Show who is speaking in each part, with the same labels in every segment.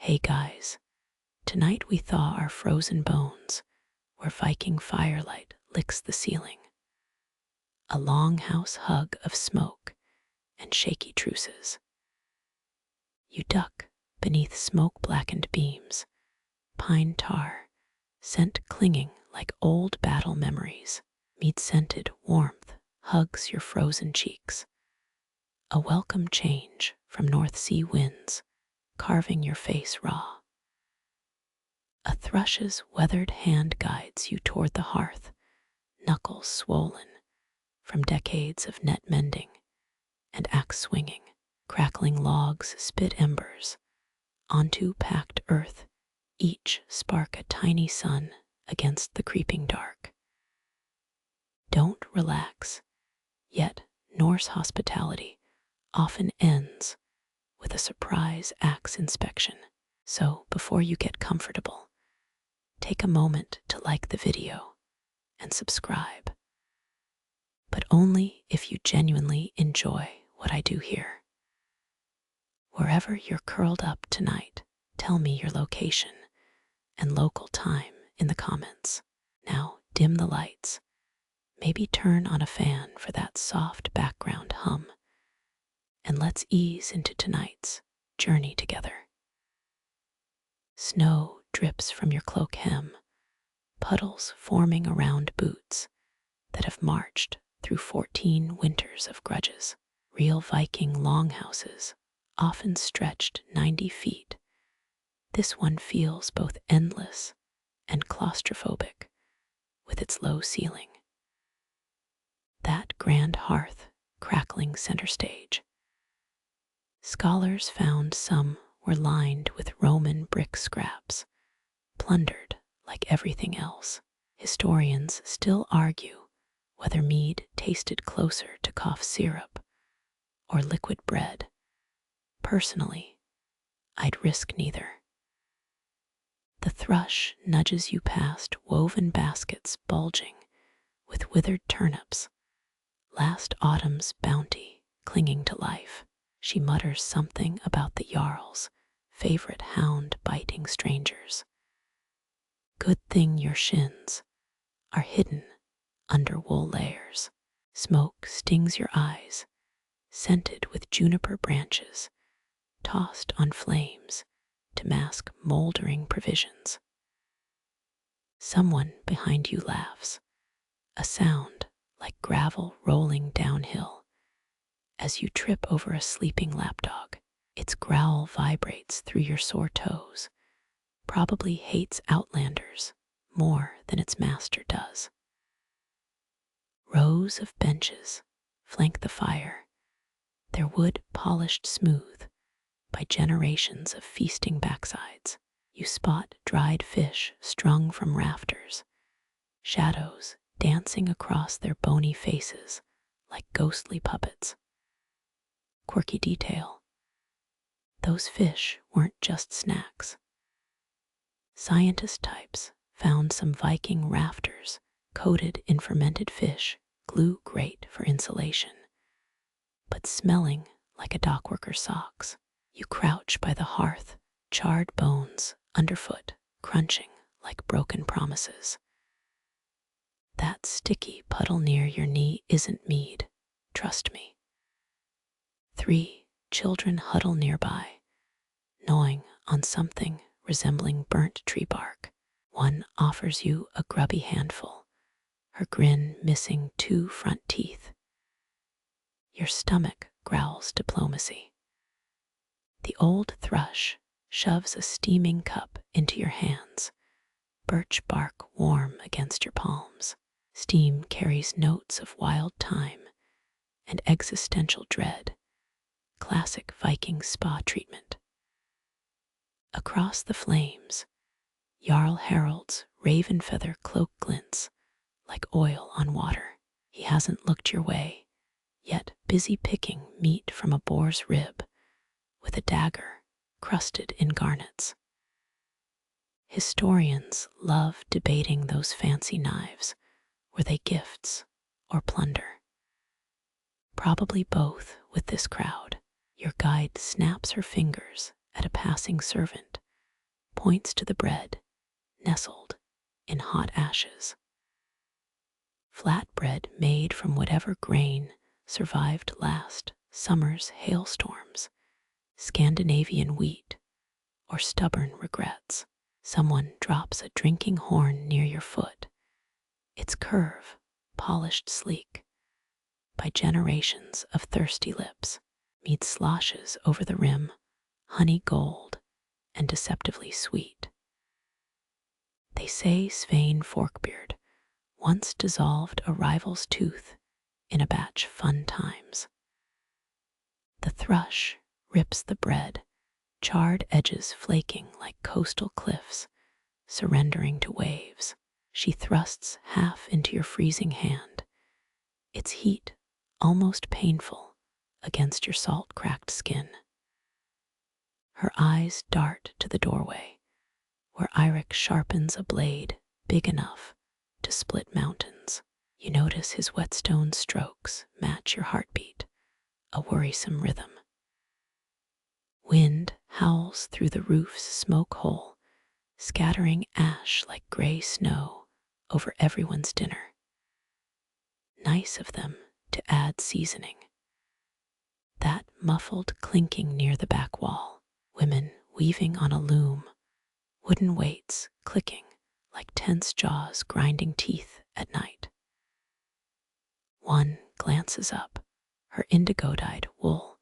Speaker 1: Hey guys, tonight we thaw our frozen bones where Viking firelight licks the ceiling. A longhouse hug of smoke and shaky truces. You duck beneath smoke-blackened beams, pine tar, scent clinging like old battle memories. Mead-scented warmth hugs your frozen cheeks. A welcome change from North Sea winds, carving your face raw. A thrush's weathered hand guides you toward the hearth, knuckles swollen from decades of net mending and axe swinging. Crackling logs spit embers onto packed earth, each spark a tiny sun against the creeping dark. Don't relax, yet Norse hospitality often ends with a surprise axe inspection. So before you get comfortable, take a moment to like the video and subscribe. But only if you genuinely enjoy what I do here. Wherever you're curled up tonight, tell me your location and local time in the comments. Now dim the lights. Maybe turn on a fan for that soft background hum. And let's ease into tonight's journey together. Snow drips from your cloak hem, puddles forming around boots that have marched through 14 winters of grudges. Real Viking longhouses often stretched 90 feet. This one feels both endless and claustrophobic with its low ceiling. That grand hearth crackling center stage. Scholars found some were lined with Roman brick scraps, plundered like everything else. Historians still argue whether mead tasted closer to cough syrup or liquid bread. Personally, I'd risk neither. The thrush nudges you past woven baskets bulging with withered turnips, last autumn's bounty clinging to life. She mutters something about the Jarl's favorite hound biting strangers. Good thing your shins are hidden under wool layers. Smoke stings your eyes, scented with juniper branches, tossed on flames to mask moldering provisions. Someone behind you laughs, a sound like gravel rolling downhill as you trip over a sleeping lapdog. Its growl vibrates through your sore toes, probably hates outlanders more than its master does. Rows of benches flank the fire, their wood polished smooth by generations of feasting backsides. You spot dried fish strung from rafters, shadows dancing across their bony faces like ghostly puppets. Quirky detail. Those fish weren't just snacks. Scientist types found some Viking rafters coated in fermented fish, glue great for insulation, but smelling like a dockworker's socks. You crouch by the hearth, charred bones underfoot, crunching like broken promises. That sticky puddle near your knee isn't mead, trust me. 3 children huddle nearby, gnawing on something resembling burnt tree bark. One offers you a grubby handful, her grin missing 2 front teeth. Your stomach growls diplomacy. The old thrush shoves a steaming cup into your hands, birch bark warm against your palms. Steam carries notes of wild thyme and existential dread, classic Viking spa treatment. Across the flames, Jarl Harald's raven feather cloak glints like oil on water. He hasn't looked your way, yet busy picking meat from a boar's rib with a dagger crusted in garnets. Historians love debating those fancy knives. Were they gifts or plunder? Probably both with this crowd. Your guide snaps her fingers at a passing servant, points to the bread, nestled in hot ashes. Flatbread made from whatever grain survived last summer's hailstorms, Scandinavian wheat, or stubborn regrets. Someone drops a drinking horn near your foot, its curve polished sleek by generations of thirsty lips. Mead sloshes over the rim, honey gold and deceptively sweet. They say Svein Forkbeard once dissolved a rival's tooth in a batch fun times. The thrush rips the bread, charred edges flaking like coastal cliffs, surrendering to waves. She thrusts half into your freezing hand, its heat almost painful against your salt-cracked skin. Her eyes dart to the doorway, where Eirik sharpens a blade big enough to split mountains. You notice his whetstone strokes match your heartbeat, a worrisome rhythm. Wind howls through the roof's smoke hole, scattering ash like gray snow over everyone's dinner. Nice of them to add seasoning. That muffled clinking near the back wall, women weaving on a loom, wooden weights clicking like tense jaws grinding teeth at night. One glances up, her indigo-dyed wool,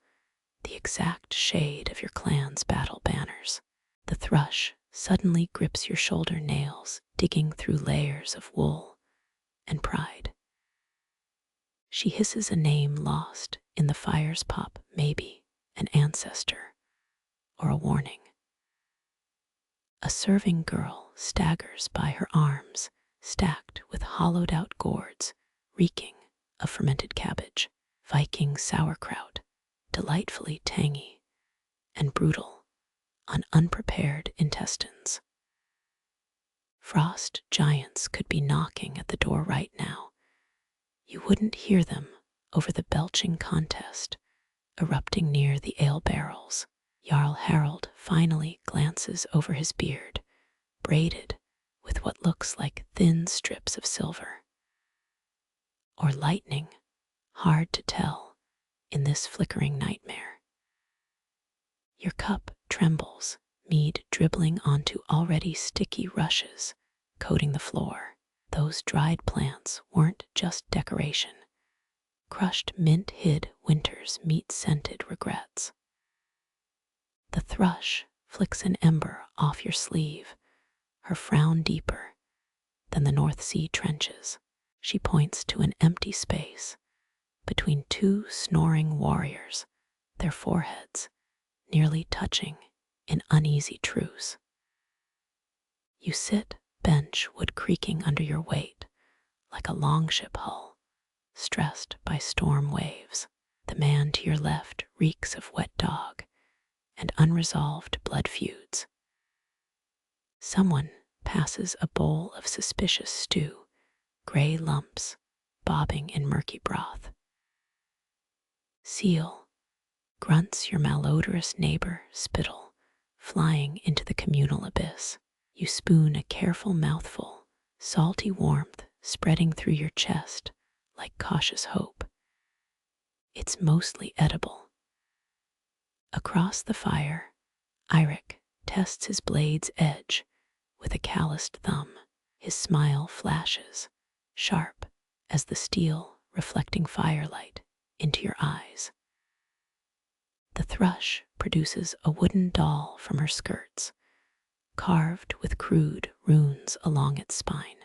Speaker 1: the exact shade of your clan's battle banners. The thrush suddenly grips your shoulder nails, digging through layers of wool and pride. She hisses a name lost in the fire's pop, maybe an ancestor or a warning. A serving girl staggers by her arms, stacked with hollowed-out gourds, reeking of fermented cabbage, Viking sauerkraut, delightfully tangy and brutal on unprepared intestines. Frost giants could be knocking at the door right now. You wouldn't hear them over the belching contest erupting near the ale barrels. Jarl Harald finally glances over his beard, braided with what looks like thin strips of silver. Or lightning, hard to tell in this flickering nightmare. Your cup trembles, mead dribbling onto already sticky rushes, coating the floor. Those dried plants weren't just decoration. Crushed mint hid winter's meat-scented regrets. The thrush flicks an ember off your sleeve, her frown deeper than the North Sea trenches. She points to an empty space between two snoring warriors, their foreheads nearly touching in uneasy truce. You sit, bench wood creaking under your weight, like a longship hull, stressed by storm waves. The man to your left reeks of wet dog and unresolved blood feuds. Someone passes a bowl of suspicious stew, gray lumps bobbing in murky broth. Seal grunts your malodorous neighbor, spittle, flying into the communal abyss. You spoon a careful mouthful, salty warmth spreading through your chest like cautious hope. It's mostly edible. Across the fire, Eirik tests his blade's edge with a calloused thumb. His smile flashes, sharp as the steel reflecting firelight into your eyes. The thrush produces a wooden doll from her skirts, carved with crude runes along its spine.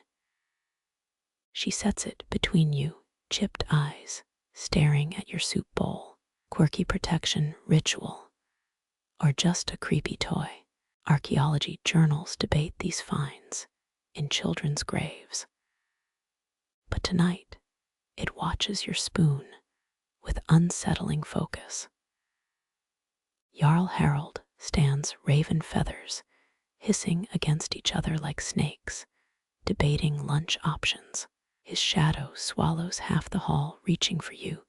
Speaker 1: She sets it between you, chipped eyes staring at your soup bowl. Quirky protection, ritual, or just a creepy toy. Archaeology journals debate these finds in children's graves. But tonight, it watches your spoon with unsettling focus. Jarl Harald stands raven feathers, hissing against each other like snakes, debating lunch options. His shadow swallows half the hall, reaching for you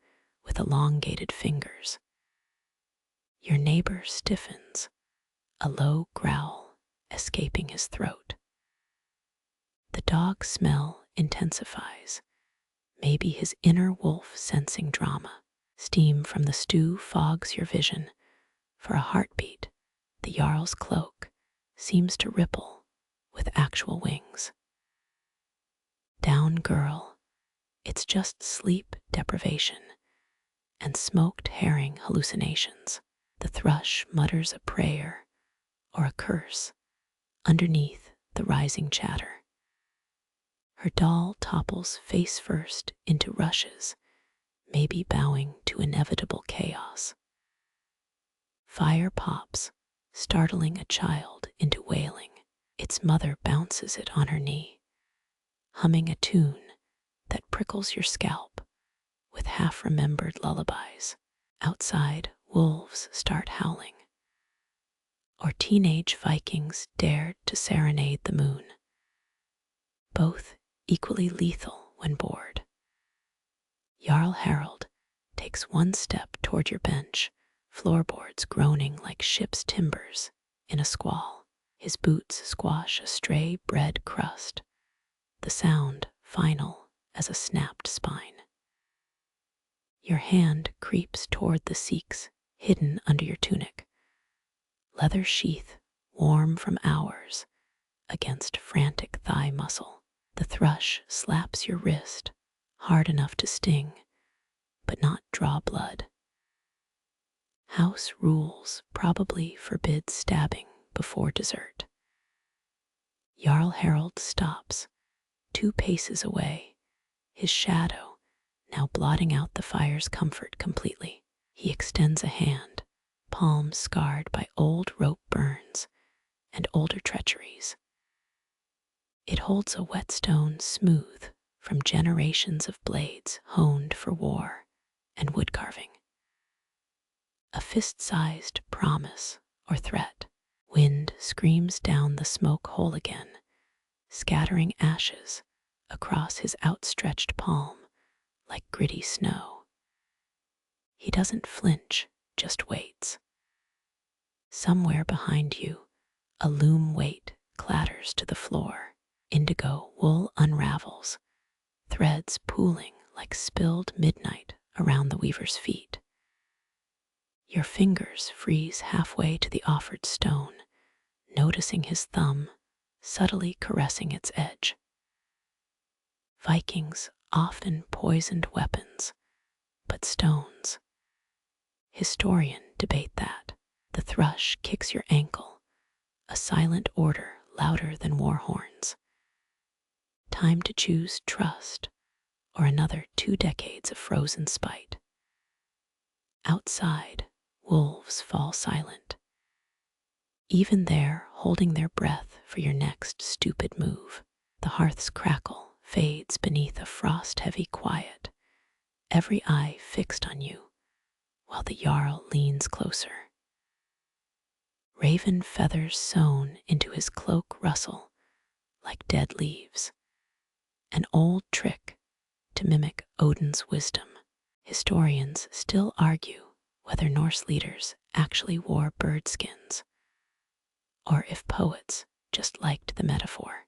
Speaker 1: with elongated fingers. Your neighbor stiffens, a low growl escaping his throat. The dog's smell intensifies, maybe his inner wolf sensing drama. Steam from the stew fogs your vision. For a heartbeat, the Jarl's cloak seems to ripple with actual wings. Down, girl. It's just sleep deprivation and smoked herring hallucinations. The thrush mutters a prayer or a curse underneath the rising chatter. Her doll topples face first into rushes, maybe bowing to inevitable chaos. Fire pops, startling a child into wailing. Its mother bounces it on her knee, humming a tune that prickles your scalp with half-remembered lullabies. Outside, wolves start howling, or teenage Vikings dared to serenade the moon. Both equally lethal when bored. Jarl Harald takes one step toward your bench, floorboards groaning like ship's timbers in a squall. His boots squash a stray bread crust, the sound final as a snapped spine. Your hand creeps toward the Seax hidden under your tunic, leather sheath warm from hours against frantic thigh muscle. The thrush slaps your wrist, hard enough to sting, but not draw blood. House rules probably forbid stabbing before dessert. Jarl Harald stops, 2 paces away, his shadow now blotting out the fire's comfort completely. He extends a hand, palm scarred by old rope burns and older treacheries. It holds a whetstone smooth from generations of blades honed for war and wood carving. A fist-sized promise or threat. Wind screams down the smoke hole again, scattering ashes across his outstretched palm like gritty snow. He doesn't flinch, just waits. Somewhere behind you, a loom weight clatters to the floor. Indigo wool unravels, threads pooling like spilled midnight around the weaver's feet. Your fingers freeze halfway to the offered stone, noticing his thumb subtly caressing its edge. Vikings often poisoned weapons, but stones. Historians debate that. The thrush kicks your ankle, a silent order louder than war horns. Time to choose trust or another 2 decades of frozen spite. Outside, wolves fall silent, even there holding their breath for your next stupid move. The hearth's crackle fades beneath a frost-heavy quiet, every eye fixed on you, while the Jarl leans closer. Raven feathers sewn into his cloak rustle like dead leaves, an old trick to mimic Odin's wisdom. Historians still argue whether Norse leaders actually wore bird skins, or if poets just liked the metaphor.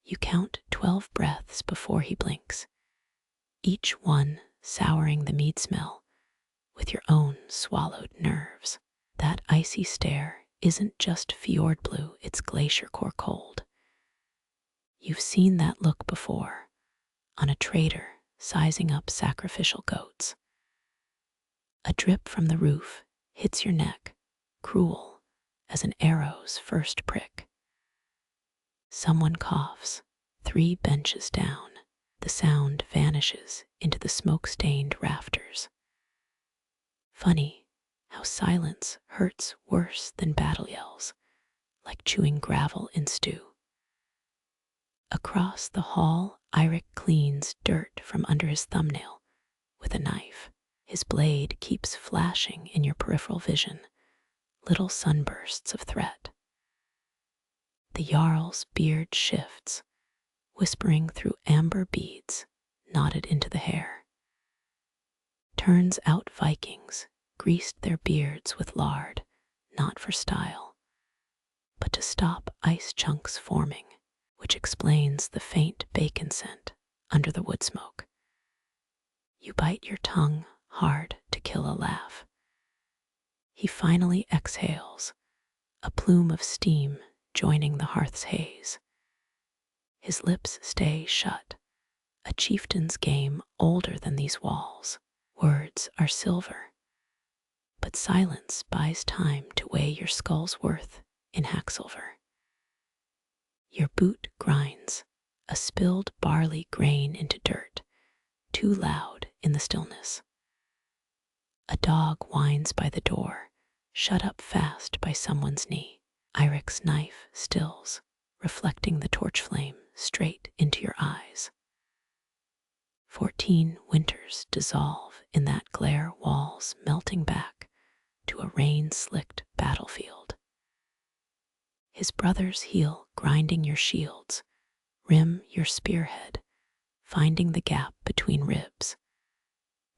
Speaker 1: You count 12 breaths before he blinks, each one souring the mead smell with your own swallowed nerves. That icy stare isn't just fjord blue, it's glacier core cold. You've seen that look before, on a trader sizing up sacrificial goats. A drip from the roof hits your neck, cruel as an arrow's first prick. Someone coughs, 3 benches down. The sound vanishes into the smoke-stained rafters. Funny how silence hurts worse than battle yells, like chewing gravel in stew. Across the hall, Eirik cleans dirt from under his thumbnail with a knife. His blade keeps flashing in your peripheral vision, little sunbursts of threat. The Jarl's beard shifts, whispering through amber beads knotted into the hair. Turns out Vikings greased their beards with lard, not for style, but stop ice chunks forming, which explains the faint bacon scent under the wood smoke. You bite your tongue hard to kill a laugh. He finally exhales, a plume of steam joining the hearth's haze. His lips stay shut, a chieftain's game older than these walls. Words are silver, but silence buys time to weigh your skull's worth in hacksilver. Your boot grinds, a spilled barley grain into dirt, too loud in the stillness. A dog whines by the door, shut up fast by someone's knee. Eirik's knife stills, reflecting the torch flame straight into your eyes. 14 winters dissolve in that glare, walls melting back to a rain-slicked battlefield. His brother's heel grinding your shields, rim your spearhead, finding the gap between ribs.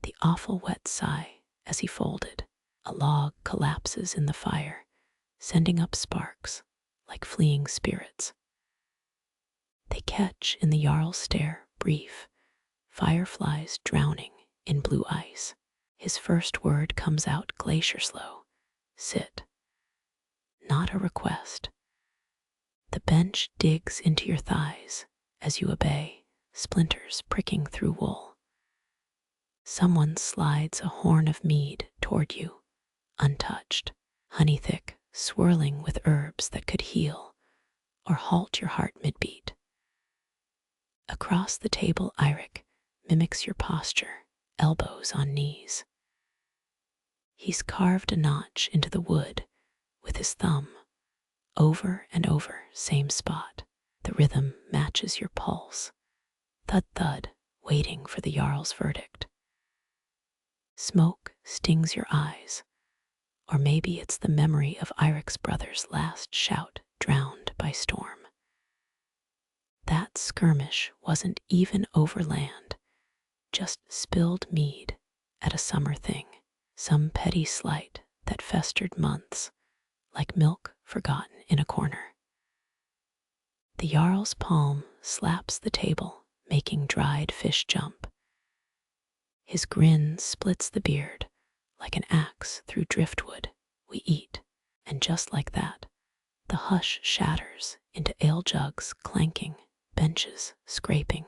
Speaker 1: The awful wet sigh as he folded, a log collapses in the fire, sending up sparks like fleeing spirits. They catch in the Jarl's stare, brief, fireflies drowning in blue ice. His first word comes out glacier slow, sit. Not a request. The bench digs into your thighs as you obey, splinters pricking through wool. Someone slides a horn of mead toward you, untouched, honey thick, swirling with herbs that could heal or halt your heart mid-beat. Across the table, Eirik mimics your posture, elbows on knees. He's carved a notch into the wood with his thumb, over and over, same spot. The rhythm matches your pulse, thud thud, waiting for the Jarl's verdict. Smoke stings your eyes, or maybe it's the memory of Eirik's brother's last shout drowned by storm. That skirmish wasn't even over land, just spilled mead at a summer thing, some petty slight that festered months, like milk forgotten in a corner. The Jarl's palm slaps the table, making dried fish jump. His grin splits the beard like an axe through driftwood. We eat, and just like that, the hush shatters into ale jugs clanking, benches scraping,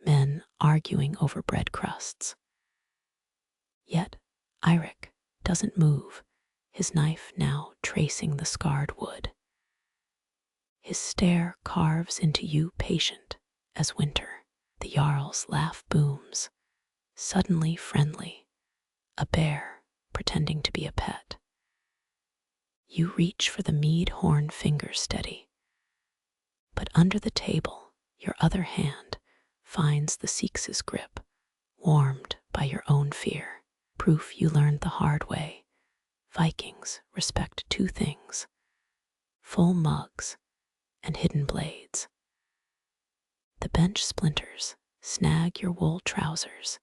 Speaker 1: men arguing over bread crusts. Yet Eirik doesn't move, his knife now tracing the scarred wood. His stare carves into you patient as winter. The Jarl's laugh booms, suddenly friendly, a bear pretending to be a pet. You reach for the mead horn fingers steady, but under the table, your other hand finds the Seax's grip, warmed by your own fear. Proof you learned the hard way. Vikings respect two things: full mugs and hidden blades. The bench splinters snag your wool trousers,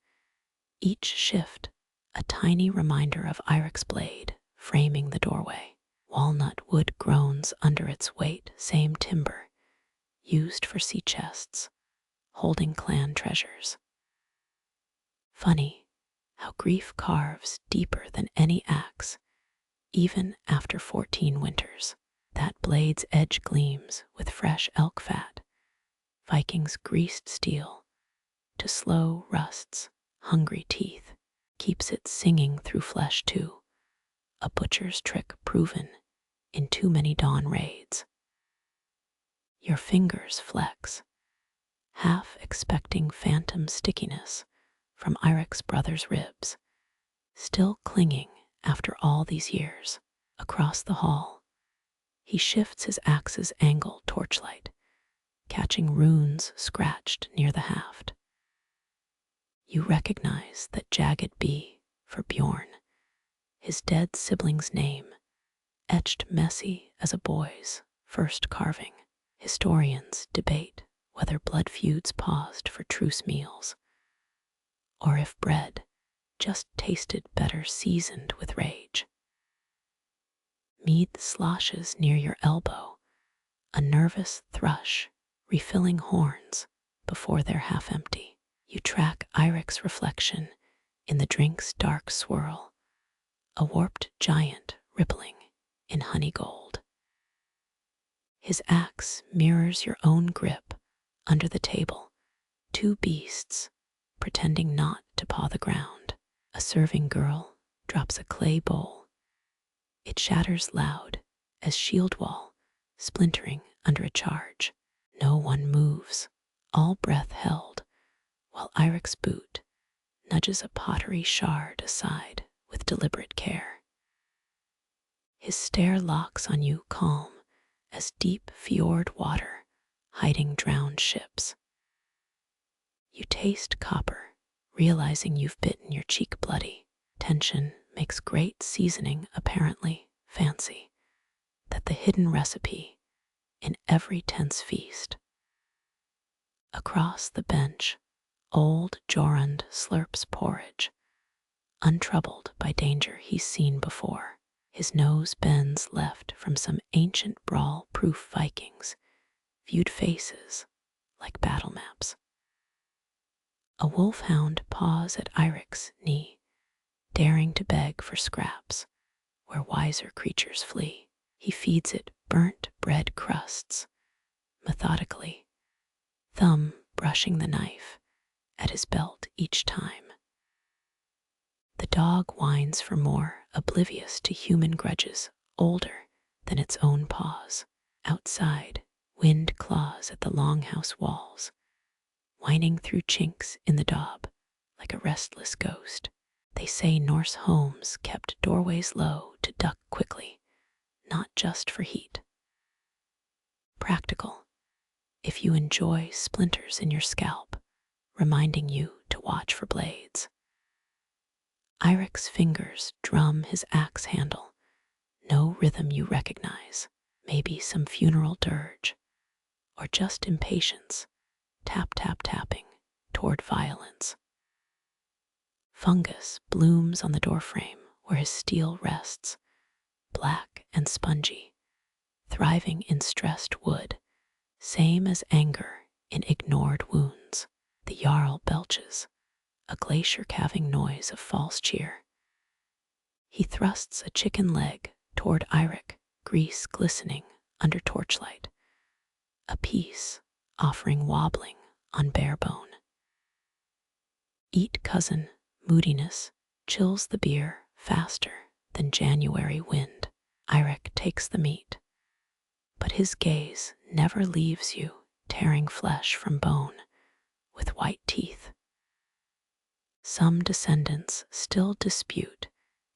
Speaker 1: each shift a tiny reminder of Eirik's blade framing the doorway. Walnut wood groans under its weight, same timber used for sea chests, holding clan treasures. Funny how grief carves deeper than any axe, even after 14 winters. That blade's edge gleams with fresh elk fat, Vikings greased steel to slow rust's hungry teeth, keeps it singing through flesh too, a butcher's trick proven in too many dawn raids. Your fingers flex, half expecting phantom stickiness from Eirik's brother's ribs, still clinging after all these years. Across the hall, he shifts his axe's angle torchlight, catching runes scratched near the haft. You recognize that jagged B for Bjorn, his dead sibling's name, etched messy as a boy's first carving. Historians debate whether blood feuds paused for truce meals, or if bread just tasted better seasoned with rage. Mead sloshes near your elbow, a nervous thrush refilling horns before they're half empty. You track Eirik's reflection in the drink's dark swirl, a warped giant rippling in honey gold. His axe mirrors your own grip under the table, two beasts pretending not to paw the ground. A serving girl drops a clay bowl. It shatters loud as shield wall splintering under a charge. No one moves, all breath held, while Eirik's boot nudges a pottery shard aside with deliberate care. His stare locks on you calm as deep fjord water hiding drowned ships. You taste copper, realizing you've bitten your cheek bloody. Tension makes great seasoning apparently fancy, that the hidden recipe in every tense feast. Across the bench, old Jorund slurps porridge, untroubled by danger he's seen before. His nose bends left from some ancient brawl-proof Vikings, viewed faces like battle maps. A wolfhound paws at Eirik's knee, daring to beg for scraps where wiser creatures flee. He feeds it burnt bread crusts, methodically, thumb brushing the knife at his belt each time. The dog whines for more, oblivious to human grudges older than its own paws. Outside, wind claws at the longhouse walls, whining through chinks in the daub like a restless ghost. They say Norse homes kept doorways low to duck quickly, not just for heat. Practical, if you enjoy splinters in your scalp, reminding you to watch for blades. Eirik's fingers drum his axe handle, no rhythm you recognize, maybe some funeral dirge, or just impatience, tapping toward violence. Fungus blooms on the doorframe where his steel rests, black and spongy, thriving in stressed wood, same as anger in ignored wounds. The Jarl belches, a glacier-calving noise of false cheer. He thrusts a chicken leg toward Eirik, grease glistening under torchlight, a piece offering wobbling on bare bone. Eat, cousin, moodiness chills the beer faster than January wind. Eirik takes the meat, but his gaze never leaves you, tearing flesh from bone with white teeth. Some descendants still dispute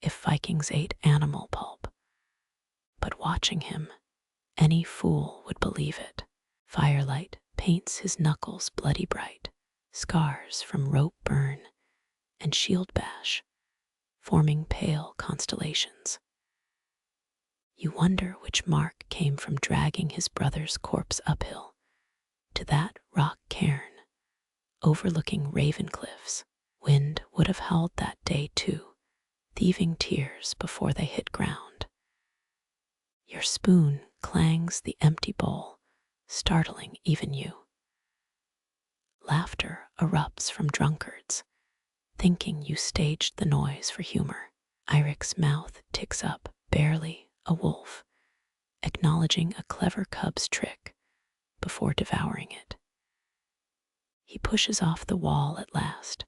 Speaker 1: if Vikings ate animal pulp, but watching him, any fool would believe it. Firelight paints his knuckles bloody bright, scars from rope burn and shield bash, forming pale constellations. You wonder which mark came from dragging his brother's corpse uphill to that rock cairn overlooking Raven Cliffs. Wind would have howled that day too, thieving tears before they hit ground. Your spoon clangs the empty bowl, startling even you. Laughter erupts from drunkards, thinking you staged the noise for humor. Eirik's mouth ticks up, barely a wolf, acknowledging a clever cub's trick before devouring it. He pushes off the wall at last,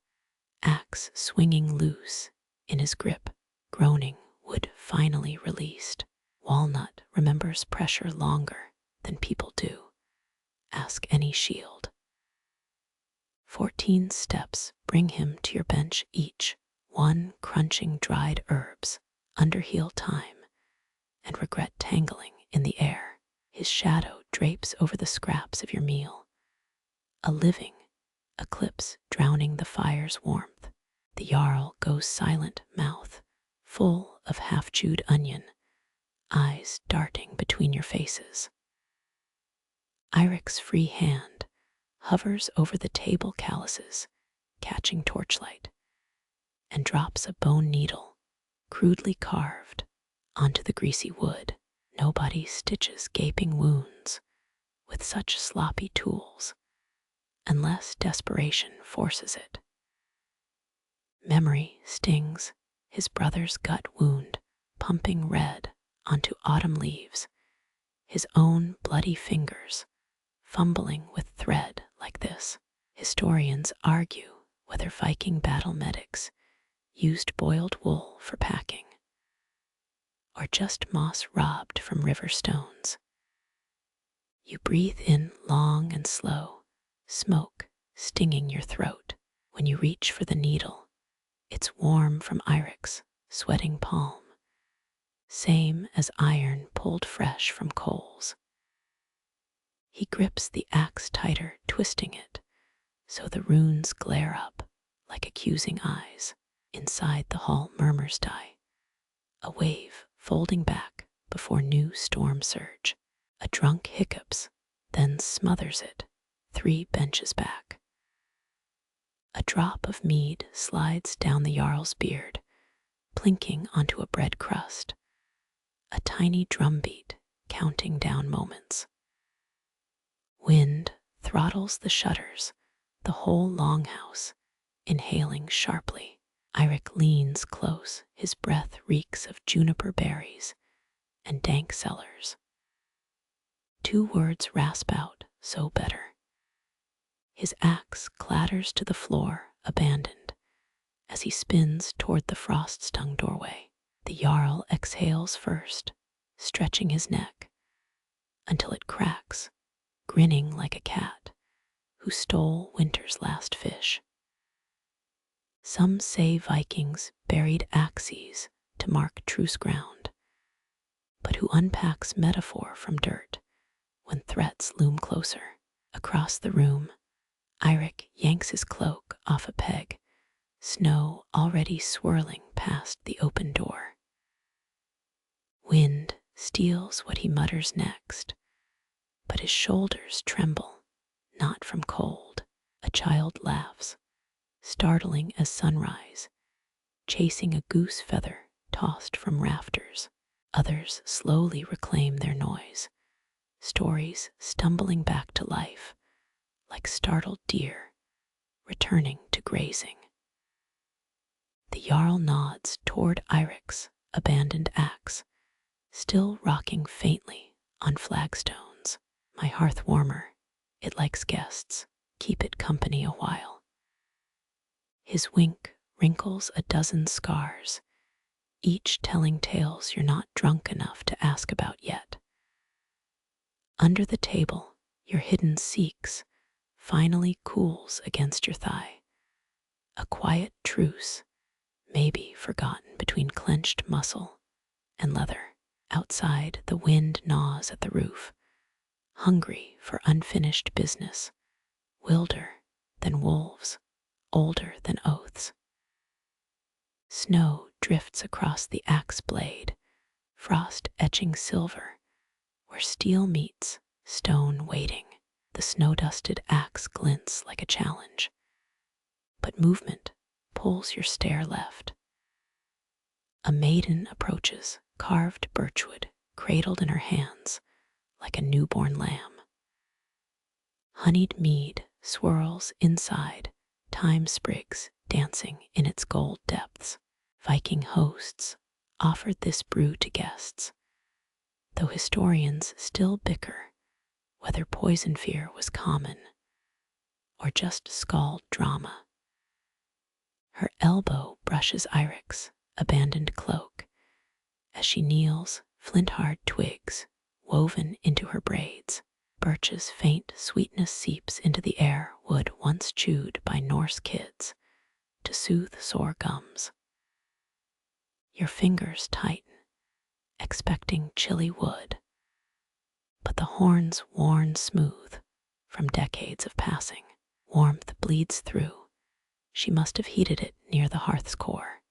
Speaker 1: axe swinging loose in his grip, groaning, wood finally released. Walnut remembers pressure longer than people do. Ask any shield. 14 steps bring him to your bench each, one crunching dried herbs, underheel time, and regret tangling in the air. His shadow drapes over the scraps of your meal, a living eclipse drowning the fire's warmth. The Jarl goes silent, mouth full of half-chewed onion, eyes darting between your faces. Eirik's free hand hovers over the table calluses, catching torchlight, and drops a bone needle, crudely carved, onto the greasy wood. Nobody stitches gaping wounds, with such sloppy tools, unless desperation forces it. Memory stings his brother's gut wound, pumping red onto autumn leaves, his own bloody fingers fumbling with thread like this. Historians argue whether Viking battle medics used boiled wool for packing, or just moss robbed from river stones. You breathe in long and slow, smoke stinging your throat. When you reach for the needle, it's warm from Eirik's sweating palm, same as iron pulled fresh from coals. He grips the axe tighter, twisting it, so the runes glare up like accusing eyes. Inside the hall murmurs die, a wave folding back before new storm surge. A drunk hiccups, then smothers it 3 benches back. A drop of mead slides down the Jarl's beard, plinking onto a bread crust, a tiny drumbeat counting down moments. Wind throttles the shutters, the whole longhouse inhaling sharply. Eirik leans close, his breath reeks of juniper berries and dank cellars. 2 words rasp out, so better. His axe clatters to the floor, abandoned, as he spins toward the frost-stung doorway. The Jarl exhales first, stretching his neck, until it cracks, grinning like a cat who stole winter's last fish. Some say Vikings buried axes to mark truce ground, but who unpacks metaphor from dirt when threats loom closer? Across the room, Eirik yanks his cloak off a peg, snow already swirling past the open door. Wind steals what he mutters next, but his shoulders tremble, not from cold. A child laughs, startling as sunrise, chasing a goose feather tossed from rafters. Others slowly reclaim their noise, stories stumbling back to life like startled deer returning to grazing. The Jarl nods toward Eirik's abandoned axe, still rocking faintly on flagstones. My hearth warmer, it likes guests, keep it company a while. His wink wrinkles a dozen scars, each telling tales you're not drunk enough to ask about yet. Under the table, your hidden Seax finally cools against your thigh. A quiet truce, maybe forgotten between clenched muscle and leather. Outside, the wind gnaws at the roof, hungry for unfinished business, wilder than wolves, older than oaths. Snow drifts across the axe blade, frost etching silver where steel meets stone waiting. The snow-dusted axe glints like a challenge, but movement pulls your stare left. A maiden approaches, carved birchwood cradled in her hands like a newborn lamb. Honeyed mead swirls inside, thyme sprigs dancing in its gold depths. Viking hosts offered this brew to guests, though historians still bicker whether poison fear was common or just scald drama. Her elbow brushes Eirik's abandoned cloak as she kneels, flint-hard twigs woven into her braids. Birch's faint sweetness seeps into the air, wood once chewed by Norse kids to soothe sore gums. Your fingers tighten, expecting chilly wood, but the horns worn smooth from decades of passing. Warmth bleeds through. She must have heated it near the hearth's core.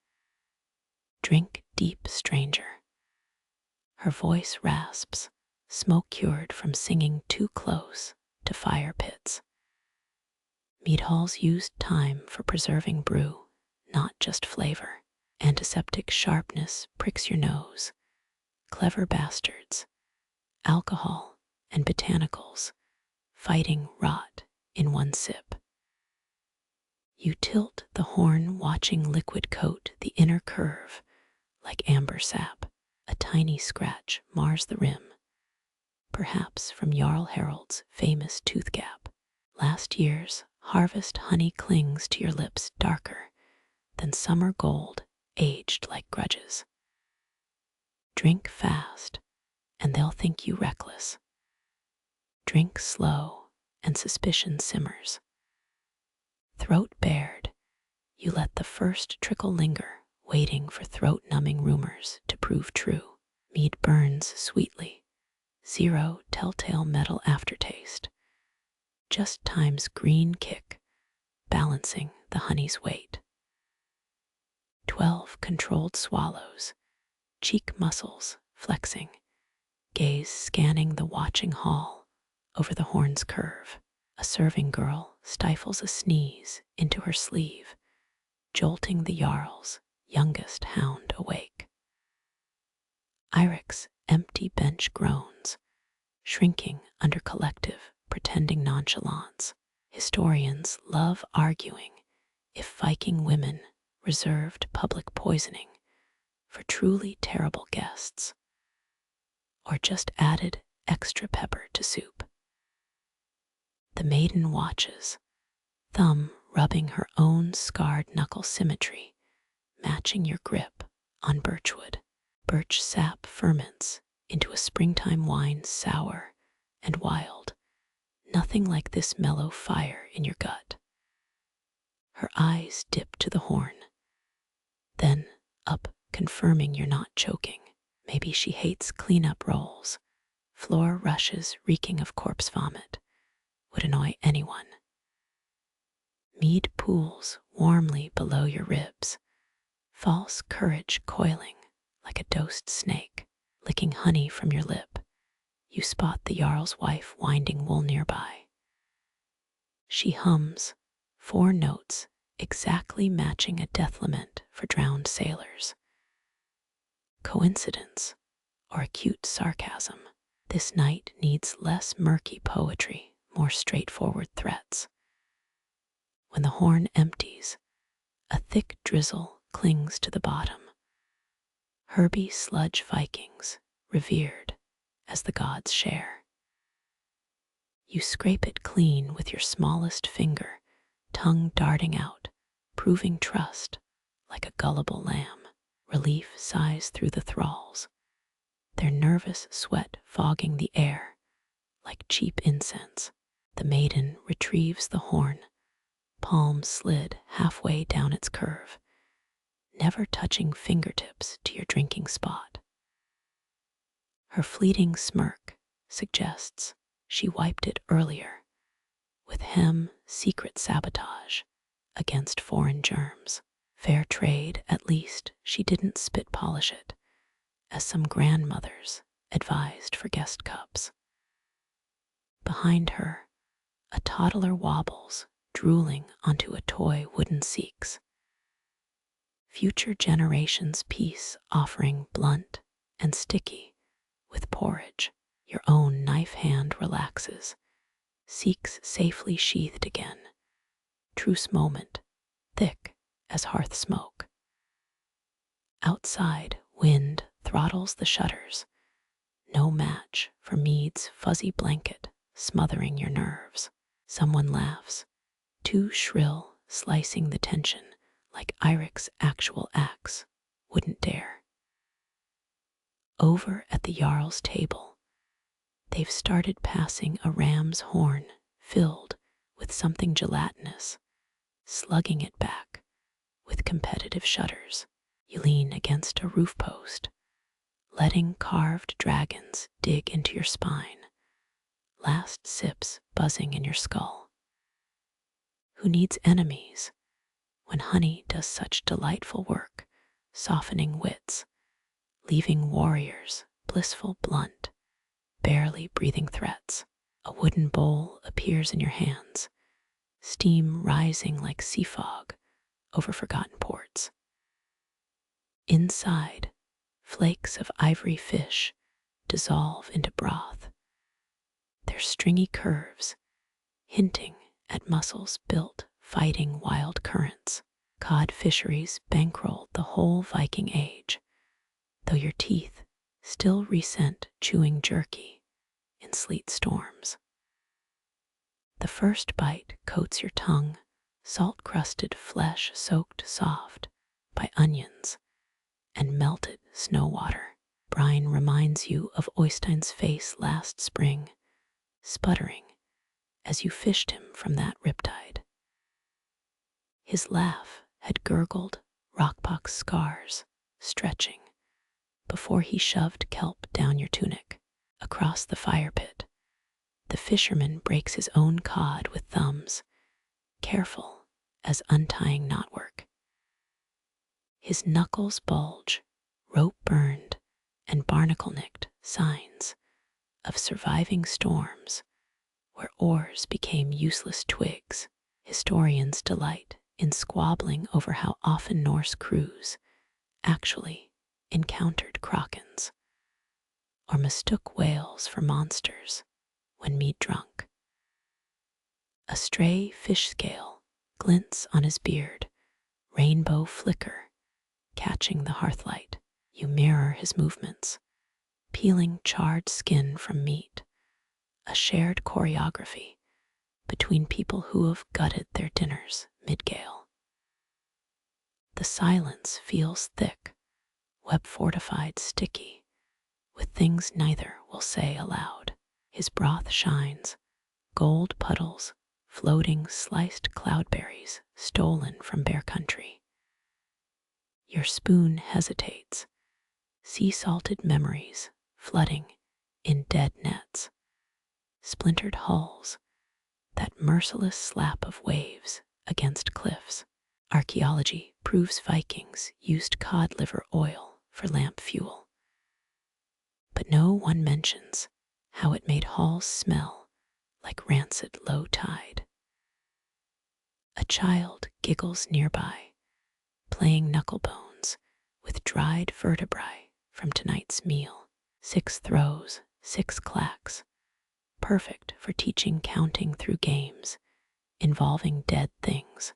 Speaker 1: Drink deep, stranger. Her voice rasps, smoke cured from singing too close to fire pits. Mead-halls used time for preserving brew, not just flavor. Antiseptic sharpness pricks your nose. Clever bastards. Alcohol and botanicals fighting rot in one sip. You tilt the horn, watching liquid coat the inner curve like amber sap. A tiny scratch mars the rim, perhaps from Jarl Harald's famous tooth gap. Last year's harvest honey clings to your lips darker than summer gold, aged like grudges. Drink fast, and they'll think you reckless. Drink slow, and suspicion simmers. Throat bared, you let the first trickle linger, waiting for throat-numbing rumors to prove true. Mead burns sweetly, zero telltale metal aftertaste. Just time's green kick, balancing the honey's weight. 12 controlled swallows, cheek muscles flexing, gaze scanning the watching hall over the horn's curve. A serving girl stifles a sneeze into her sleeve, jolting the Jarl's youngest hound awake. Eirik's empty bench groans, shrinking under collective, pretending nonchalance. Historians love arguing if Viking women reserved public poisoning for truly terrible guests, or just added extra pepper to soup. The maiden watches, thumb rubbing her own scarred knuckle symmetry, matching your grip on birchwood. Birch sap ferments into a springtime wine sour and wild, nothing like this mellow fire in your gut. Her eyes dip to the horn, then up, confirming you're not choking. Maybe she hates cleanup rolls. Floor rushes reeking of corpse vomit would annoy anyone. Mead pools warmly below your ribs, false courage coiling like a dosed snake. Licking honey from your lip, you spot the Jarl's wife winding wool nearby. She hums 4 notes exactly matching a death lament for drowned sailors. Coincidence or acute sarcasm? This night needs less murky poetry, more straightforward threats. When the horn empties, a thick drizzle clings to the bottom. Herby sludge Vikings, revered as the gods share. You scrape it clean with your smallest finger, tongue darting out, proving trust like a gullible lamb. Relief sighs through the thralls, their nervous sweat fogging the air like cheap incense. The maiden retrieves the horn, palm slid halfway down its curve, never touching fingertips to your drinking spot. Her fleeting smirk suggests she wiped it earlier, with secret sabotage against foreign germs. Fair trade, at least she didn't spit polish it, as some grandmothers advised for guest cups. Behind her, a toddler wobbles, drooling onto a toy wooden Seax. Future generations' peace offering blunt and sticky with porridge. Your own knife hand relaxes, Seax safely sheathed again. Truce moment, thick as hearth-smoke. Outside, wind throttles the shutters, no match for Mead's fuzzy blanket smothering your nerves. Someone laughs, too shrill, slicing the tension like Eirik's actual axe wouldn't dare. Over at the Jarl's table, they've started passing a ram's horn filled with something gelatinous, slugging it back with competitive shudders. You lean against a roof post, letting carved dragons dig into your spine, last sips buzzing in your skull. Who needs enemies when honey does such delightful work, softening wits, leaving warriors blissful blunt, barely breathing threats? A wooden bowl appears in your hands, steam rising like sea fog over forgotten ports. Inside, flakes of ivory fish dissolve into broth, their stringy curves hinting at mussels built fighting wild currents. Cod fisheries bankrolled the whole Viking age, though your teeth still resent chewing jerky in sleet storms. The first bite coats your tongue, salt-crusted flesh soaked soft by onions and melted snow water. Brine reminds you of Oystein's face last spring, sputtering as you fished him from that riptide. His laugh had gurgled rockpox scars, stretching, before he shoved kelp down your tunic. Across the fire pit, the fisherman breaks his own cod with thumbs, careful as untying knotwork. His knuckles bulge, rope burned and barnacle-nicked, signs of surviving storms where oars became useless twigs. Historians delight in squabbling over how often Norse crews actually encountered krakens or mistook whales for monsters when mead drunk. A stray fish scale glints on his beard, rainbow flicker catching the hearthlight. You mirror his movements, peeling charred skin from meat, a shared choreography between people who have gutted their dinners mid-gale. The silence feels thick, web-fortified, sticky, with things neither will say aloud. His broth shines, gold puddles, floating sliced cloudberries stolen from bear country. Your spoon hesitates, sea-salted memories flooding in dead nets, splintered hulls, that merciless slap of waves against cliffs. Archaeology proves Vikings used cod liver oil for lamp fuel. But no one mentions how it made halls smell like rancid low tide. A child giggles nearby, playing knucklebones with dried vertebrae from tonight's meal. 6 throws, 6 clacks, perfect for teaching counting through games involving dead things.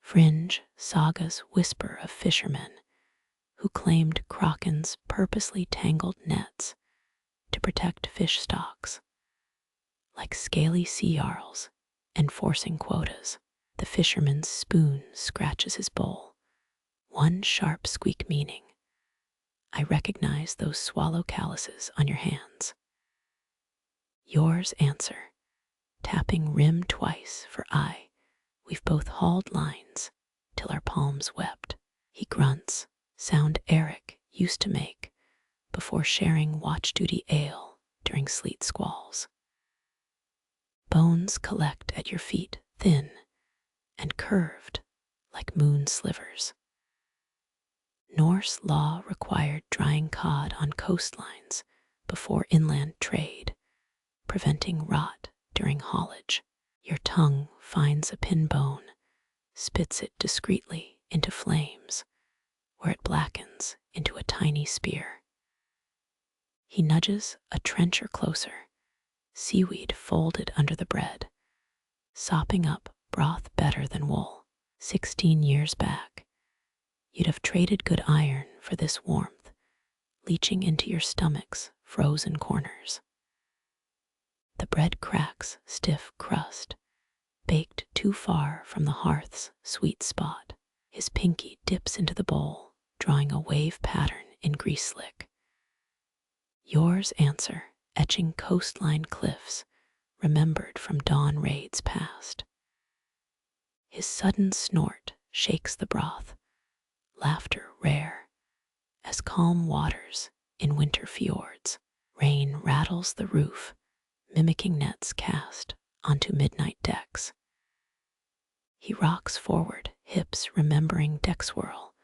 Speaker 1: Fringe sagas whisper of fishermen who claimed krakens purposely tangled nets to protect fish stocks, like scaly sea jarls enforcing quotas. The fisherman's spoon scratches his bowl, one sharp squeak meaning, I recognize those swallow calluses on your hands. Yours answer, tapping rim twice for I. We've both hauled lines till our palms wept. He grunts, sound Eirik used to make before sharing watch duty ale during sleet squalls. Bones collect at your feet, thin and curved like moon slivers. Norse law required drying cod on coastlines before inland trade, preventing rot during haulage. Your tongue finds a pin bone, spits it discreetly into flames, where it blackens into a tiny spear. He nudges a trencher closer, seaweed folded under the bread, sopping up broth better than wool. 16 years back, you'd have traded good iron for this warmth, leaching into your stomach's frozen corners. The bread cracks stiff crust, baked too far from the hearth's sweet spot. His pinky dips into the bowl, drawing a wave pattern in grease slick. Yours answer, etching coastline cliffs, remembered from dawn raids past. His sudden snort shakes the broth, laughter rare, as calm waters in winter fjords. Rain rattles the roof, mimicking nets cast onto midnight decks. He rocks forward, hips remembering deck swirl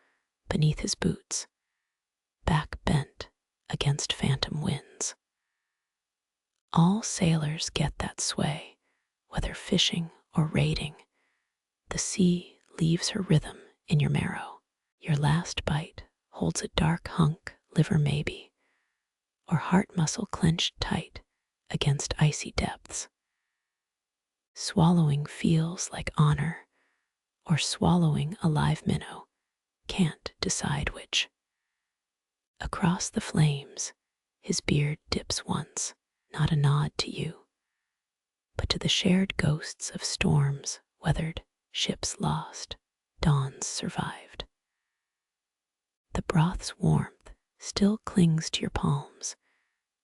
Speaker 1: beneath his boots, back bent against phantom winds. All sailors get that sway, whether fishing or raiding. The sea leaves her rhythm in your marrow. Your last bite holds a dark hunk, liver maybe, or heart muscle clenched tight against icy depths. Swallowing feels like honor, or swallowing a live minnow, can't decide which. Across the flames, his beard dips once, not a nod to you, but to the shared ghosts of storms weathered, ships lost, dawns survived. The broth's warmth still clings to your palms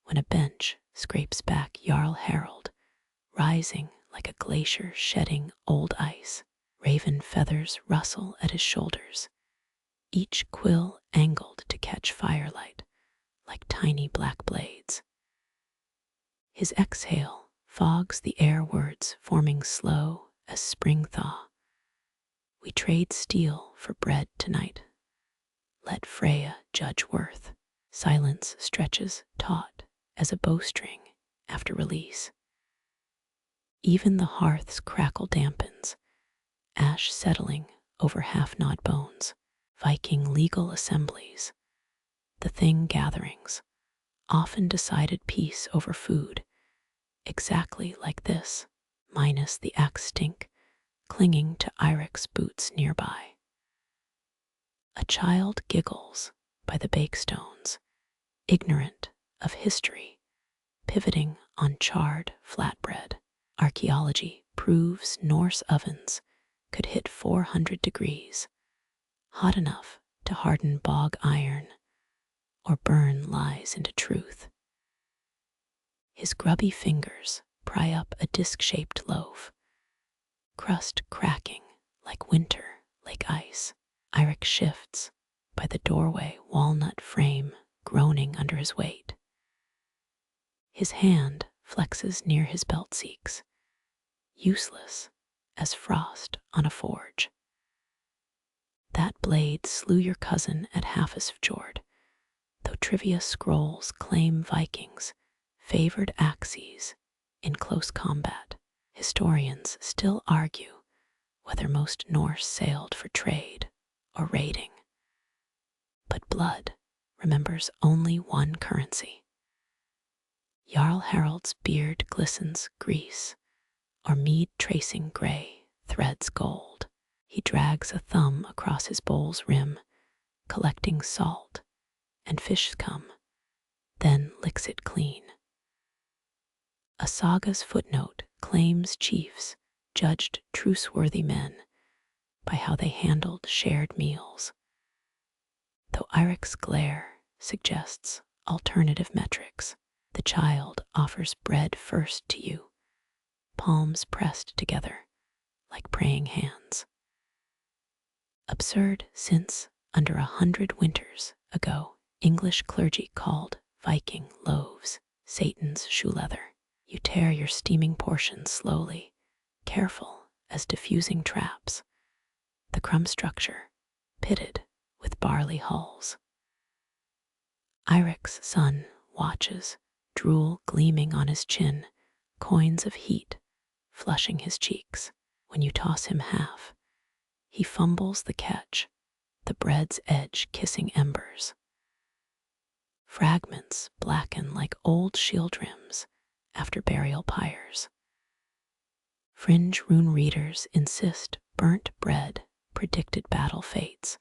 Speaker 1: when a bench scrapes back Jarl Harald, rising like a glacier shedding old ice. Raven feathers rustle at his shoulders, each quill angled to catch firelight like tiny black blades. His exhale fogs the air words forming slow as spring thaw. We trade steel for bread tonight. Let Freya judge worth. Silence stretches taut as a bowstring after release. Even the hearth's crackle dampens, ash settling over half-gnawed bones. Viking legal assemblies, the thing gatherings, often decided peace over food, exactly like this, minus the axe stink clinging to Eirik's boots nearby. A child giggles by the bakestones, ignorant of history, pivoting on charred flatbread. Archaeology proves Norse ovens could hit 400 degrees, hot enough to harden bog iron or burn lies into truth. His grubby fingers pry up a disc-shaped loaf, crust cracking like winter lake ice. Eirik shifts by the doorway walnut frame groaning under his weight. His hand flexes near his belt seeks, useless as frost on a forge. That blade slew your cousin at fjord, though trivia scrolls claim Vikings favored axes in close combat. Historians still argue whether most Norse sailed for trade or raiding. But blood remembers only one currency. Jarl Harald's beard glistens grease, or mead tracing gray threads gold. He drags a thumb across his bowl's rim, collecting salt and fish scum, then licks it clean. A saga's footnote claims chiefs judged truce-worthy men by how they handled shared meals, though Eirik's glare suggests alternative metrics. The child offers bread first to you, palms pressed together like praying hands. Absurd since, under 100 winters ago, English clergy called Viking loaves Satan's shoe leather. You tear your steaming portion slowly, careful as diffusing traps, the crumb structure pitted with barley hulls. Eirik's son watches, drool gleaming on his chin, coins of heat flushing his cheeks. When you toss him half, he fumbles the catch, the bread's edge kissing embers. Fragments blacken like old shield rims after burial pyres. Fringe rune readers insist burnt bread predicted battle fates,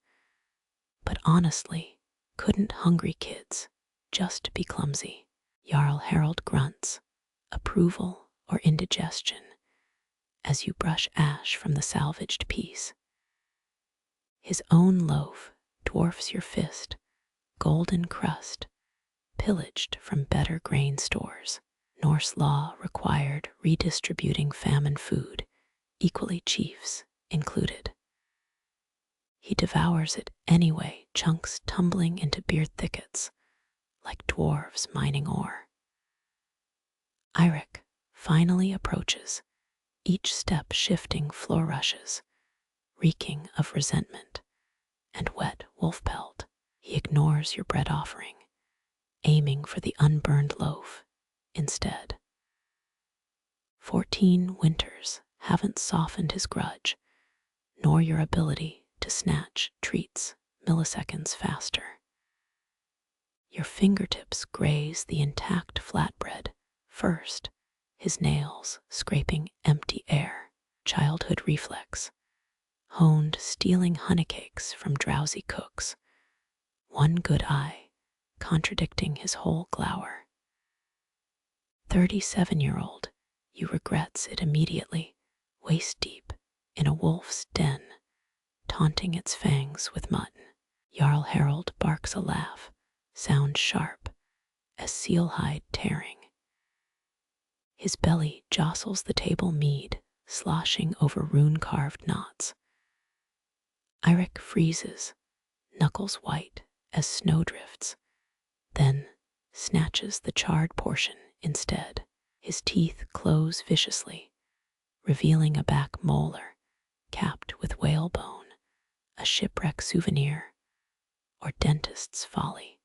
Speaker 1: but honestly, couldn't hungry kids just be clumsy? Jarl Harald grunts, approval or indigestion, as you brush ash from the salvaged piece. His own loaf dwarfs your fist, golden crust, pillaged from better grain stores. Norse law required redistributing famine food, equally chiefs included. He devours it anyway, chunks tumbling into beard thickets, like dwarves mining ore. Eirik finally approaches, each step shifting floor rushes, reeking of resentment and wet wolf pelt. He ignores your bread offering, aiming for the unburned loaf instead. 14 winters haven't softened his grudge, nor your ability to snatch treats milliseconds faster. Your fingertips graze the intact flatbread first, his nails scraping empty air. Childhood reflex, honed stealing honeycakes from drowsy cooks, one good eye contradicting his whole glower. 37-year-old, you regrets it immediately, waist deep in a wolf's den, taunting its fangs with mutton. Jarl Harald barks a laugh, sound sharp as seal hide tearing. His belly jostles the table mead, sloshing over rune-carved knots. Eirik freezes, knuckles white as snowdrifts, then snatches the charred portion instead. His teeth close viciously, revealing a back molar capped with whalebone, a shipwreck souvenir, or dentist's folly.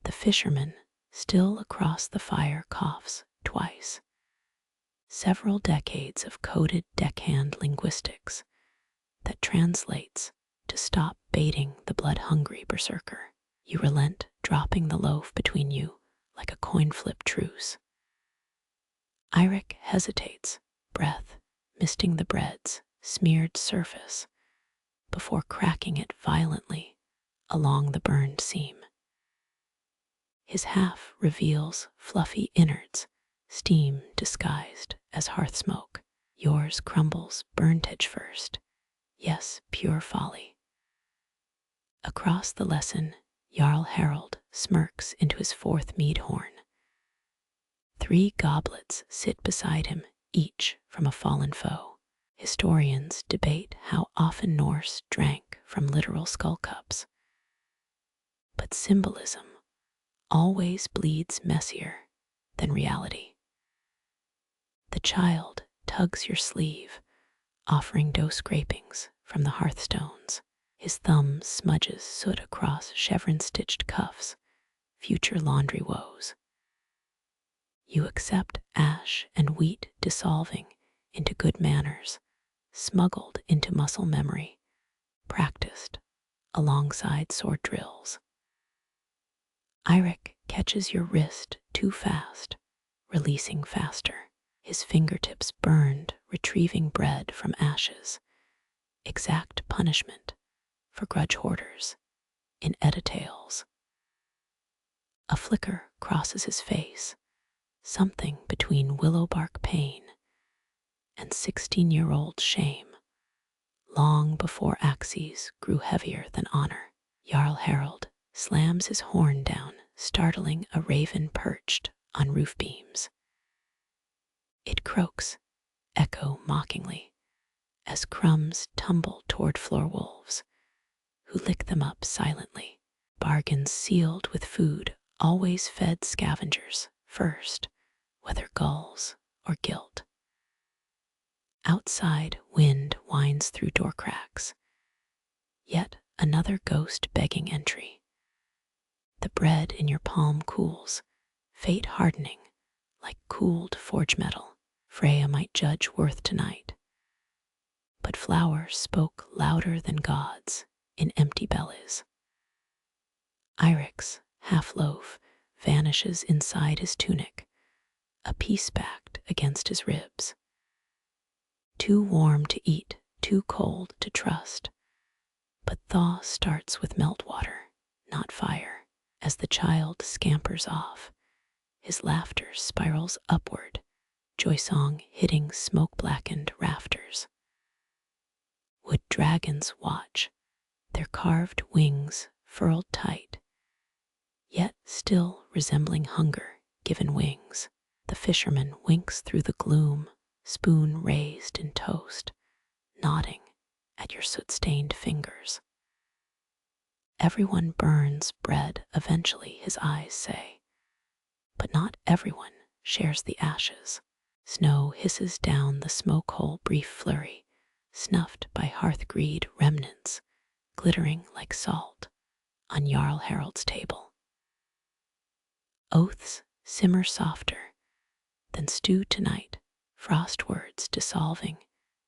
Speaker 1: The fisherman, still across the fire, coughs twice. Several decades of coded deckhand linguistics that translates to stop baiting the blood-hungry berserker. You relent, dropping the loaf between you like a coin-flip truce. Eirik hesitates, breath misting the bread's smeared surface before cracking it violently along the burned seam. His half reveals fluffy innards, steam disguised as hearth-smoke. Yours crumbles burnt edge first. Yes, pure folly. Across the lesson, Jarl Harald smirks into his fourth mead horn. 3 goblets sit beside him, each from a fallen foe. Historians debate how often Norse drank from literal skull cups. But symbolism always bleeds messier than reality. The child tugs your sleeve, offering dough scrapings from the hearthstones. His thumb smudges soot across chevron-stitched cuffs, future laundry woes. You accept ash and wheat dissolving into good manners, smuggled into muscle memory, practiced alongside sword drills. Eirik catches your wrist too fast, releasing faster, his fingertips burned, retrieving bread from ashes. Exact punishment for grudge hoarders in Edda tales. A flicker crosses his face, something between willowbark pain and 16-year-old shame, long before axes grew heavier than honor. Jarl Harald slams his horn down, startling a raven perched on roof beams. It croaks, echo mockingly, as crumbs tumble toward floor wolves, who lick them up silently. Bargains sealed with food always fed scavengers first, whether gulls or guilt. Outside, wind winds through door cracks. Yet another ghost begging entry. The bread in your palm cools, fate hardening like cooled forge metal. Freya might judge worth tonight, but flowers spoke louder than gods in empty bellies. Eirik's half-loaf vanishes inside his tunic, a piece backed against his ribs. Too warm to eat, too cold to trust. But thaw starts with meltwater, not fire. As the child scampers off, his laughter spirals upward, joy song hitting smoke-blackened rafters. Would dragons watch, their carved wings furled tight, yet still resembling hunger given wings. The fisherman winks through the gloom, spoon raised in toast, nodding at your soot-stained fingers. Everyone burns bread eventually, his eyes say, but not everyone shares the ashes. Snow hisses down the smoke hole, brief flurry, snuffed by hearth-greed remnants, glittering like salt on Jarl Harald's table. Oaths simmer softer than stew tonight, frost words dissolving,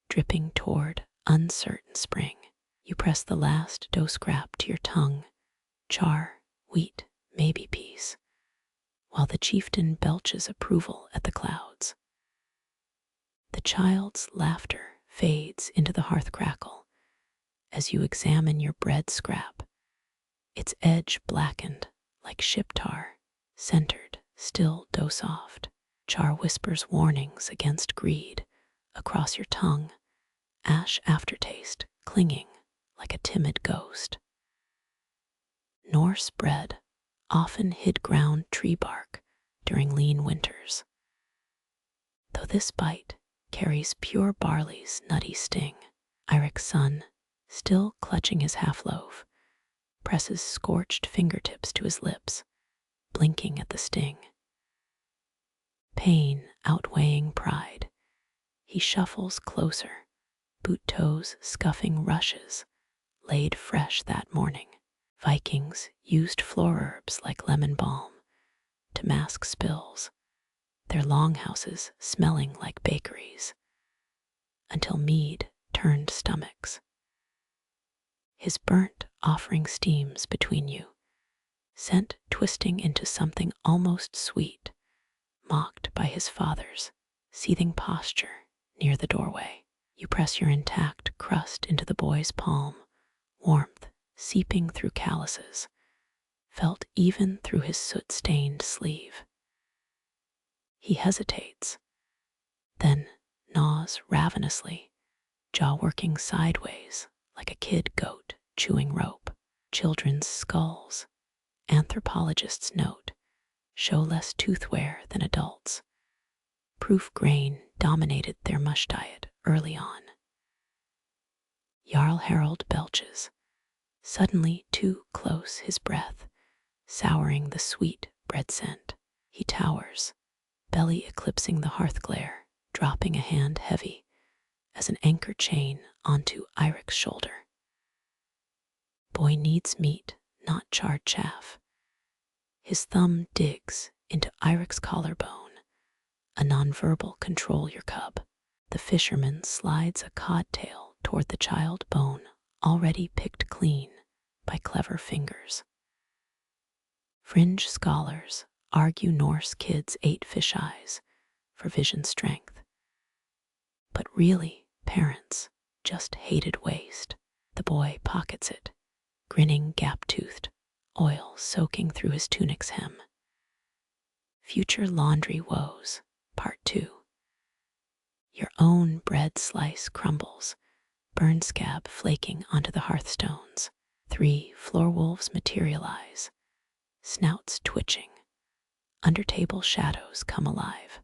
Speaker 1: dripping toward uncertain spring. You press the last dough scrap to your tongue, char, wheat, maybe peace, while the chieftain belches approval at the clouds. The child's laughter fades into the hearth crackle as you examine your bread scrap, its edge blackened like ship tar, centered, still dough soft. Char whispers warnings against greed across your tongue, ash aftertaste clinging like a timid ghost. Norse bread often hid ground tree bark during lean winters, though this bite carries pure barley's nutty sting. Eirik's son, still clutching his half-loaf, presses scorched fingertips to his lips, blinking at the sting. Pain outweighing pride, he shuffles closer, boot toes scuffing rushes, laid fresh that morning. Vikings used floor herbs like lemon balm to mask spills, their longhouses smelling like bakeries, until mead turned stomachs. His burnt offering steams between you, scent twisting into something almost sweet, mocked by his father's seething posture near the doorway. You press your intact crust into the boy's palm, warmth seeping through calluses, felt even through his soot-stained sleeve. He hesitates, then gnaws ravenously, jaw working sideways like a kid goat chewing rope. Children's skulls, anthropologists note, show less tooth wear than adults. Proof grain dominated their mush diet early on. Jarl Harald belches, suddenly too close his breath, souring the sweet bread scent. He towers, belly eclipsing the hearth glare, dropping a hand heavy as an anchor chain onto Eirik's shoulder. Boy needs meat, not charred chaff. His thumb digs into Eirik's collarbone, a nonverbal control your cub. The fisherman slides a codtail toward the child bone, already picked clean by clever fingers. Fringe scholars argue Norse kids ate fish eyes for vision strength. But really, parents just hated waste. The boy pockets it, grinning gap-toothed, oil soaking through his tunic's hem. Future laundry woes, part 2. Your own bread slice crumbles, burn scab flaking onto the hearthstones. 3 floor wolves materialize, snouts twitching, under-table shadows come alive.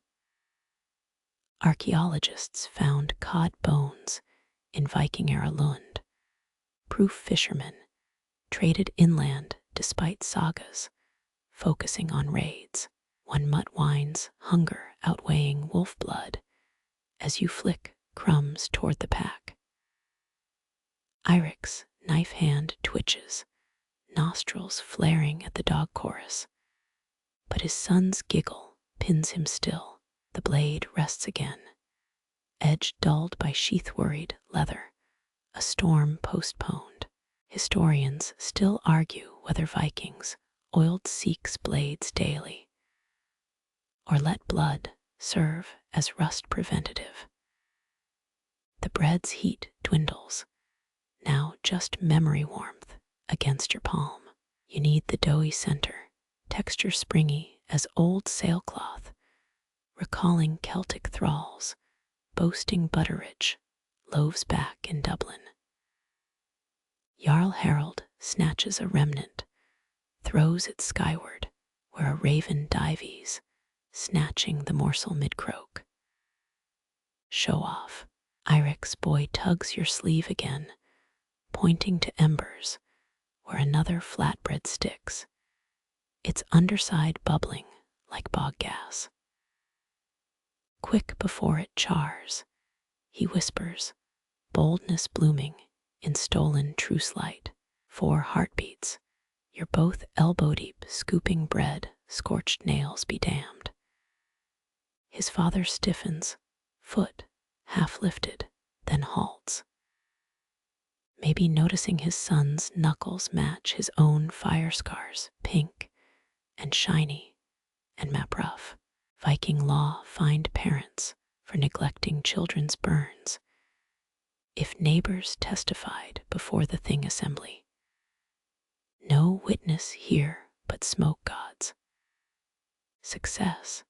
Speaker 1: Archaeologists found cod bones in Viking-era Lund. Proof fishermen traded inland despite sagas, focusing on raids. One mutt whines, hunger outweighing wolf blood, as you flick crumbs toward the pack. Eirik's knife hand twitches, nostrils flaring at the dog chorus, but his son's giggle pins him still. The blade rests again, edge dulled by sheath-worried leather, a storm postponed. Historians still argue whether Vikings oiled Seax blades daily, or let blood serve as rust preventative. The bread's heat dwindles, now just memory warmth against your palm. You need the doughy center, texture springy as old sailcloth, recalling Celtic thralls, boasting butteridge, loaves back in Dublin. Jarl Harald snatches a remnant, throws it skyward where a raven dives, snatching the morsel mid-croak. Show off. Eirik's boy tugs your sleeve again, pointing to embers where another flatbread sticks, its underside bubbling like bog gas. Quick before it chars, he whispers, boldness blooming in stolen truce light. 4 heartbeats, you're both elbow-deep scooping bread, scorched nails be damned. His father stiffens, foot half lifted, then halts. Maybe noticing his son's knuckles match his own fire scars, pink and shiny and map rough. Viking law fined parents for neglecting children's burns if neighbors testified before the thing assembly. No witness here but smoke gods. Success.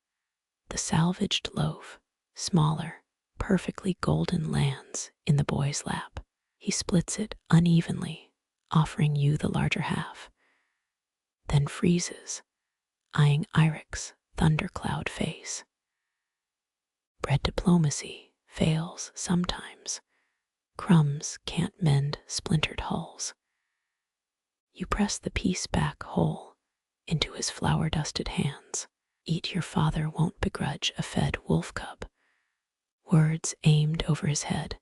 Speaker 1: The salvaged loaf, smaller, perfectly golden, lands in the boy's lap. He splits it unevenly, offering you the larger half, then freezes, eyeing Eirik's thundercloud face. Bread diplomacy fails sometimes. Crumbs can't mend splintered hulls. You press the piece back whole into his flour-dusted hands. Eat, your father won't begrudge a fed wolf cub. Words aimed over his head,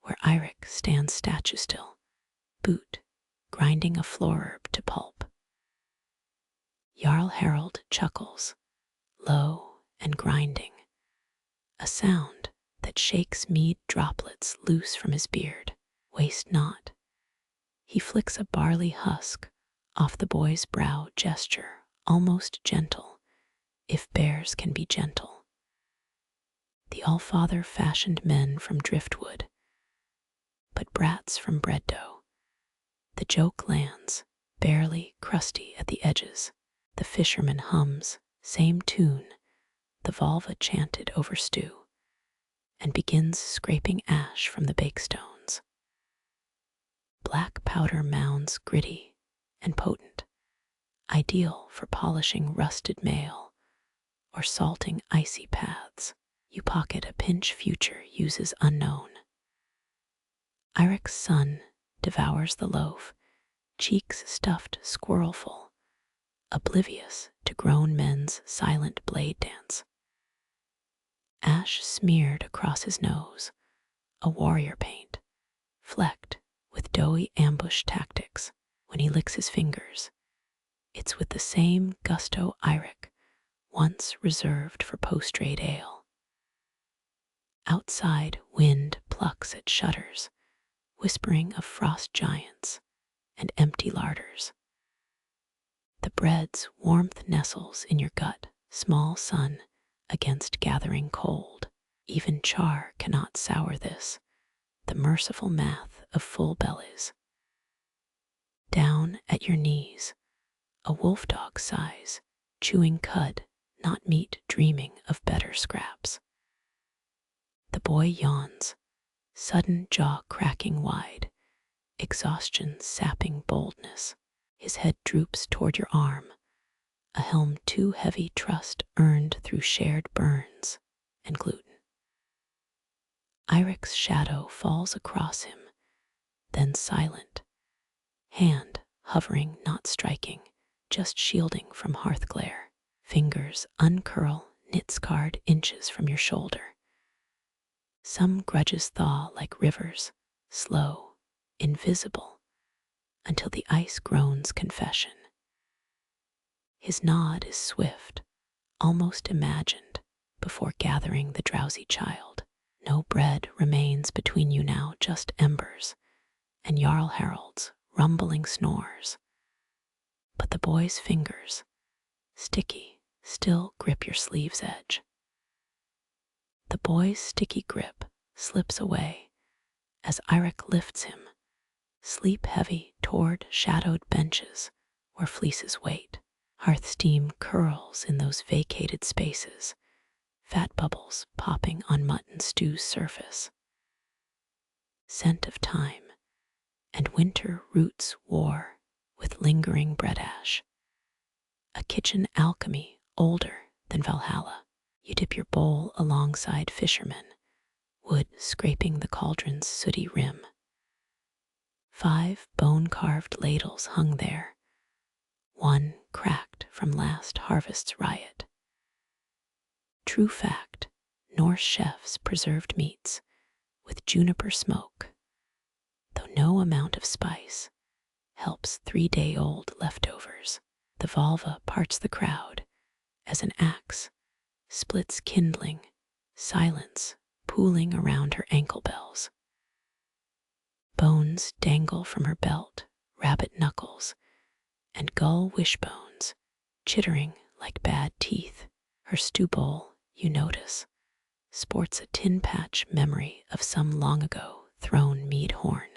Speaker 1: where Eirik stands statue still, boot, grinding a floor herb to pulp. Jarl Harald chuckles, low and grinding, a sound that shakes mead droplets loose from his beard. Waste not. He flicks a barley husk off the boy's brow, gesture almost gentle, if bears can be gentle. The Allfather fashioned men from driftwood, but brats from bread dough. The joke lands, barely crusty at the edges. The fisherman hums, same tune, the Volva chanted over stew, and begins scraping ash from the bakestones. Black powder mounds gritty and potent, ideal for polishing rusted mail or salting icy paths. You pocket a pinch, future uses unknown. Eirik's son devours the loaf, cheeks stuffed squirrelful, oblivious to grown men's silent blade dance. Ash smeared across his nose, a warrior paint, flecked with doughy ambush tactics. When he licks his fingers, it's with the same gusto Eirik once reserved for post-raid ale. Outside, wind plucks at shutters, whispering of frost giants and empty larders. The bread's warmth nestles in your gut, small sun against gathering cold. Even char cannot sour this, the merciful math of full bellies. Down at your knees, a wolf dog sighs, chewing cud, not meat, dreaming of better scraps. The boy yawns, sudden jaw cracking wide, exhaustion sapping boldness. His head droops toward your arm, a helm too heavy, trust earned through shared burns and gluten. Eirik's shadow falls across him, then silent, hand hovering, not striking, just shielding from hearth glare. Fingers uncurl, knit scarred inches from your shoulder. Some grudges thaw like rivers, slow, invisible, until the ice groans confession. His nod is swift, almost imagined, before gathering the drowsy child. No bread remains between you now, just embers and Jarl Harald's rumbling snores. But the boy's fingers, sticky, still grip your sleeve's edge. The boy's sticky grip slips away as Eirik lifts him, sleep heavy, toward shadowed benches where fleeces wait. Hearth steam curls in those vacated spaces, fat bubbles popping on mutton stew's surface. Scent of time and winter roots war with lingering bread ash. A kitchen alchemy older than Valhalla. You dip your bowl alongside fishermen, wood scraping the cauldron's sooty rim. 5 bone-carved ladles hung there, one cracked from last harvest's riot. True fact, Norse chefs preserved meats with juniper smoke, though no amount of spice helps 3-day-old leftovers. The Volva parts the crowd as an axe splits kindling, silence pooling around her ankle bells. Bones dangle from her belt, rabbit knuckles, and gull wishbones chittering like bad teeth. Her stew bowl, you notice, sports a tin patch memory of some long ago thrown mead horn.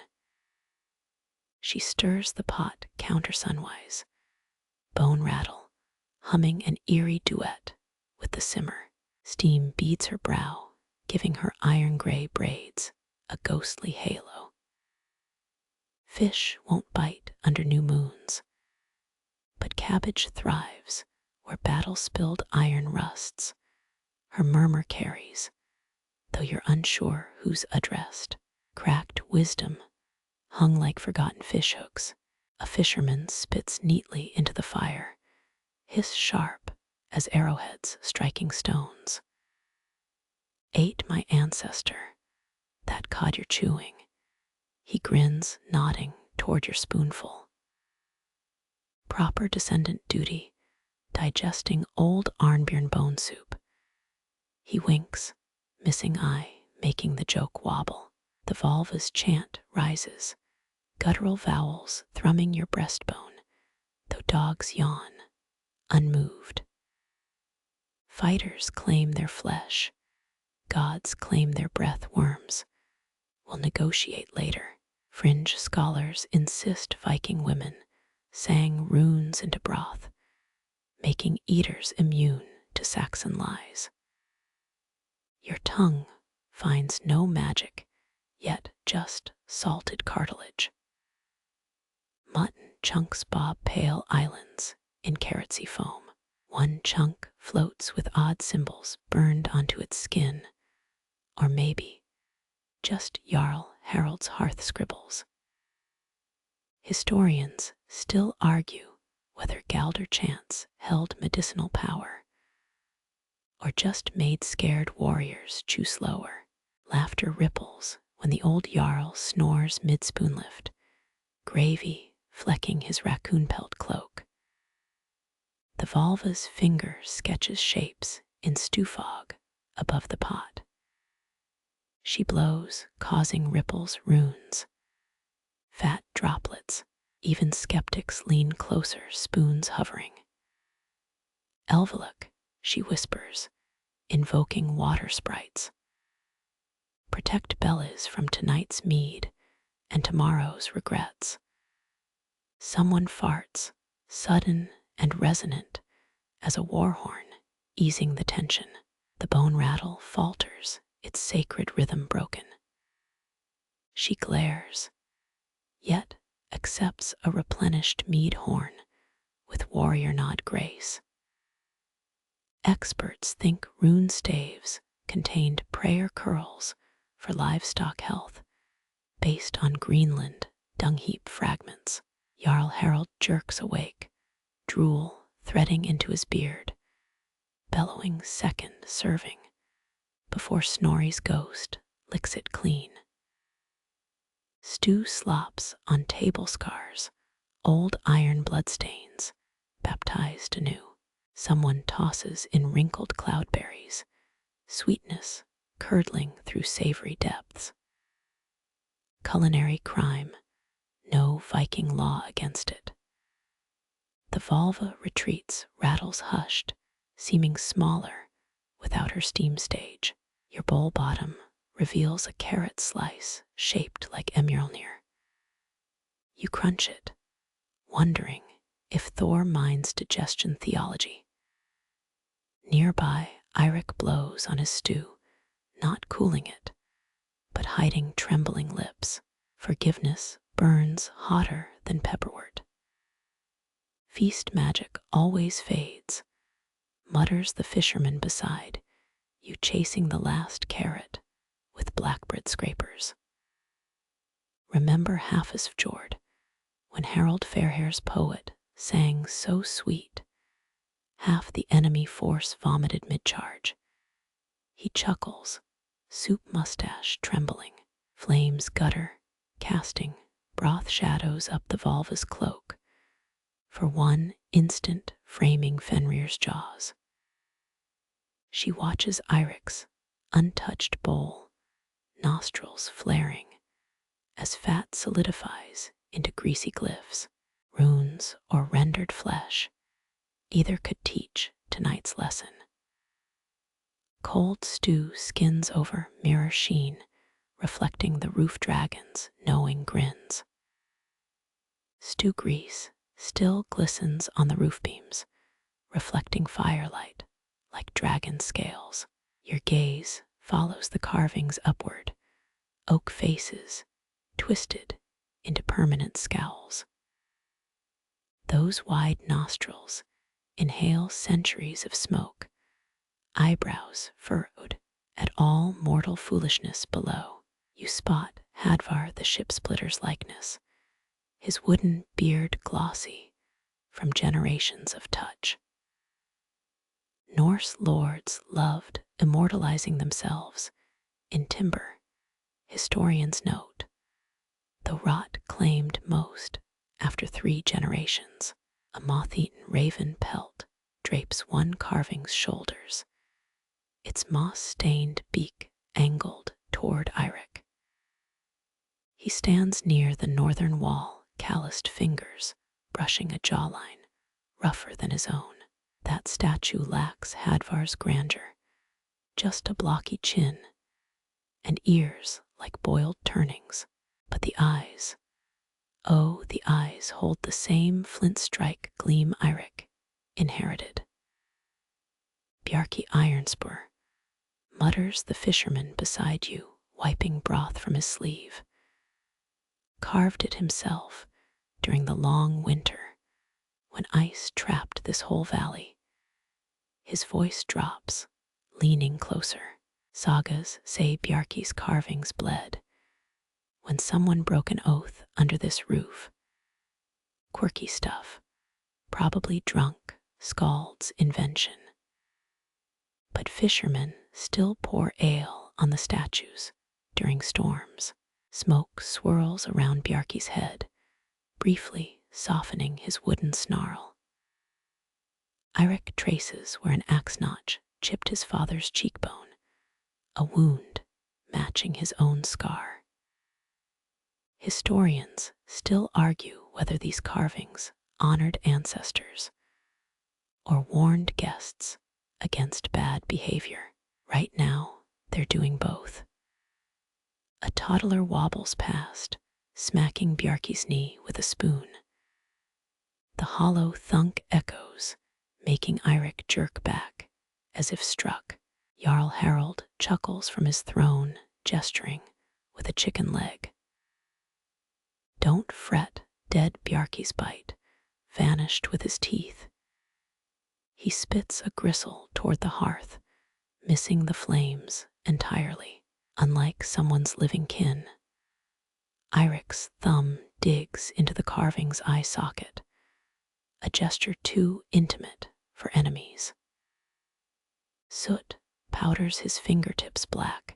Speaker 1: She stirs the pot countersunwise, bone rattle, humming an eerie duet with the simmer. Steam beads her brow, giving her iron-gray braids a ghostly halo. Fish won't bite under new moons, but cabbage thrives where battle-spilled iron rusts. Her murmur carries, though you're unsure who's addressed. Cracked wisdom, hung like forgotten fishhooks. A fisherman spits neatly into the fire, hiss sharp as arrowheads striking stones. Ate my ancestor, that cod you're chewing. He grins, nodding toward your spoonful. Proper descendant duty, digesting old Arnbjorn bone soup. He winks, missing eye, making the joke wobble. The vulva's chant rises, guttural vowels thrumming your breastbone, though dogs yawn, unmoved. Fighters claim their flesh, gods claim their breath worms. We'll negotiate later. Fringe scholars insist Viking women sang runes into broth, making eaters immune to Saxon lies. Your tongue finds no magic, yet just salted cartilage. Mutton chunks bob pale islands in carrotsy foam. One chunk floats with odd symbols burned onto its skin, or maybe just Jarl Harald's hearth scribbles. Historians still argue whether Galdr chants held medicinal power, or just made scared warriors chew slower. Laughter ripples when the old Jarl snores mid-spoon lift, gravy flecking his raccoon pelt cloak. The vulva's finger sketches shapes in stew fog above the pot. She blows, causing ripples, runes, fat droplets. Even skeptics lean closer, spoons hovering. Älvalek, she whispers, invoking water sprites. Protect Bellis from tonight's mead and tomorrow's regrets. Someone farts, sudden and resonant as a war horn, easing the tension. The bone rattle falters, its sacred rhythm broken. She glares, yet accepts a replenished mead horn with warrior nod grace. Experts think rune staves contained prayer curls for livestock health, based on Greenland dung heap fragments. Jarl Harald jerks awake, drool threading into his beard, bellowing second serving before Snorri's ghost licks it clean. Stew slops on table scars, old iron bloodstains, baptized anew. Someone tosses in wrinkled cloudberries, sweetness curdling through savory depths. Culinary crime, no Viking law against it. The vulva retreats, rattles hushed, seeming smaller without her steam stage. Your bowl bottom reveals a carrot slice shaped like Emjolnir. You crunch it, wondering if Thor minds digestion theology. Nearby, Eirik blows on his stew, not cooling it, but hiding trembling lips. Forgiveness burns hotter than pepperwort. Feast magic always fades, mutters the fisherman beside you, chasing the last carrot with blackbread scrapers. Remember fjord, when Harald Fairhair's poet sang so sweet, half the enemy force vomited mid-charge. He chuckles, soup mustache trembling, flames gutter, casting broth shadows up the vulva's cloak, for one instant framing Fenrir's jaws. She watches Eirik's untouched bowl, nostrils flaring, as fat solidifies into greasy glyphs, runes or rendered flesh, Either could teach tonight's lesson. Cold stew skins over mirror sheen, reflecting the roof dragon's knowing grins. Stew grease still glistens on the roof beams, reflecting firelight like dragon scales. Your gaze follows the carvings upward, oak faces twisted into permanent scowls. Those wide nostrils inhale centuries of smoke, eyebrows furrowed at all mortal foolishness below. You spot Hadvar the ship-splitter's likeness, his wooden beard glossy from generations of touch. Norse lords loved immortalizing themselves in timber, historians note, though rot claimed most after 3 generations. A moth-eaten raven pelt drapes one carving's shoulders, its moss-stained beak angled toward Eirik. He stands near the northern wall, calloused fingers brushing a jawline rougher than his own. That statue lacks Hadvar's grandeur, just a blocky chin and ears like boiled turnings. But the eyes, oh, the eyes hold the same flint strike gleam Eirik inherited. Bjarki Ironspur, mutters the fisherman beside you, wiping broth from his sleeve. Carved it himself during the long winter when ice trapped this whole valley. His voice drops, leaning closer. Sagas say Bjarki's carvings bled when someone broke an oath under this roof. Quirky stuff, probably drunk skald's invention. But fishermen still pour ale on the statues during storms. Smoke swirls around Bjarki's head, briefly softening his wooden snarl. Eirik traces where an axe notch chipped his father's cheekbone, a wound matching his own scar. Historians still argue whether these carvings honored ancestors or warned guests against bad behavior. Right now, they're doing both. A toddler wobbles past, smacking Bjarki's knee with a spoon. The hollow thunk echoes, making Eirik jerk back, as if struck. Jarl Harald chuckles from his throne, gesturing with a chicken leg. Don't fret, dead Bjarki's bite vanished with his teeth. He spits a gristle toward the hearth, missing the flames entirely. Unlike someone's living kin, Eirik's thumb digs into the carving's eye socket, a gesture too intimate for enemies. Soot powders his fingertips black,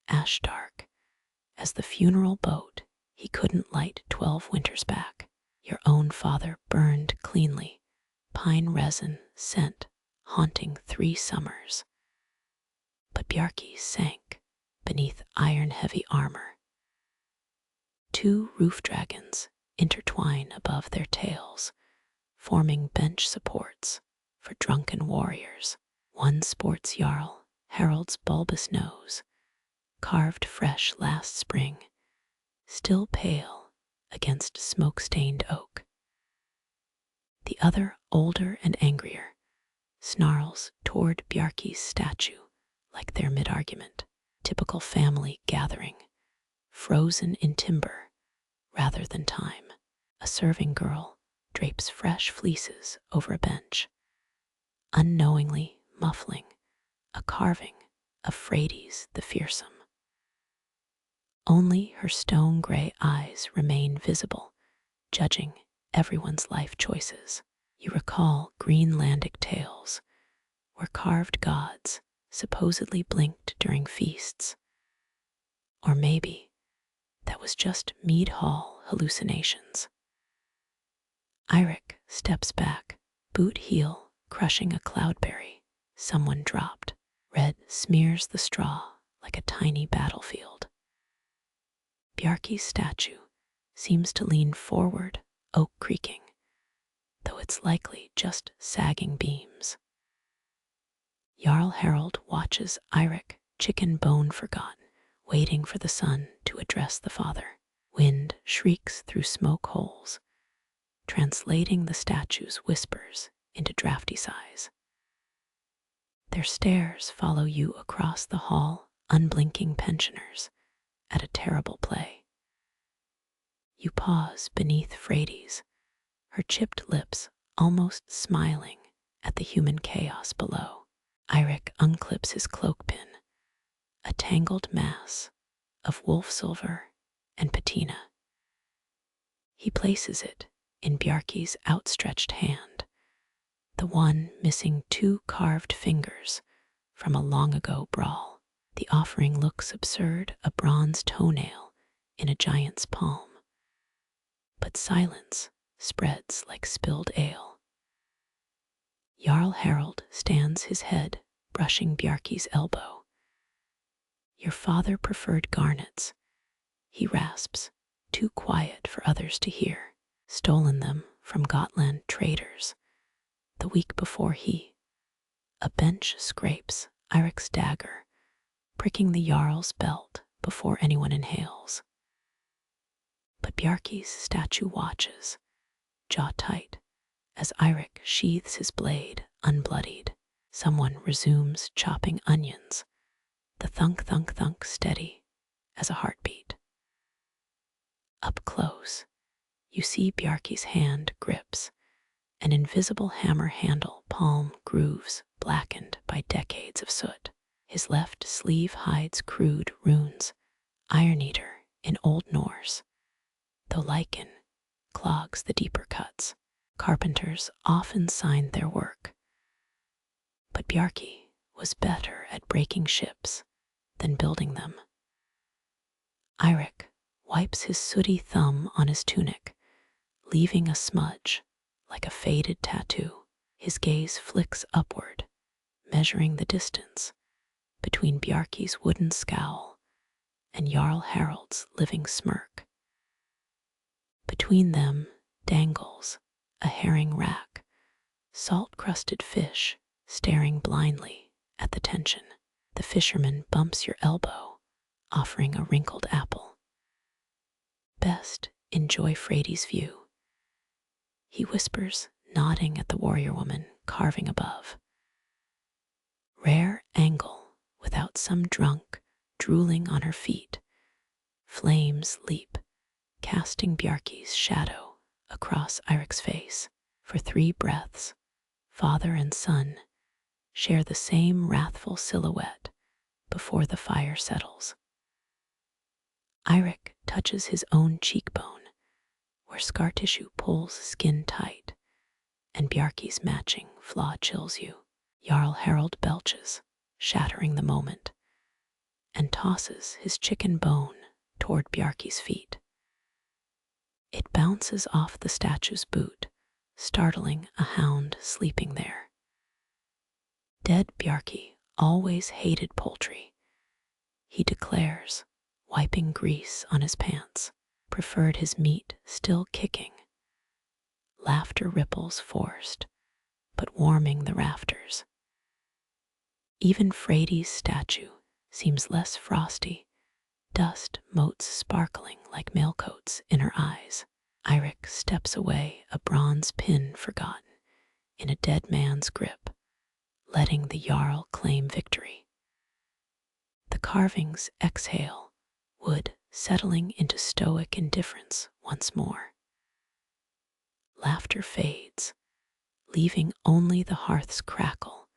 Speaker 1: ash dark, as the funeral boat he couldn't light 12 winters back. Your own father burned cleanly, pine resin scent haunting 3 summers. But Bjarki sank beneath iron-heavy armor. 2 roof dragons intertwine above their tails, forming bench supports for drunken warriors. One sports Jarl Harald's bulbous nose, carved fresh last spring, still pale against smoke-stained oak. The other, older and angrier, snarls toward Bjarki's statue like their mid-argument. Typical family gathering, frozen in timber rather than time. A serving girl drapes fresh fleeces over a bench, unknowingly muffling a carving of Frades the Fearsome. Only her stone-gray eyes remain visible, judging everyone's life choices. You recall Greenlandic tales where carved gods supposedly blinked during feasts. Or maybe that was just mead-hall hallucinations. Eirik steps back, boot heel crushing a cloudberry someone dropped. Red smears the straw like a tiny battlefield. Bjarki's statue seems to lean forward, oak creaking, though it's likely just sagging beams. Jarl Harald watches Eirik, chicken bone forgotten, waiting for the sun to address the father. Wind shrieks through smoke holes, translating the statue's whispers into drafty sighs. Their stares follow you across the hall, unblinking pensioners, at a terrible play. You pause beneath Freydi's, her chipped lips almost smiling at the human chaos below. Eirik unclips his cloak pin, a tangled mass of wolf silver and patina. He places it in Bjarki's outstretched hand, the one missing 2 carved fingers from a long-ago brawl. The offering looks absurd, a bronze toenail in a giant's palm. But silence spreads like spilled ale. Jarl Harald stands his head, brushing Bjarki's elbow. Your father preferred garnets, he rasps, too quiet for others to hear. Stolen them from Gotland traders. The week before a bench scrapes Eirik's dagger, pricking the Jarl's belt before anyone inhales. But Bjarki's statue watches, jaw tight, as Eirik sheathes his blade unbloodied. Someone resumes chopping onions, the thunk thunk thunk steady as a heartbeat. Up close, you see Bjarki's hand grips an invisible hammer handle, palm grooves blackened by decades of soot. His left sleeve hides crude runes, Iron Eater in Old Norse, though lichen clogs the deeper cuts. Carpenters often signed their work, but Bjarki was better at breaking ships than building them. Eirik wipes his sooty thumb on his tunic, leaving a smudge like a faded tattoo. His gaze flicks upward, measuring the distance between Bjarki's wooden scowl and Jarl Harald's living smirk. Between them dangles a herring rack, salt-crusted fish staring blindly at the tension. The fisherman bumps your elbow, offering a wrinkled apple. Best enjoy Freydi's view, he whispers, nodding at the warrior woman carving above. Rare angle without some drunk drooling on her feet. Flames leap, casting Bjarki's shadow across Eirik's face. For 3 breaths, father and son share the same wrathful silhouette before the fire settles. Eirik touches his own cheekbone, where scar tissue pulls skin tight, and Bjarki's matching flaw chills you. Jarl Harald belches, shattering the moment, and tosses his chicken bone toward Bjarki's feet. It bounces off the statue's boot, startling a hound sleeping there. Dead Bjarki always hated poultry, he declares, wiping grease on his pants, preferred his meat still kicking. Laughter ripples forced, but warming the rafters. Even Freydi's statue seems less frosty, dust motes sparkling like mailcoats in her eyes. Eirik steps away, a bronze pin forgotten in a dead man's grip, letting the Jarl claim victory. The carvings exhale, wood settling into stoic indifference once more. Laughter fades, leaving only the hearth's crackle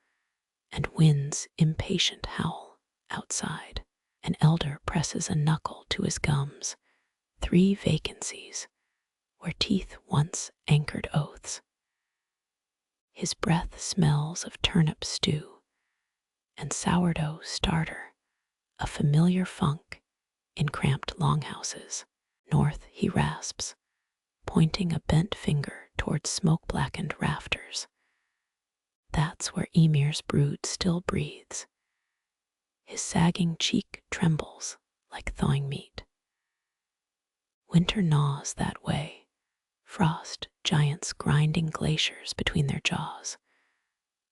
Speaker 1: and wind's impatient howl outside. An elder presses a knuckle to his gums, 3 vacancies where teeth once anchored oaths. His breath smells of turnip stew and sourdough starter, a familiar funk in cramped longhouses. North, he rasps, pointing a bent finger towards smoke-blackened rafters. That's where Ymir's brood still breathes. His sagging cheek trembles like thawing meat. Winter gnaws that way, frost giants grinding glaciers between their jaws.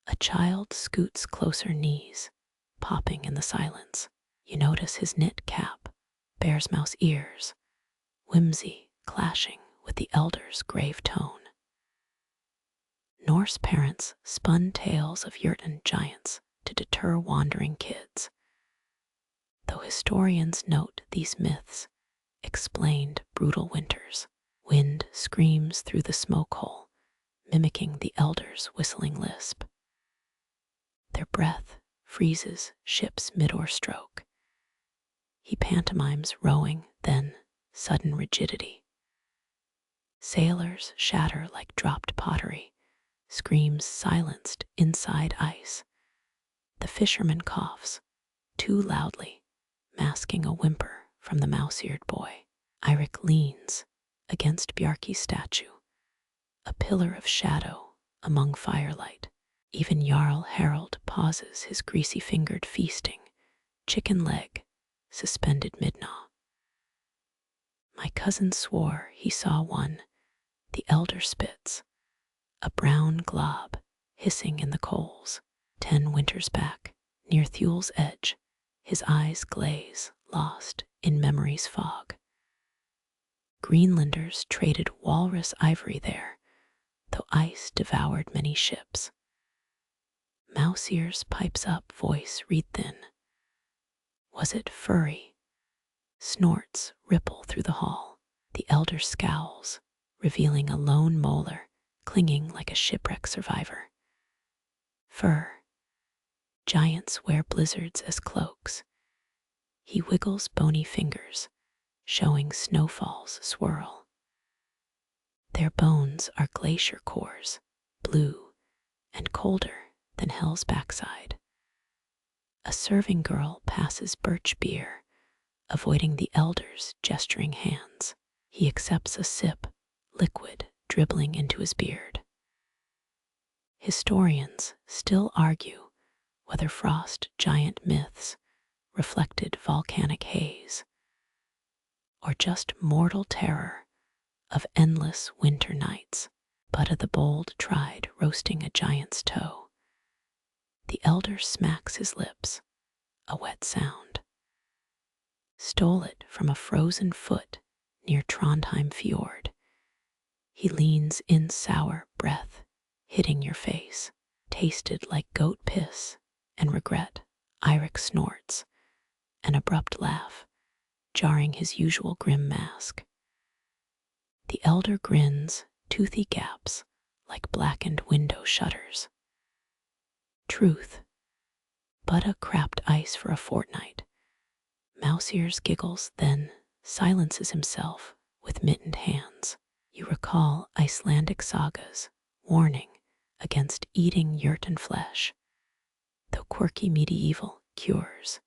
Speaker 1: A child scoots closer knees, popping in the silence. You notice his knit cap, bear's mouse ears, whimsy clashing with the elder's grave tone. Norse parents spun tales of Jotun giants to deter wandering kids. Though historians note these myths explained brutal winters, wind screams through the smoke hole, mimicking the elder's whistling lisp. Their breath freezes ships mid-oar stroke. He pantomimes rowing, then sudden rigidity. Sailors shatter like dropped pottery, screams silenced inside ice. The fisherman coughs, too loudly, masking a whimper from the mouse-eared boy. Eirik leans against Bjarki's statue, a pillar of shadow among firelight. Even Jarl Harald pauses his greasy-fingered feasting, chicken leg suspended mid-gnaw. My cousin swore he saw one, the elder spits, a brown glob hissing in the coals. 10 winters back, near Thul's edge, his eyes glaze, lost in memory's fog. Greenlanders traded walrus ivory there, though ice devoured many ships. Mouse ears pipes up, voice reed thin. Was it furry? Snorts ripple through the hall. The elder scowls, revealing a lone molar clinging like a shipwreck survivor. Fur. Giants wear blizzards as cloaks. He wiggles bony fingers, showing snowfalls swirl. Their bones are glacier cores, blue and colder than hell's backside. A serving girl passes birch beer, avoiding the elder's gesturing hands. He accepts a sip, liquid dribbling into his beard. Historians still argue whether frost giant myths reflected volcanic haze or just mortal terror of endless winter nights. Butta the Bold tried roasting a giant's toe. The elder smacks his lips, a wet sound. Stole it from a frozen foot near Trondheim fjord. He leans in, sour breath hitting your face, tasted like goat piss and regret. Eirik snorts, an abrupt laugh, jarring his usual grim mask. The elder grins, toothy gaps like blackened window shutters. Truth. Butta crapped ice for a fortnight. Mouse ears giggles, then silences himself with mittened hands. You recall Icelandic sagas, warning against eating Jotun flesh, though quirky medieval cures.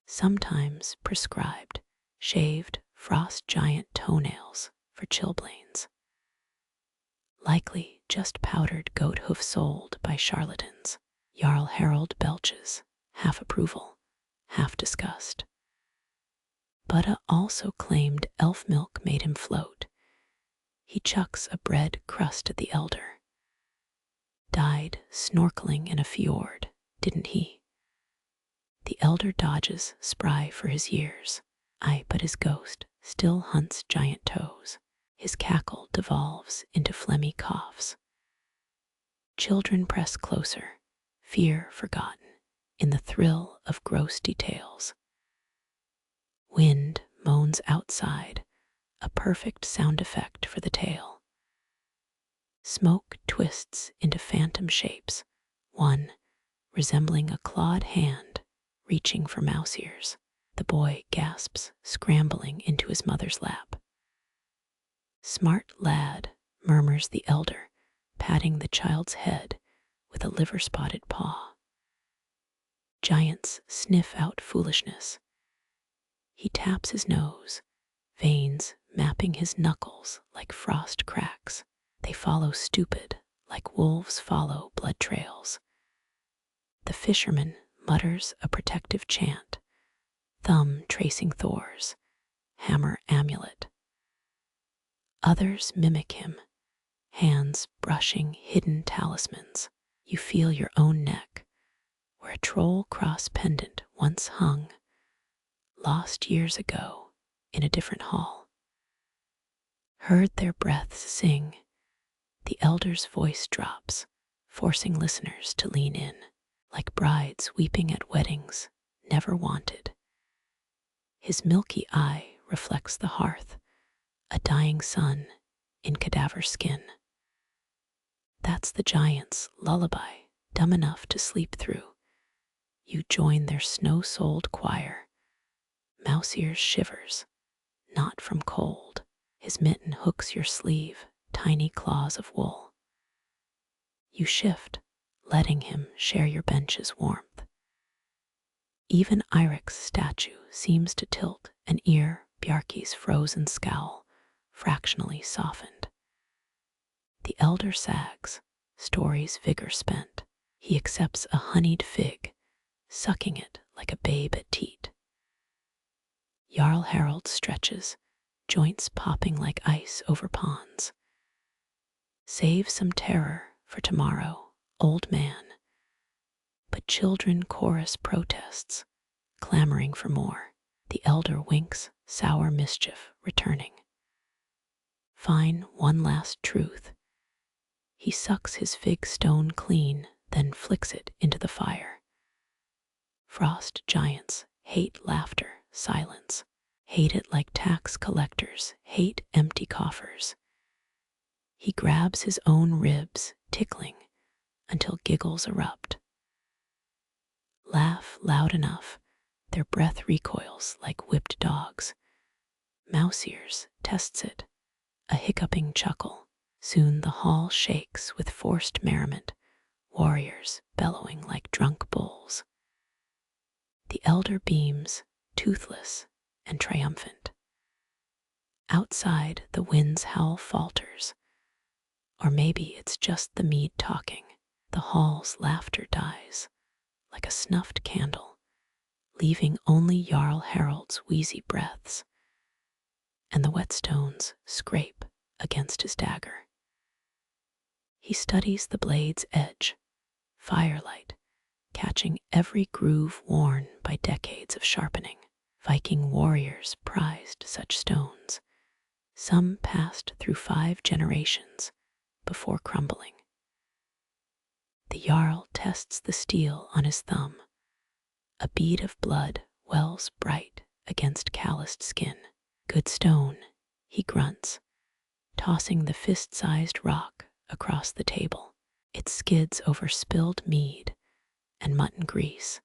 Speaker 1: Sometimes prescribed shaved frost giant toenails for chilblains. Likely just powdered goat hoof sold by charlatans. Jarl Harald belches, half approval, half disgust. Butta also claimed elf milk made him float. He chucks a bread crust at the elder. Died snorkeling in a fjord, didn't he? The elder dodges, spry for his years. But his ghost still hunts giant toes. His cackle devolves into phlegmy coughs. Children press closer, fear forgotten in the thrill of gross details. Wind moans outside, a perfect sound effect for the tale. Smoke twists into phantom shapes, one resembling a clawed hand reaching for mouse ears. The boy gasps, scrambling into his mother's lap. Smart lad, murmurs the elder, patting the child's head with a liver-spotted paw. Giants sniff out foolishness. He taps his nose, veins mapping his knuckles like frost cracks. They follow stupid, like wolves follow blood trails. The fisherman mutters a protective chant, thumb tracing Thor's hammer amulet. Others mimic him, hands brushing hidden talismans. You feel your own neck, where a troll cross pendant once hung, lost years ago in a different hall. Heard their breaths sing, the elder's voice drops, forcing listeners to lean in, like brides weeping at weddings never wanted. His milky eye reflects the hearth, a dying sun in cadaver skin. That's the giant's lullaby, dumb enough to sleep through. You join their snow-souled choir. Mouse-ears shivers, not from cold. His mitten hooks your sleeve, tiny claws of wool. You shift, letting him share your bench's warmth. Even Eirik's statue seems to tilt an ear, Bjarki's frozen scowl, fractionally softened. The elder sags, story's vigor spent. He accepts a honeyed fig, sucking it like a babe at teat. Jarl Harald stretches, joints popping like ice over ponds. Save some terror for tomorrow, old man. But children chorus protests, clamoring for more. The elder winks, sour mischief returning. Fine, one last truth. He sucks his fig stone clean, then flicks it into the fire. Frost giants hate laughter, silence. Hate it like tax collectors hate empty coffers. He grabs his own ribs, tickling, until giggles erupt. Laugh loud enough, their breath recoils like whipped dogs. Mouse-ears tests it, a hiccuping chuckle. Soon the hall shakes with forced merriment, warriors bellowing like drunk bulls. The elder beams, toothless and triumphant. Outside, the wind's howl falters, or maybe it's just the mead talking. The hall's laughter dies, like a snuffed candle, leaving only Jarl Harald's wheezy breaths, and the whetstones scrape against his dagger. He studies the blade's edge, firelight, catching every groove worn by decades of sharpening. Viking warriors prized such stones. Some passed through 5 generations before crumbling. The Jarl tests the steel on his thumb. A bead of blood wells bright against calloused skin. Good stone, he grunts, tossing the fist-sized rock across the table. It skids over spilled mead and mutton grease,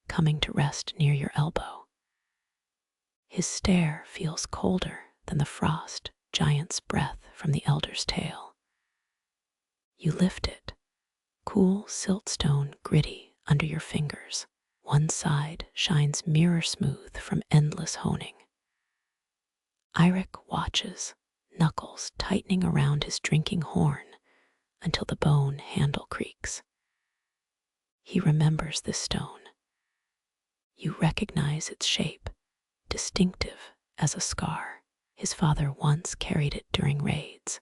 Speaker 1: coming to rest near your elbow. His stare feels colder than the frost giant's breath from the elder's tail. You lift it, cool siltstone gritty under your fingers. One side shines mirror smooth from endless honing. Eirik watches, knuckles tightening around his drinking horn until the bone handle creaks. He remembers this stone. You recognize its shape, distinctive as a scar. His father once carried it during raids,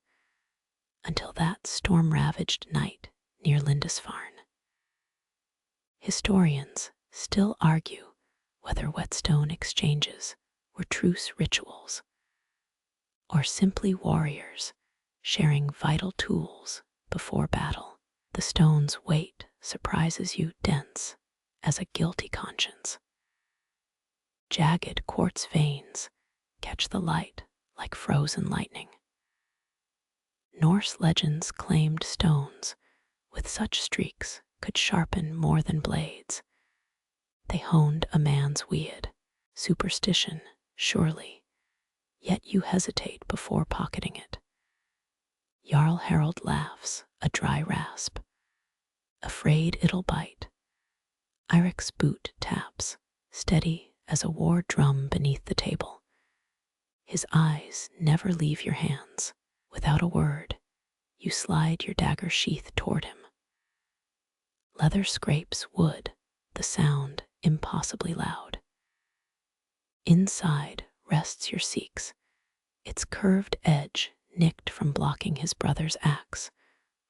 Speaker 1: until that storm-ravaged night near Lindisfarne. Historians still argue whether whetstone exchanges were truce rituals, or simply warriors sharing vital tools before battle. The stone's weight surprises you dense as a guilty conscience. Jagged quartz veins catch the light like frozen lightning. Norse legends claimed stones with such streaks could sharpen more than blades. They honed a man's weird. Superstition, surely, yet you hesitate before pocketing it. Jarl Harald laughs, a dry rasp. Afraid it'll bite. Eirik's boot taps, steady as a war drum beneath the table. His eyes never leave your hands. Without a word, you slide your dagger sheath toward him. Leather scrapes wood, the sound impossibly loud. Inside rests your Seax, its curved edge nicked from blocking his brother's axe.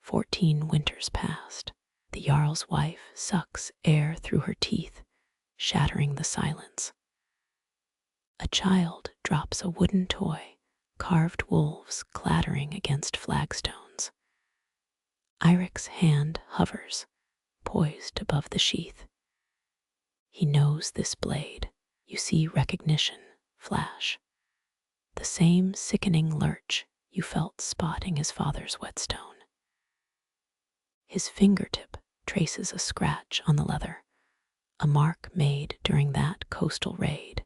Speaker 1: 14 winters past. The Jarl's wife sucks air through her teeth, shattering the silence. A child drops a wooden toy, carved wolves clattering against flagstones. Eirik's hand hovers, poised above the sheath. He knows this blade. You see recognition flash. The same sickening lurch you felt spotting his father's whetstone. His fingertip traces a scratch on the leather, a mark made during that coastal raid.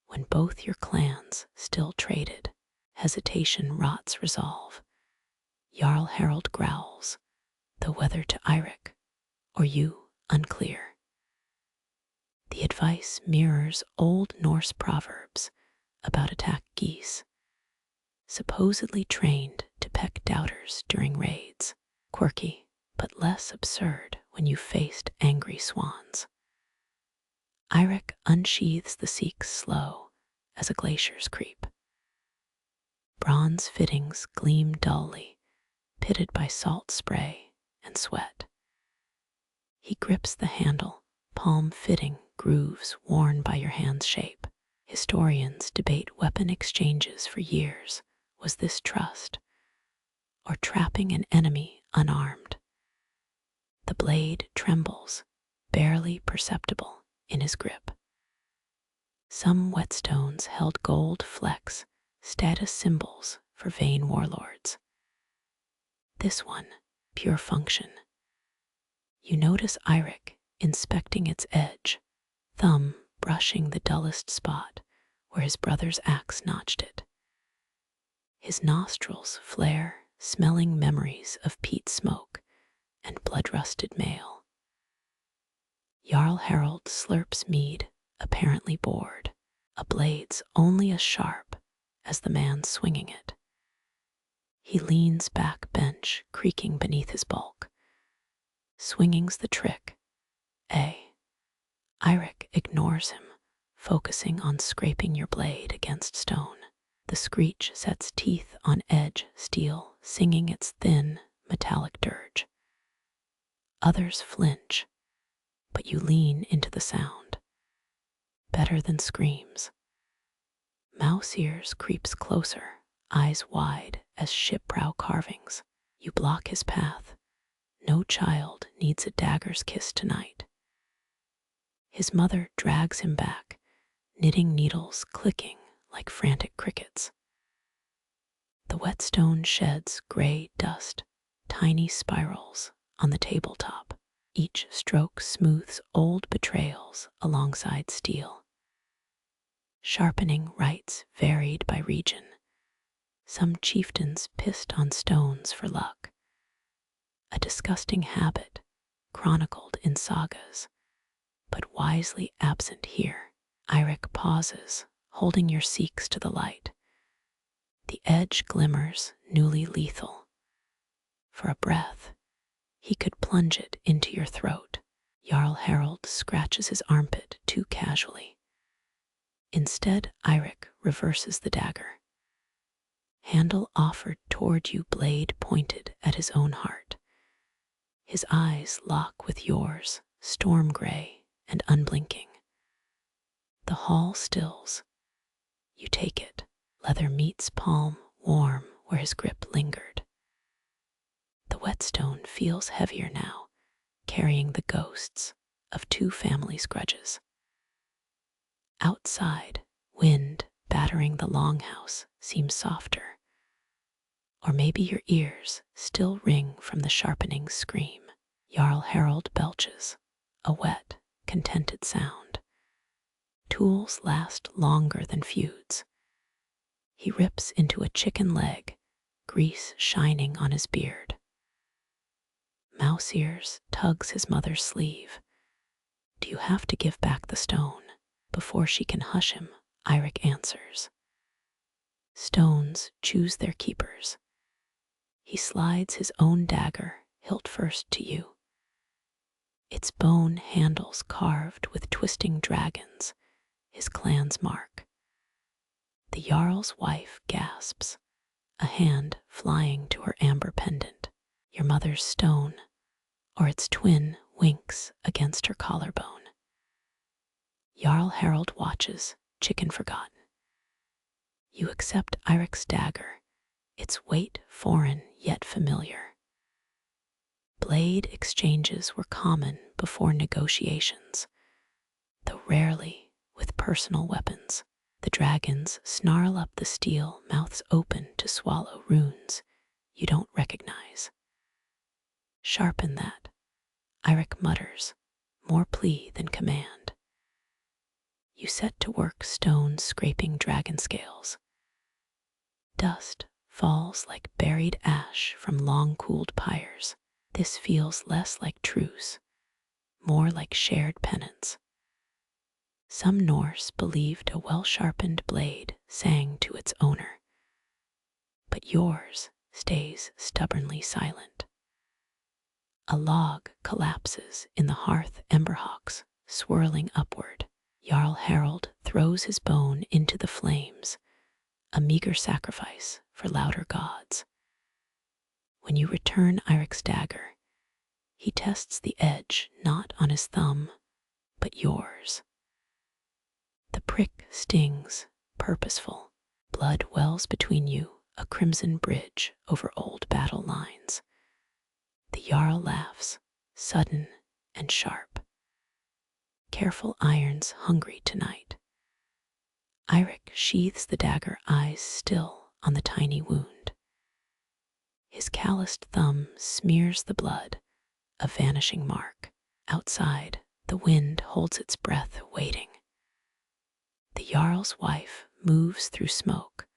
Speaker 1: When both your clans still traded, hesitation rots resolve. Jarl Harald growls, though whether to Eirik or you, unclear. The advice mirrors old Norse proverbs about attack geese, supposedly trained to peck doubters during raids. Quirky, but less absurd when you faced angry swans. Eirik unsheathes the Seax slow as a glacier's creep. Bronze fittings gleam dully, pitted by salt spray and sweat. He grips the handle, palm fitting grooves worn by your hand's shape. Historians debate weapon exchanges for years. Was this trust, or trapping an enemy unarmed? The blade trembles, barely perceptible in his grip. Some whetstones held gold flecks, status symbols for vain warlords. This one, pure function. You notice Eirik inspecting its edge, thumb brushing the dullest spot where his brother's axe notched it. His nostrils flare, smelling memories of peat smoke and blood-rusted mail. Jarl Harald slurps mead, apparently bored, a blade's only as sharp as the man swinging it. He leans back bench, creaking beneath his bulk. Swinging's the trick. Eirik ignores him, focusing on scraping your blade against stone. The screech sets teeth on edge steel, singing its thin, metallic dirge. Others flinch, but you lean into the sound. Better than screams. Mouse ears creeps closer, eyes wide as shipprow carvings. You block his path. No child needs a dagger's kiss tonight. His mother drags him back, knitting needles clicking like frantic crickets. The whetstone sheds gray dust, tiny spirals on the tabletop. Each stroke smooths old betrayals alongside steel. Sharpening rites varied by region. Some chieftains pissed on stones for luck. A disgusting habit chronicled in sagas, but wisely absent here. Eirik pauses, holding your Seax to the light. The edge glimmers, newly lethal. For a breath, he could plunge it into your throat. Jarl Harald scratches his armpit too casually. Instead, Eirik reverses the dagger. Handle offered toward you, blade pointed at his own heart. His eyes lock with yours, storm gray and unblinking. The hall stills. You take it. Leather meets palm, warm where his grip lingered. The whetstone feels heavier now, carrying the ghosts of 2 families' grudges. Outside, wind battering the longhouse seems softer. Or maybe your ears still ring from the sharpening scream. Jarl Harald belches, a wet, contented sound. Tools last longer than feuds. He rips into a chicken leg, grease shining on his beard. Mouse ears tugs his mother's sleeve. Do you have to give back the stone? Before she can hush him, Eirik answers. Stones choose their keepers. He slides his own dagger, hilt first, to you. Its bone handles carved with twisting dragons, his clan's mark. The Jarl's wife gasps, a hand flying to her amber pendant. Your mother's stone, or its twin, winks against her collarbone. Jarl Harald watches, chicken forgotten. You accept Eirik's dagger, its weight foreign yet familiar. Blade exchanges were common before negotiations, though rarely with personal weapons. The dragons snarl up the steel, mouths open to swallow runes you don't recognize. Sharpen that, Eirik mutters, more plea than command. You set to work, stone scraping dragon scales. Dust falls like buried ash from long-cooled pyres. This feels less like truce, more like shared penance. Some Norse believed a well-sharpened blade sang to its owner, but yours stays stubbornly silent. A log collapses in the hearth, emberhawks swirling upward. Jarl Harald throws his bone into the flames, a meager sacrifice for louder gods. When you return Eirik's dagger, he tests the edge not on his thumb, but yours. The prick stings, purposeful. Blood wells between you, a crimson bridge over old battle lines. The Jarl laughs, sudden and sharp. Careful irons hungry tonight. Eirik sheathes the dagger, eyes still on the tiny wound. His calloused thumb smears the blood, a vanishing mark. Outside, the wind holds its breath, waiting. The Jarl's wife moves through smoke,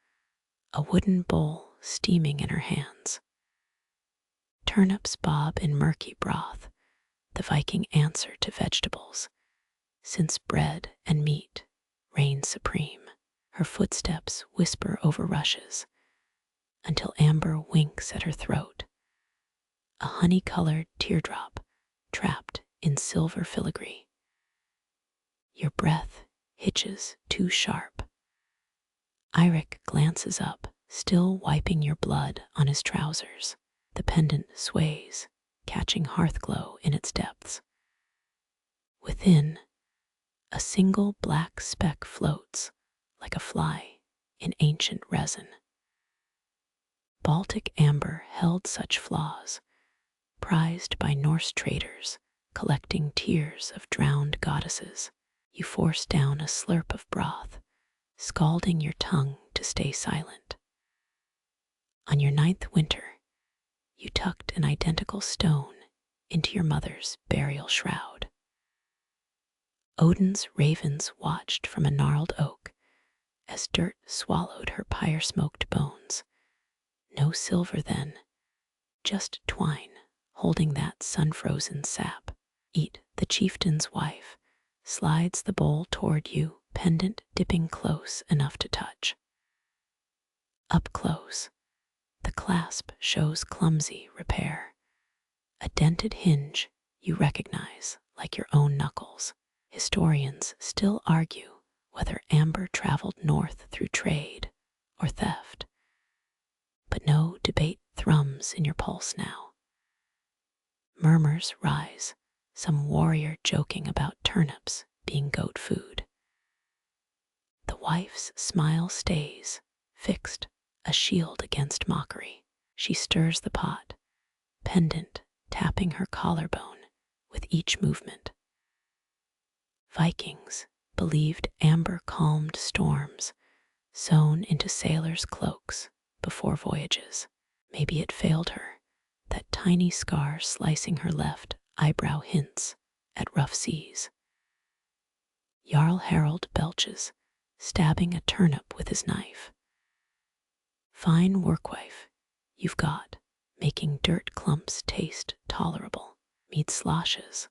Speaker 1: a wooden bowl steaming in her hands. Turnips bob in murky broth, the Viking answer to vegetables, since bread and meat reign supreme. Her footsteps whisper over rushes, until amber winks at her throat, a honey-colored teardrop trapped in silver filigree. Your breath hitches too sharp. Eirik glances up, still wiping your blood on his trousers. The pendant sways, catching hearthglow in its depths. Within, a single black speck floats, like a fly in ancient resin. Baltic amber held such flaws, prized by Norse traders collecting tears of drowned goddesses. You force down a slurp of broth, scalding your tongue to stay silent. On your 9th winter, you tucked an identical stone into your mother's burial shroud. Odin's ravens watched from a gnarled oak as dirt swallowed her pyre-smoked bones. No silver then, just twine holding that sun-frozen sap. Eat, the chieftain's wife slides the bowl toward you, pendant dipping close enough to touch. Up close, the clasp shows clumsy repair. A dented hinge you recognize like your own knuckles. Historians still argue whether amber traveled north through trade or theft. But no debate thrums in your pulse now. Murmurs rise, some warrior joking about turnips being goat food. The wife's smile stays, fixed, a shield against mockery. She stirs the pot, pendant tapping her collarbone with each movement. Vikings believed amber calmed storms, sewn into sailors' cloaks before voyages. Maybe it failed her, that tiny scar slicing her left eyebrow hints at rough seas. Jarl Harald belches, stabbing a turnip with his knife. Fine workwife you've got, making dirt clumps taste tolerable. Mead sloshes,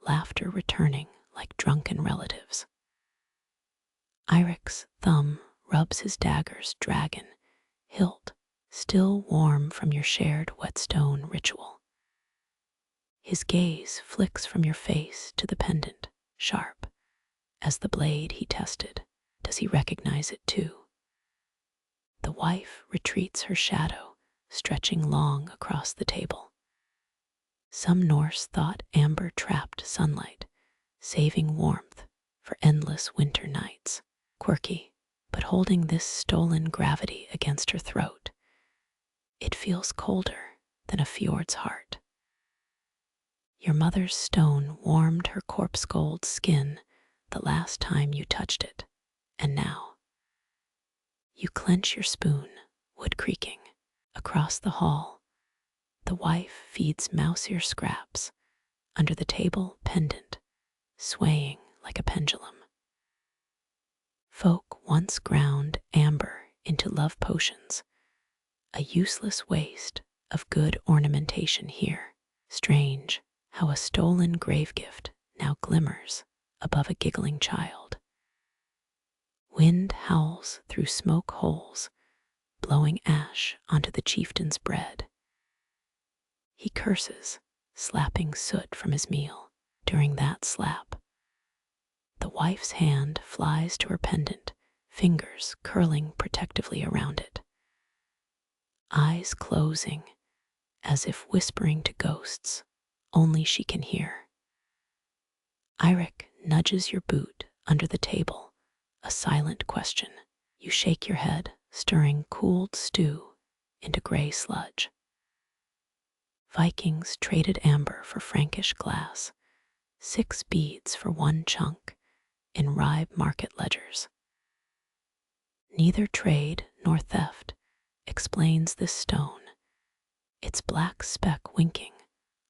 Speaker 1: laughter returning like drunken relatives. Eirik's thumb rubs his dagger's dragon hilt, still warm from your shared whetstone ritual. His gaze flicks from your face to the pendant, sharp as the blade he tested. Does he recognize it too? The wife retreats her shadow, stretching long across the table. Some Norse thought amber trapped sunlight, saving warmth for endless winter nights. Quirky, but holding this stolen gravity against her throat, it feels colder than a fjord's heart. Your mother's stone warmed her corpse gold skin the last time you touched it, and now you clench your spoon, wood creaking. Across the hall, the wife feeds mouse-ear scraps under the table pendant, swaying like a pendulum. Folk once ground amber into love potions, a useless waste of good ornamentation here. Strange how a stolen grave gift now glimmers above a giggling child. Wind howls through smoke holes, blowing ash onto the chieftain's bread. He curses, slapping soot from his meal. During that slap, the wife's hand flies to her pendant, fingers curling protectively around it. Eyes closing, as if whispering to ghosts only she can hear. Eirik nudges your boot under the table, a silent question. You shake your head, stirring cooled stew into gray sludge. Vikings traded amber for Frankish glass, 6 beads for 1 chunk in ribe market ledgers. Neither trade nor theft explains this stone, its black speck winking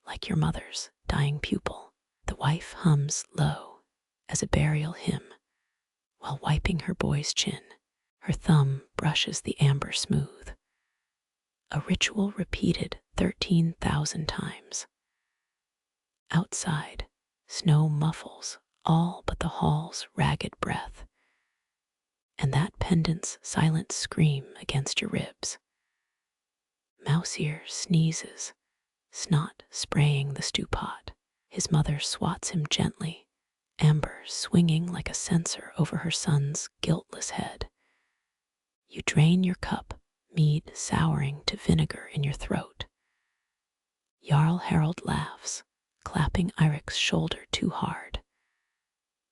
Speaker 1: like your mother's dying pupil. The wife hums low as a burial hymn while wiping her boy's chin. Her thumb brushes the amber smooth, a ritual repeated 13,000 times. Outside, snow muffles all but the hall's ragged breath, and that pendant's silent scream against your ribs. Mouse-ear sneezes, snot spraying the stew pot. His mother swats him gently, amber swinging like a censer over her son's guiltless head. You drain your cup, mead souring to vinegar in your throat. Jarl Harald laughs, clapping Eirik's shoulder too hard.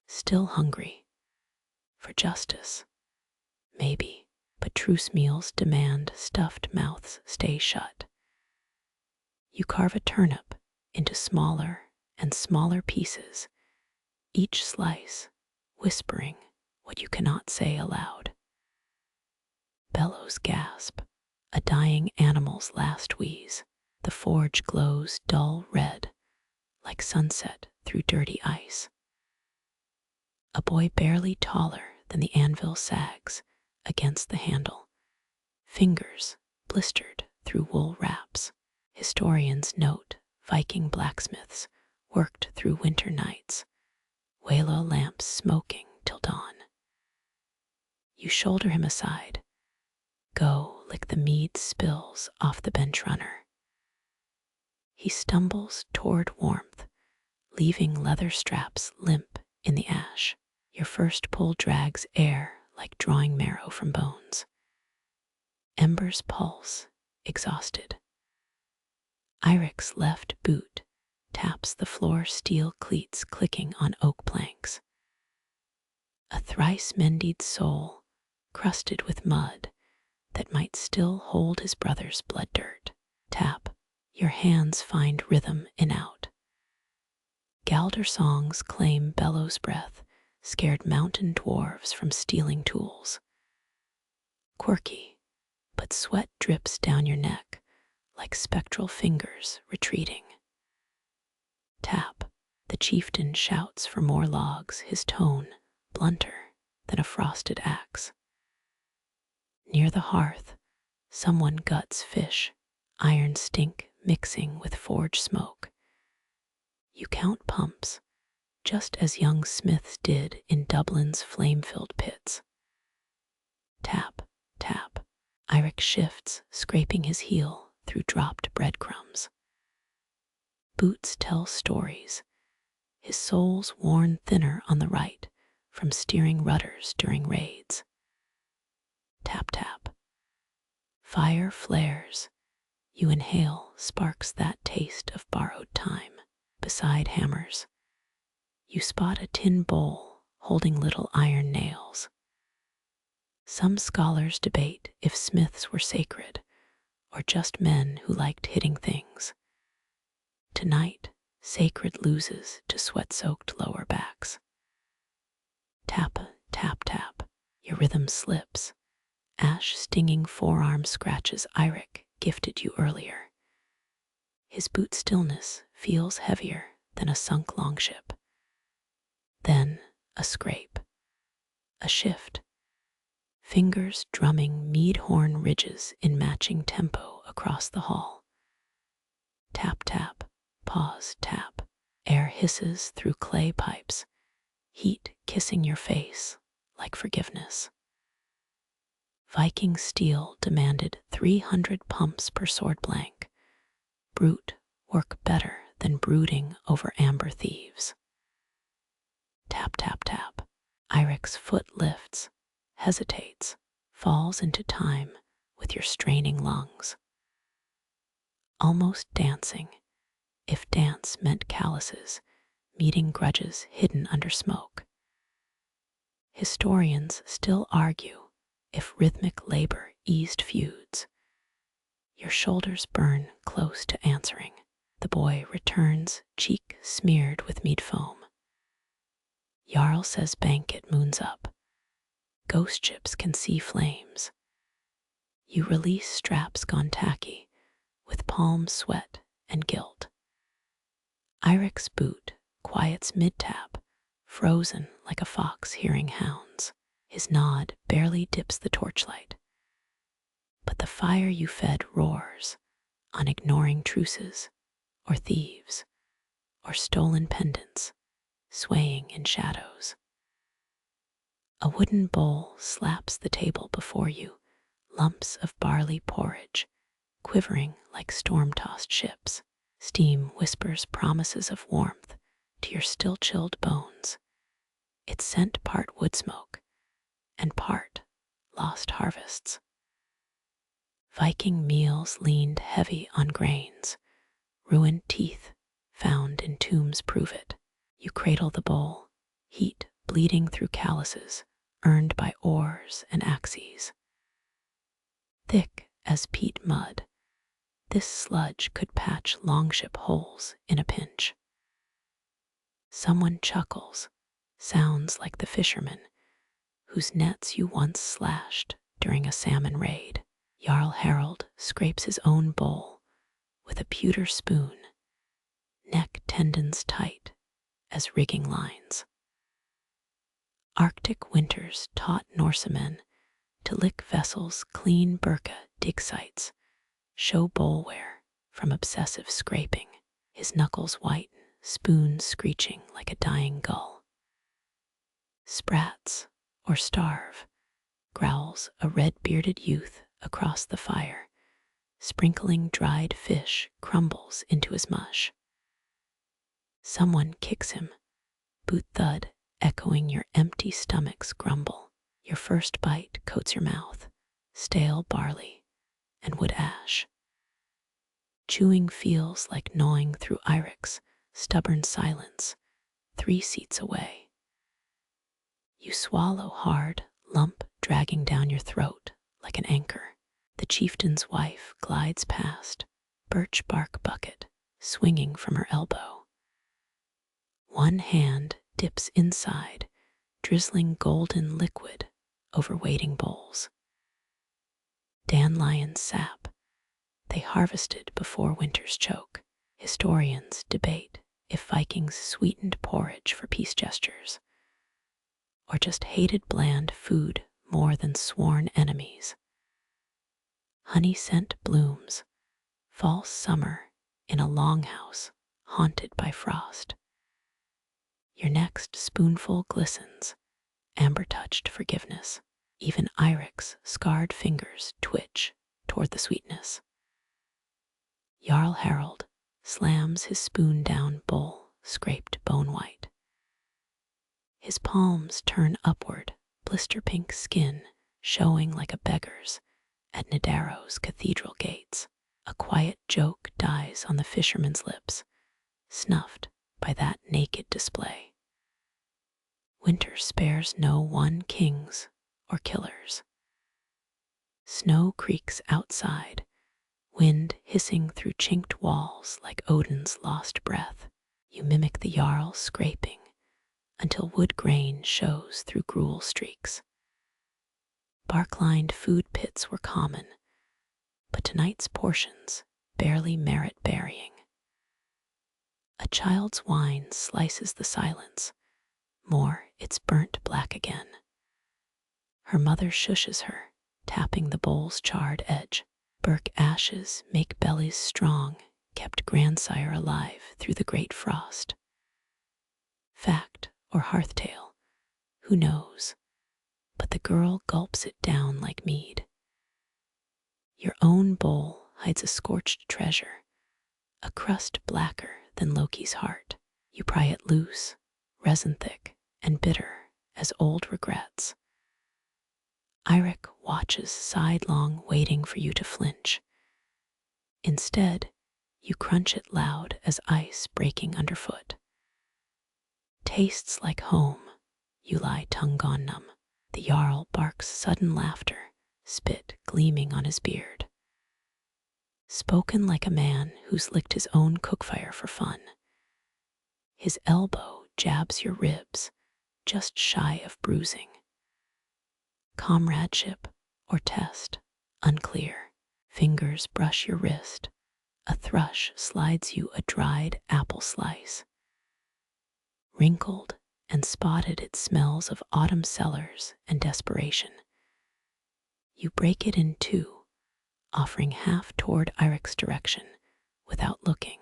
Speaker 1: Still hungry. For justice. Maybe, but truce meals demand stuffed mouths stay shut. You carve a turnip into smaller and smaller pieces, each slice whispering what you cannot say aloud. Bellows gasp, a dying animal's last wheeze. The forge glows dull red, like sunset through dirty ice. A boy barely taller than the anvil sags against the handle, fingers blistered through wool wraps. Historians note Viking blacksmiths worked through winter nights, Walo lamps smoking till dawn. You shoulder him aside. Go lick the mead spills off the bench runner. He stumbles toward warmth, leaving leather straps limp in the ash. Your first pull drags air like drawing marrow from bones. Embers pulse, exhausted. Eirik's left boot taps the floor, steel cleats clicking on oak planks. A thrice-mendied sole, crusted with mud, that might still hold his brother's blood dirt. Tap, your hands find rhythm in out. Galdr songs claim bellows breath, scared mountain dwarves from stealing tools. Quirky, but sweat drips down your neck like spectral fingers retreating. Tap, the chieftain shouts for more logs, his tone blunter than a frosted axe. Near the hearth, someone guts fish, iron stink mixing with forge smoke. You count pumps, just as young smiths did in Dublin's flame-filled pits. Tap, tap, Eirik shifts, scraping his heel through dropped breadcrumbs. Boots tell stories, his soles worn thinner on the right from steering rudders during raids. Tap, tap, Fire flares. You inhale sparks that taste of borrowed time. Beside hammers, you spot a tin bowl holding little iron nails. Some scholars debate if smiths were sacred or just men who liked hitting things. Tonight, sacred loses to sweat-soaked lower backs. Tap, tap, tap. Your rhythm slips. Ash-stinging forearm scratches Eirik gifted you earlier. His boot stillness feels heavier than a sunk longship. Then a scrape. A shift. Fingers drumming mead-horn ridges in matching tempo across the hall. Tap, tap. Pause, tap. Air hisses through clay pipes, heat kissing your face like forgiveness. Viking steel demanded 300 pumps per sword blank. Brute work better than brooding over amber thieves. Tap, tap, tap. Eirik's foot lifts, hesitates, falls into time with your straining lungs. Almost dancing, if dance meant calluses, meeting grudges hidden under smoke. Historians still argue if rhythmic labor eased feuds. Your shoulders burn close to answering. The boy returns, cheek smeared with mead foam. Jarl says banquet moons up. Ghost ships can see flames. You release straps gone tacky, with palm sweat and guilt. Eirik's boot quiets mid-tap, frozen like a fox hearing hounds. His nod barely dips the torchlight. But the fire you fed roars on ignoring truces, or thieves, or stolen pendants, swaying in shadows. A wooden bowl slaps the table before you, lumps of barley porridge, quivering like storm-tossed ships. Steam whispers promises of warmth to your still-chilled bones. Its scent part wood smoke and part lost harvests. Viking meals leaned heavy on grains. Ruined teeth found in tombs prove it. You cradle the bowl, heat bleeding through calluses earned by oars and axes. Thick as peat mud, this sludge could patch longship holes in a pinch. Someone chuckles, sounds like the fishermen whose nets you once slashed during a salmon raid. Jarl Harald scrapes his own bowl with a pewter spoon, neck tendons tight as rigging lines. Arctic winters taught Norsemen to lick vessels clean burka dig sites, show bowlware from obsessive scraping. His knuckles whiten, spoon screeching like a dying gull. Sprats or starve, growls a red-bearded youth across the fire. Sprinkling dried fish crumbles into his mush. Someone kicks him, boot thud echoing your empty stomach's grumble. Your first bite coats your mouth, stale barley and wood ash. Chewing feels like gnawing through Eirik's stubborn silence 3 seats away. You swallow hard, lump dragging down your throat like an anchor. The chieftain's wife glides past, birch bark bucket swinging from her elbow. One hand dips inside, drizzling golden liquid over waiting bowls. Dandelion sap, they harvested before winter's choke. Historians debate if Vikings sweetened porridge for peace gestures, or just hated bland food more than sworn enemies. Honey scent blooms, false summer in a longhouse haunted by frost. Your next spoonful glistens, amber-touched forgiveness. Even Eirik's scarred fingers twitch toward the sweetness. Jarl Harald slams his spoon down bowl, scraped bone white. His palms turn upward, blister pink skin showing like a beggar's at Nidaro's cathedral gates. A quiet joke dies on the fisherman's lips, snuffed by that naked display. Winter spares no one kings or killers. Snow creaks outside, wind hissing through chinked walls like Odin's lost breath. You mimic the Jarl scraping until wood grain shows through gruel streaks. Bark-lined food pits were common, but tonight's portions barely merit burying. A child's whine slices the silence, more it's burnt black again. Her mother shushes her, tapping the bowl's charred edge. Birk ashes make bellies strong, kept grandsire alive through the great frost. Fact or hearth tale, who knows, but the girl gulps it down like mead. Your own bowl hides a scorched treasure, a crust blacker than Loki's heart. You pry it loose, resin thick and bitter as old regrets. Eirik watches sidelong, waiting for you to flinch. Instead, you crunch it loud as ice breaking underfoot. Tastes like home, you lie tongue gone numb. The Jarl barks sudden laughter, spit gleaming on his beard. Spoken like a man who's licked his own cookfire for fun. His elbow jabs your ribs, just shy of bruising. Comradeship or test, unclear. Fingers brush your wrist. A thrush slides you a dried apple slice. Wrinkled and spotted, it smells of autumn cellars and desperation. You break it in two, offering half toward Eirik's direction without looking.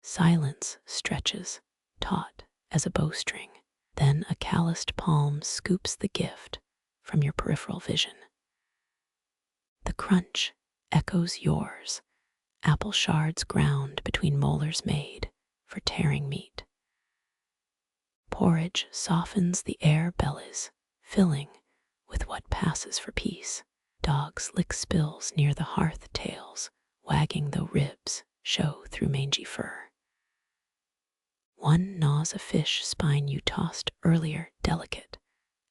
Speaker 1: Silence stretches, taut as a bowstring. Then a calloused palm scoops the gift from your peripheral vision. The crunch echoes yours, apple shards ground between molars made for tearing meat. Porridge softens the air bellies, filling with what passes for peace. Dogs lick spills near the hearth tails, wagging though ribs show through mangy fur. One gnaws a fish spine you tossed earlier, delicate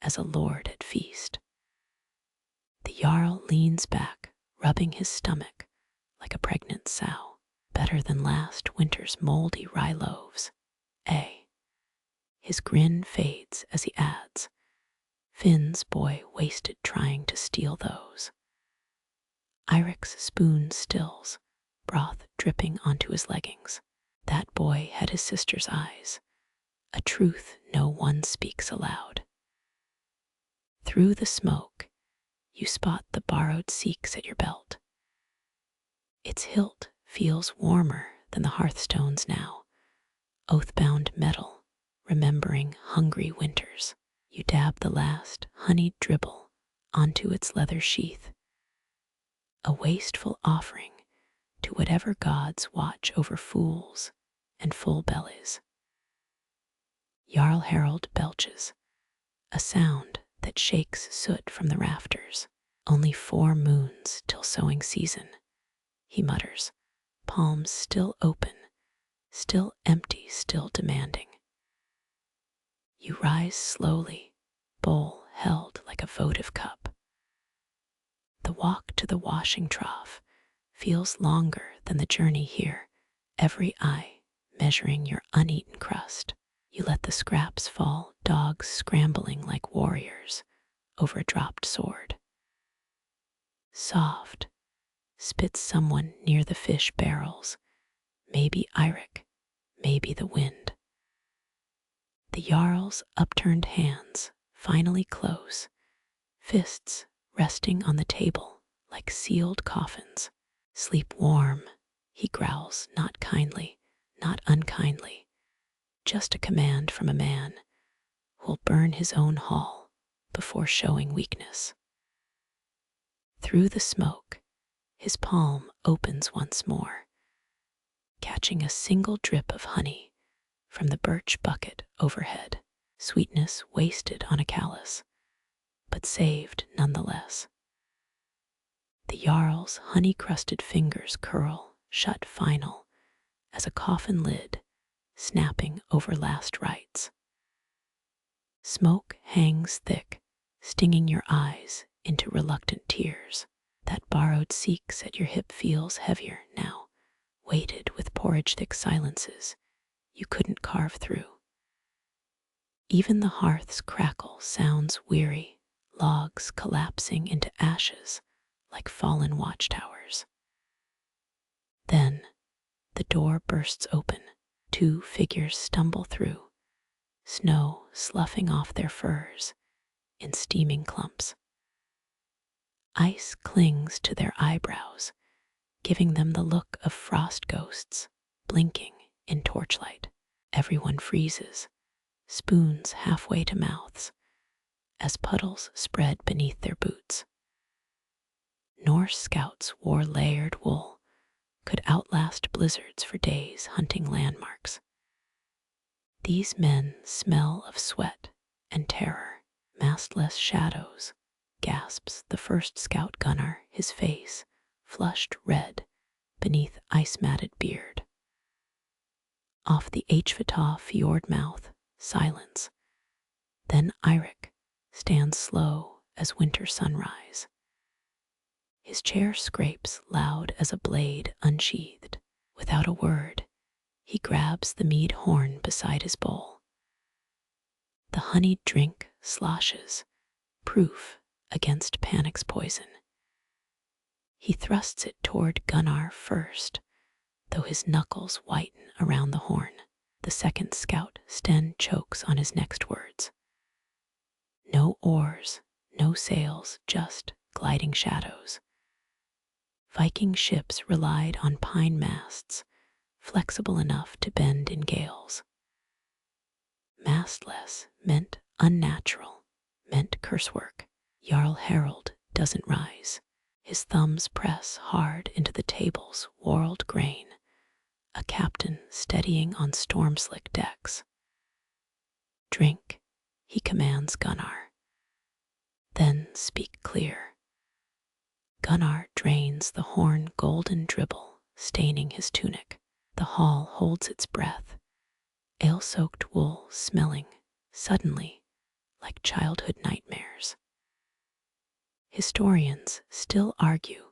Speaker 1: as a lord at feast. The Jarl leans back, rubbing his stomach like a pregnant sow. Better than last winter's moldy rye loaves. His grin fades as he adds, Finn's boy wasted trying to steal those. Eirik's spoon stills, broth dripping onto his leggings. That boy had his sister's eyes, a truth no one speaks aloud. Through the smoke, you spot the borrowed Seax at your belt. Its hilt feels warmer than the hearthstone's now, oath-bound metal, remembering hungry winters. You dab the last honeyed dribble onto its leather sheath, a wasteful offering to whatever gods watch over fools and full bellies. Jarl Harald belches, a sound that shakes soot from the rafters. Only 4 moons till sowing season, he mutters, palms still open, still empty, still demanding. You rise slowly, bowl held like a votive cup. The walk to the washing trough feels longer than the journey here, every eye measuring your uneaten crust. You let the scraps fall, dogs scrambling like warriors over a dropped sword. Soft, spits someone near the fish barrels, maybe Eirik, maybe the wind. The Jarl's upturned hands finally close, fists resting on the table like sealed coffins. Sleep warm, he growls, not kindly, not unkindly, just a command from a man who'll burn his own hall before showing weakness. Through the smoke, his palm opens once more, catching a single drip of honey from the birch bucket overhead, sweetness wasted on a callus, but saved nonetheless. The Jarl's honey-crusted fingers curl shut final as a coffin lid snapping over last rites. Smoke hangs thick, stinging your eyes into reluctant tears. That borrowed Seax at your hip feels heavier now, weighted with porridge-thick silences you couldn't carve through. Even the hearth's crackle sounds weary, logs collapsing into ashes like fallen watchtowers. Then the door bursts open, 2 figures stumble through, snow sloughing off their furs in steaming clumps. Ice clings to their eyebrows, giving them the look of frost ghosts blinking in torchlight. Everyone freezes, spoons halfway to mouths, as puddles spread beneath their boots. Norse scouts wore layered wool, could outlast blizzards for days hunting landmarks. These men smell of sweat and terror, mastless shadows, gasps the first scout gunner, his face flushed red beneath ice-matted beard. Off the fjord mouth, silence. Then Eirik stands slow as winter sunrise. His chair scrapes loud as a blade unsheathed. Without a word, he grabs the mead horn beside his bowl. The honeyed drink sloshes, proof against panic's poison. He thrusts it toward Gunnar first, though his knuckles whiten around the horn. The second scout, Sten, chokes on his next words. No oars, no sails, just gliding shadows. Viking ships relied on pine masts, flexible enough to bend in gales. Mastless meant unnatural, meant curse work. Jarl Harald doesn't rise. His thumbs press hard into the table's whorled grain, a captain steadying on storm-slick decks. Drink, he commands Gunnar. Then speak clear. Gunnar drains the horn golden dribble, staining his tunic. The hall holds its breath, ale-soaked wool smelling, suddenly, like childhood nightmares. Historians still argue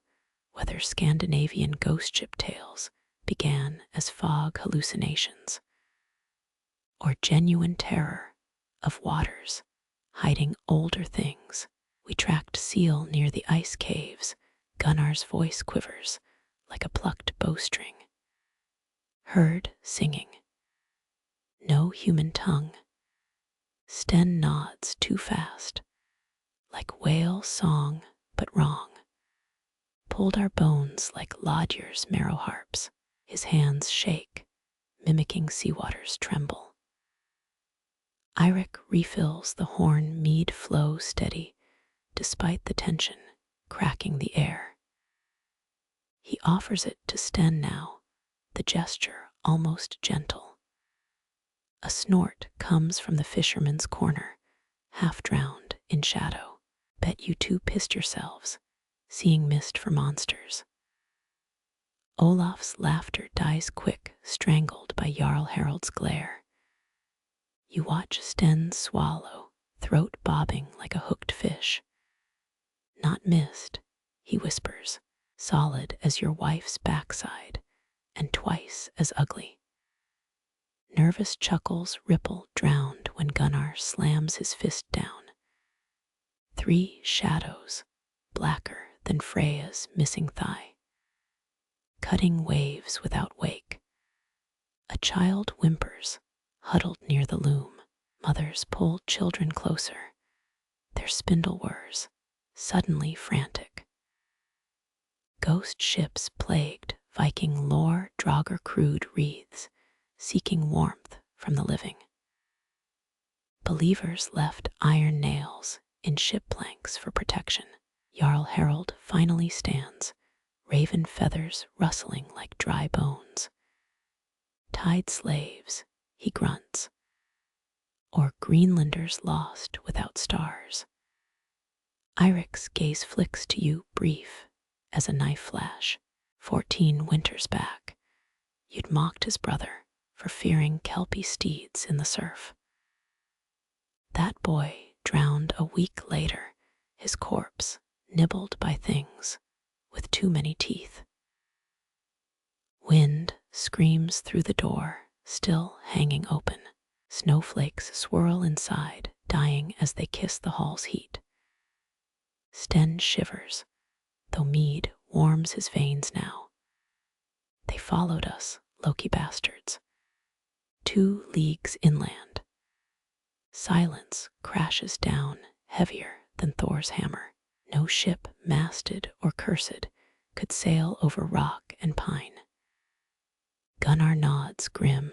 Speaker 1: whether Scandinavian ghost ship tales began as fog hallucinations, or genuine terror of waters hiding older things. We tracked seal near the ice caves. Gunnar's voice quivers like a plucked bowstring. Heard singing. No human tongue. Sten nods too fast, like whale song but wrong. Pulled our bones like Lodger's marrow harps. His hands shake, mimicking seawater's tremble. Eirik refills the horn, mead flow steady, despite the tension cracking the air. He offers it to Sten now, the gesture almost gentle. A snort comes from the fisherman's corner, half drowned in shadow. Bet you 2 pissed yourselves, seeing mist for monsters. Olaf's laughter dies quick, strangled by Jarl Harald's glare. You watch Sten swallow, throat bobbing like a hooked fish. Not mist, he whispers, solid as your wife's backside, and twice as ugly. Nervous chuckles ripple, drowned when Gunnar slams his fist down. 3 shadows, blacker than Freya's missing thigh. Cutting waves without wake. A child whimpers, huddled near the loom. Mothers pull children closer, their spindle whirs, suddenly frantic. Ghost ships plagued, Viking lore, Draugr crude wreaths, seeking warmth from the living. Believers left iron nails in ship planks for protection. Jarl Harald finally stands, raven feathers rustling like dry bones. Tied slaves, he grunts, or Greenlanders lost without stars. Eirik's gaze flicks to you, brief, as a knife flash. 14 winters back, you'd mocked his brother for fearing kelpie steeds in the surf. That boy drowned a week later, his corpse nibbled by things with too many teeth. Wind screams through the door, still hanging open. Snowflakes swirl inside, dying as they kiss the hall's heat. Sten shivers, though mead warms his veins now. They followed us, Loki bastards. 2 leagues inland. Silence crashes down, heavier than Thor's hammer. No ship, masted or cursed, could sail over rock and pine. Gunnar nods grim,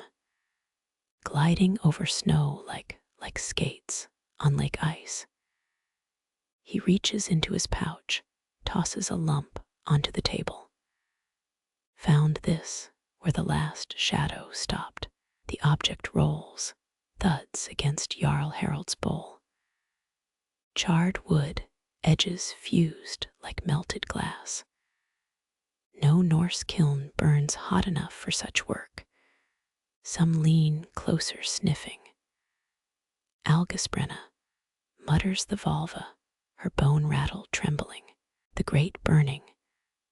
Speaker 1: gliding over snow like skates on lake ice. He reaches into his pouch, tosses a lump onto the table. Found this where the last shadow stopped. The object rolls, thuds against Jarl Harald's bowl. Charred wood, edges fused like melted glass. No Norse kiln burns hot enough for such work. Some lean closer, sniffing. Algisbrenna mutters the Volva, her bone rattle trembling. The great burning,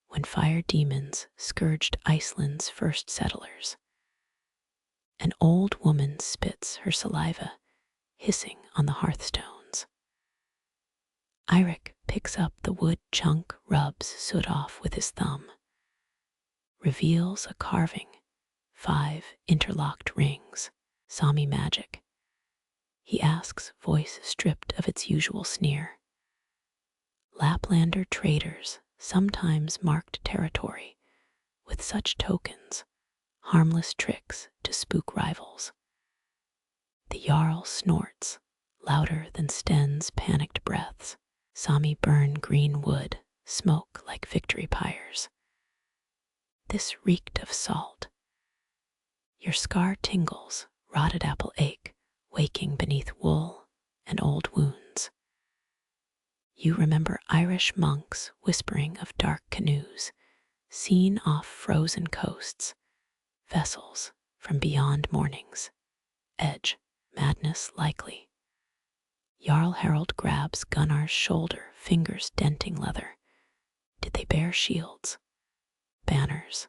Speaker 1: when fire demons scourged Iceland's first settlers. An old woman spits her saliva, hissing on the hearthstones. Eirik picks up the wood chunk, rubs soot off with his thumb. Reveals a carving, 5 interlocked rings, Sami magic. He asks, voice stripped of its usual sneer. Laplander traders sometimes marked territory with such tokens, harmless tricks to spook rivals. The Jarl snorts, louder than Sten's panicked breaths. Sami burn green wood, smoke like victory pyres. This reeked of salt. Your scar tingles, rotted apple ache, waking beneath wool and old wounds. You remember Irish monks whispering of dark canoes, seen off frozen coasts, vessels from beyond morning's edge, madness likely. Jarl Harald grabs Gunnar's shoulder, fingers denting leather. Did they bear shields? Banners?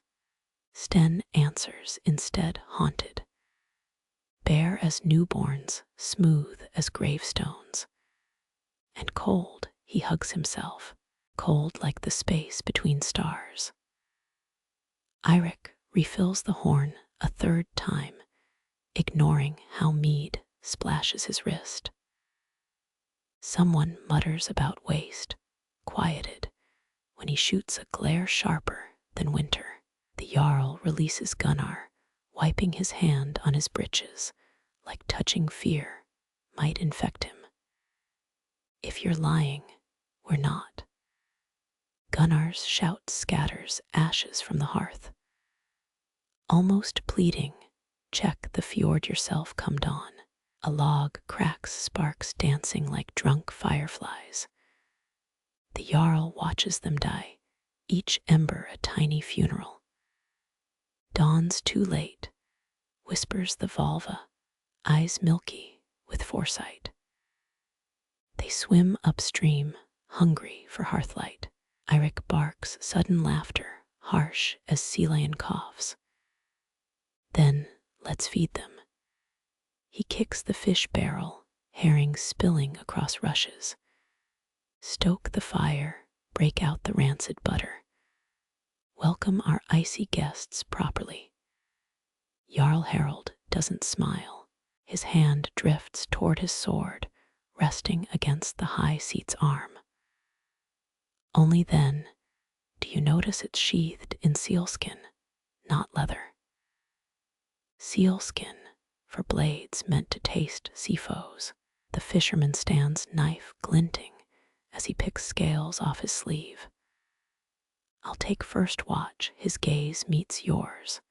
Speaker 1: Sten answers instead, haunted. Bare as newborns, smooth as gravestones. And cold, he hugs himself, cold like the space between stars. Eirik refills the horn a 3rd time, ignoring how mead splashes his wrist. Someone mutters about waste, quieted, when he shoots a glare sharper than winter. The Jarl releases Gunnar, wiping his hand on his breeches, like touching fear might infect him. If you're lying, we're not. Gunnar's shout scatters ashes from the hearth. Almost pleading, check the fjord yourself come dawn. A log cracks, sparks dancing like drunk fireflies. The Jarl watches them die, each ember a tiny funeral. Dawn's too late, whispers the Volva, eyes milky with foresight. They swim upstream, hungry for hearthlight. Eirik barks sudden laughter, harsh as sea lion coughs. Then let's feed them. He kicks the fish barrel, herring spilling across rushes. Stoke the fire, break out the rancid butter. Welcome our icy guests properly. Jarl Harald doesn't smile. His hand drifts toward his sword, resting against the high seat's arm. Only then do you notice it's sheathed in sealskin, not leather. Sealskin for blades meant to taste sea foes. The fisherman stands, knife glinting, as he picks scales off his sleeve. I'll take first watch, his gaze meets yours.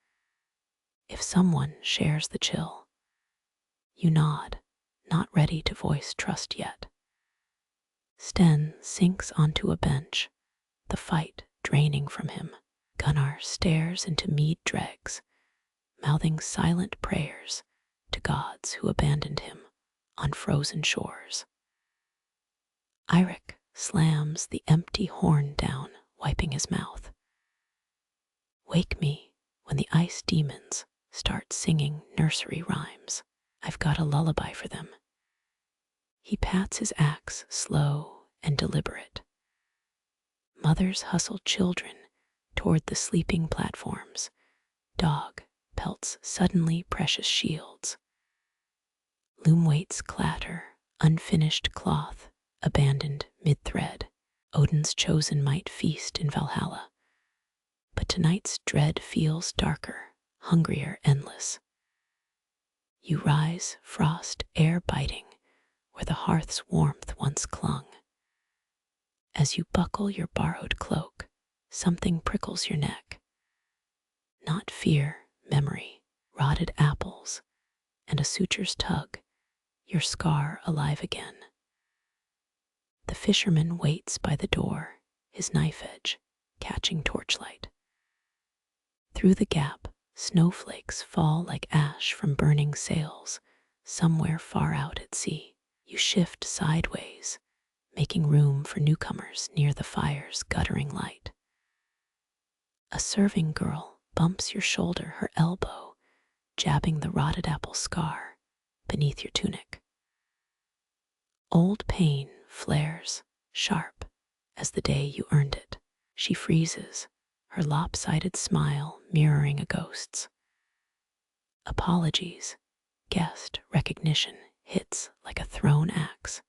Speaker 1: If someone shares the chill, you nod, not ready to voice trust yet. Sten sinks onto a bench, the fight draining from him. Gunnar stares into mead dregs, mouthing silent prayers to gods who abandoned him on frozen shores. Eirik slams the empty horn down, wiping his mouth. Wake me when the ice demons start singing nursery rhymes. I've got a lullaby for them. He pats his axe, slow and deliberate. Mothers hustle children toward the sleeping platforms. Dog pelts suddenly precious shields. Loom weights clatter, unfinished cloth, abandoned mid-thread. Odin's chosen might feast in Valhalla. But tonight's dread feels darker, hungrier, endless. You rise, frost, air biting, where the hearth's warmth once clung. As you buckle your borrowed cloak, something prickles your neck. Not fear, memory, rotted apples, and a suture's tug, your scar alive again. The fisherman waits by the door, his knife edge catching torchlight. Through the gap, snowflakes fall like ash from burning sails, somewhere far out at sea. You shift sideways, making room for newcomers near the fire's guttering light. A serving girl bumps your shoulder, her elbow jabbing the rotted apple scar beneath your tunic. Old pain flares, sharp as the day you earned it. She freezes, her lopsided smile mirroring a ghost's. Apologies, guest recognition hits like a thrown axe.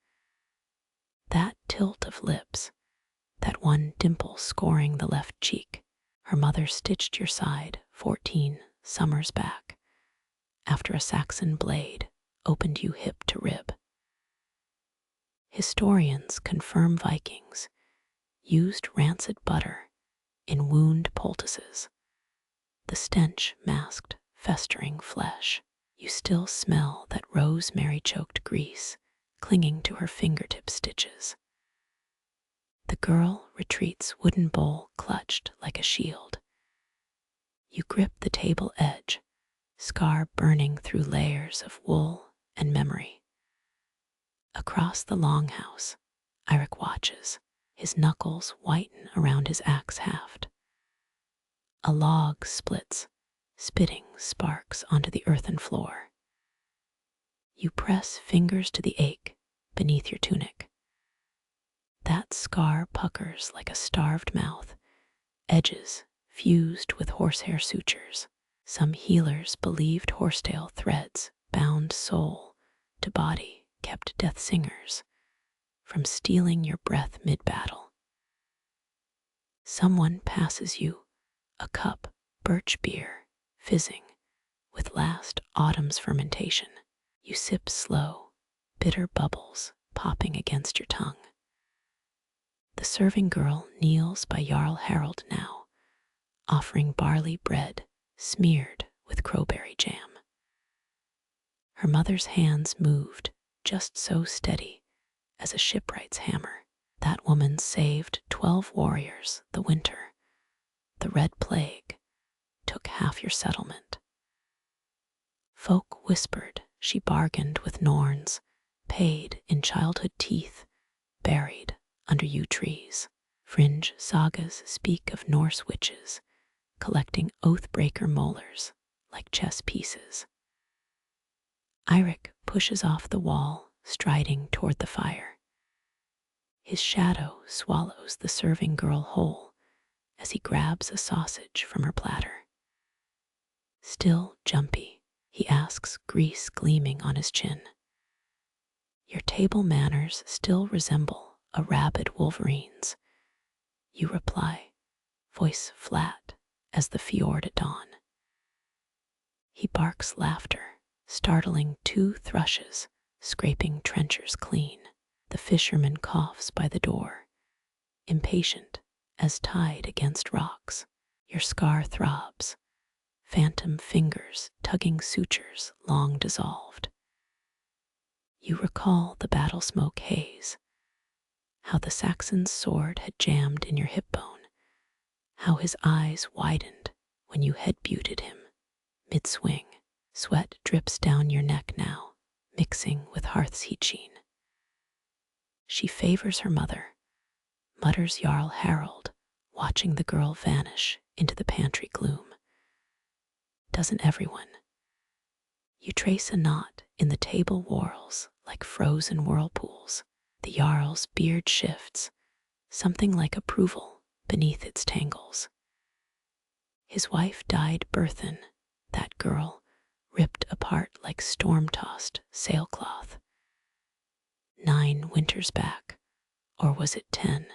Speaker 1: That tilt of lips, that one dimple scoring the left cheek. Her mother stitched your side 14 summers back, after a Saxon blade opened you hip to rib. Historians confirm Vikings used rancid butter in wound poultices. The stench masked festering flesh. You still smell that rosemary-choked grease clinging to her fingertip stitches. The girl retreats, wooden bowl clutched like a shield. You grip the table edge, scar burning through layers of wool and memory. Across the longhouse, Eirik watches, his knuckles whiten around his axe haft. A log splits, spitting sparks onto the earthen floor. You press fingers to the ache beneath your tunic. That scar puckers like a starved mouth, edges fused with horsehair sutures. Some healers believed horsetail threads bound soul to body, kept death singers from stealing your breath mid-battle. Someone passes you a cup, birch beer, fizzing with last autumn's fermentation. You sip slow, bitter bubbles popping against your tongue. The serving girl kneels by Jarl Harald now, offering barley bread smeared with crowberry jam. Her mother's hands moved, just so steady as a shipwright's hammer. That woman saved 12 warriors the winter. The Red Plague took half your settlement. Folk whispered she bargained with Norns, paid in childhood teeth, buried under yew trees. Fringe sagas speak of Norse witches collecting oath-breaker molars like chess pieces. Eirik pushes off the wall, striding toward the fire. His shadow swallows the serving girl whole as he grabs a sausage from her platter. Still jumpy, he asks, grease gleaming on his chin. Your table manners still resemble a rabid wolverine's. You reply, voice flat as the fjord at dawn. He barks laughter, startling 2 thrushes, scraping trenchers clean. The fisherman coughs by the door, impatient as tied against rocks. Your scar throbs, phantom fingers tugging sutures long dissolved. You recall the battle smoke haze, how the Saxon's sword had jammed in your hip bone, how his eyes widened when you head-butted him mid-swing. Sweat drips down your neck now, mixing with hearth's heat sheen. She favors her mother, mutters Jarl Harald, watching the girl vanish into the pantry gloom. Doesn't everyone? You trace a knot in the table whorls like frozen whirlpools. The Jarl's beard shifts, something like approval beneath its tangles. His wife died Berthin, that girl, ripped apart like storm-tossed sailcloth. 9 winters back, or was it 10?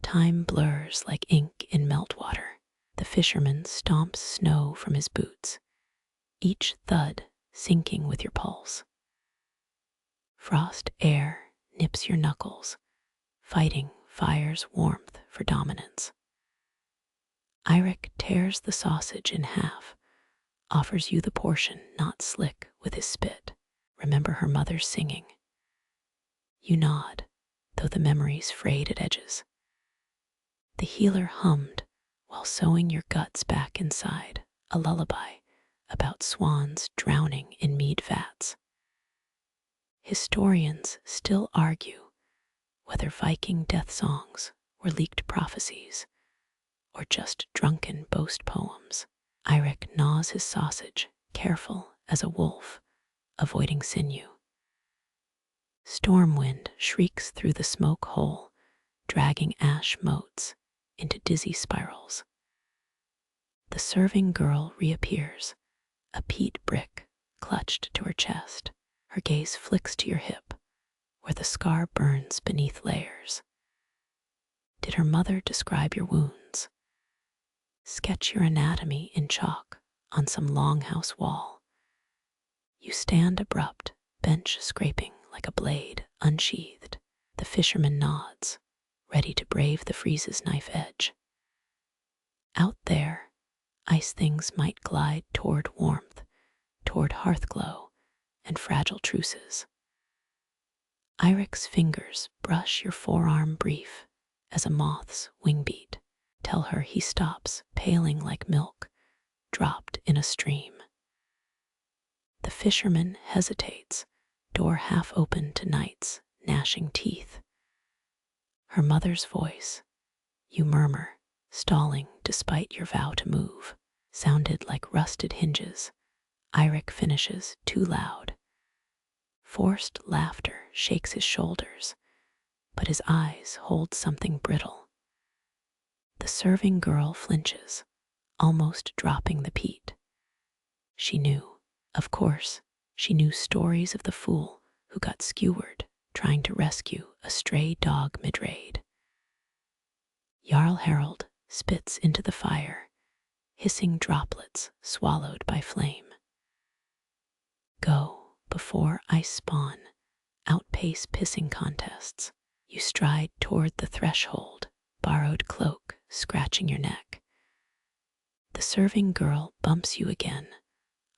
Speaker 1: Time blurs like ink in meltwater. The fisherman stomps snow from his boots, each thud syncing with your pulse. Frost air nips your knuckles, fighting fire's warmth for dominance. Eirik tears the sausage in half, offers you the portion not slick with his spit. Remember her mother's singing. You nod, though the memory's frayed at edges. The healer hummed while sewing your guts back inside, a lullaby about swans drowning in mead vats. Historians still argue whether Viking death songs were leaked prophecies or just drunken boast poems. Eirik gnaws his sausage, careful as a wolf, avoiding sinew. Storm wind shrieks through the smoke hole, dragging ash motes into dizzy spirals. The serving girl reappears, a peat brick clutched to her chest. Her gaze flicks to your hip, where the scar burns beneath layers. Did her mother describe your wounds? Sketch your anatomy in chalk on some longhouse wall. You stand abrupt, bench scraping like a blade unsheathed. The fisherman nods, ready to brave the freeze's knife edge. Out there, ice things might glide toward warmth, toward hearth glow and fragile truces. Eirik's fingers brush your forearm brief as a moth's wing beat. Tell her he stops, paling like milk, dropped in a stream. The fisherman hesitates, door half open to night's gnashing teeth. Her mother's voice, you murmur, stalling despite your vow to move, sounded like rusted hinges. Eirik finishes too loud. Forced laughter shakes his shoulders, but his eyes hold something brittle. The serving girl flinches, almost dropping the peat. She knew, of course, she knew stories of the fool who got skewered trying to rescue a stray dog mid-raid. Jarl Harald spits into the fire, hissing droplets swallowed by flame. Go before ice spawn, outpace pissing contests. You stride toward the threshold, borrowed cloak scratching your neck. The serving girl bumps you again,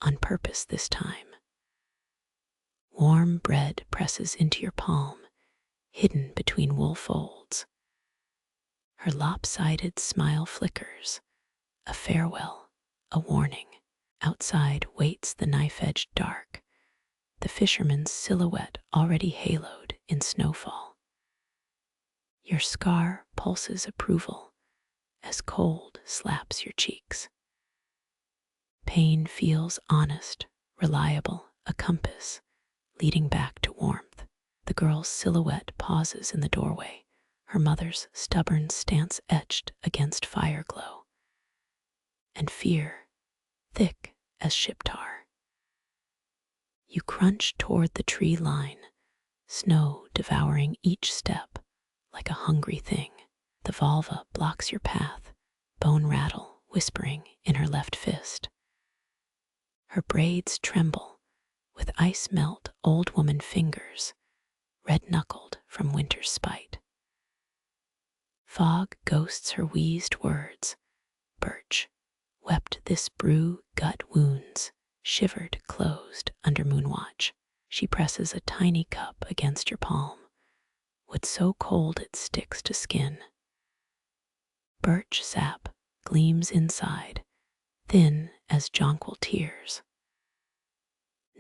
Speaker 1: on purpose this time. Warm bread presses into your palm, hidden between wool folds. Her lopsided smile flickers, a farewell, a warning. Outside waits the knife-edged dark, the fisherman's silhouette already haloed in snowfall. Your scar pulses approval as cold slaps your cheeks. Pain feels honest, reliable, a compass leading back to warmth. The girl's silhouette pauses in the doorway, her mother's stubborn stance etched against fire glow. And fear, thick as ship tar. You crunch toward the tree line, snow devouring each step like a hungry thing. The vulva blocks your path, bone rattle whispering in her left fist. Her braids tremble with ice melt old woman fingers, red-knuckled from winter's spite. Fog ghosts her wheezed words. Birch wept this brew gut wounds, shivered closed under moonwatch. She presses a tiny cup against your palm, wood so cold it sticks to skin. Birch sap gleams inside, thin as jonquil tears.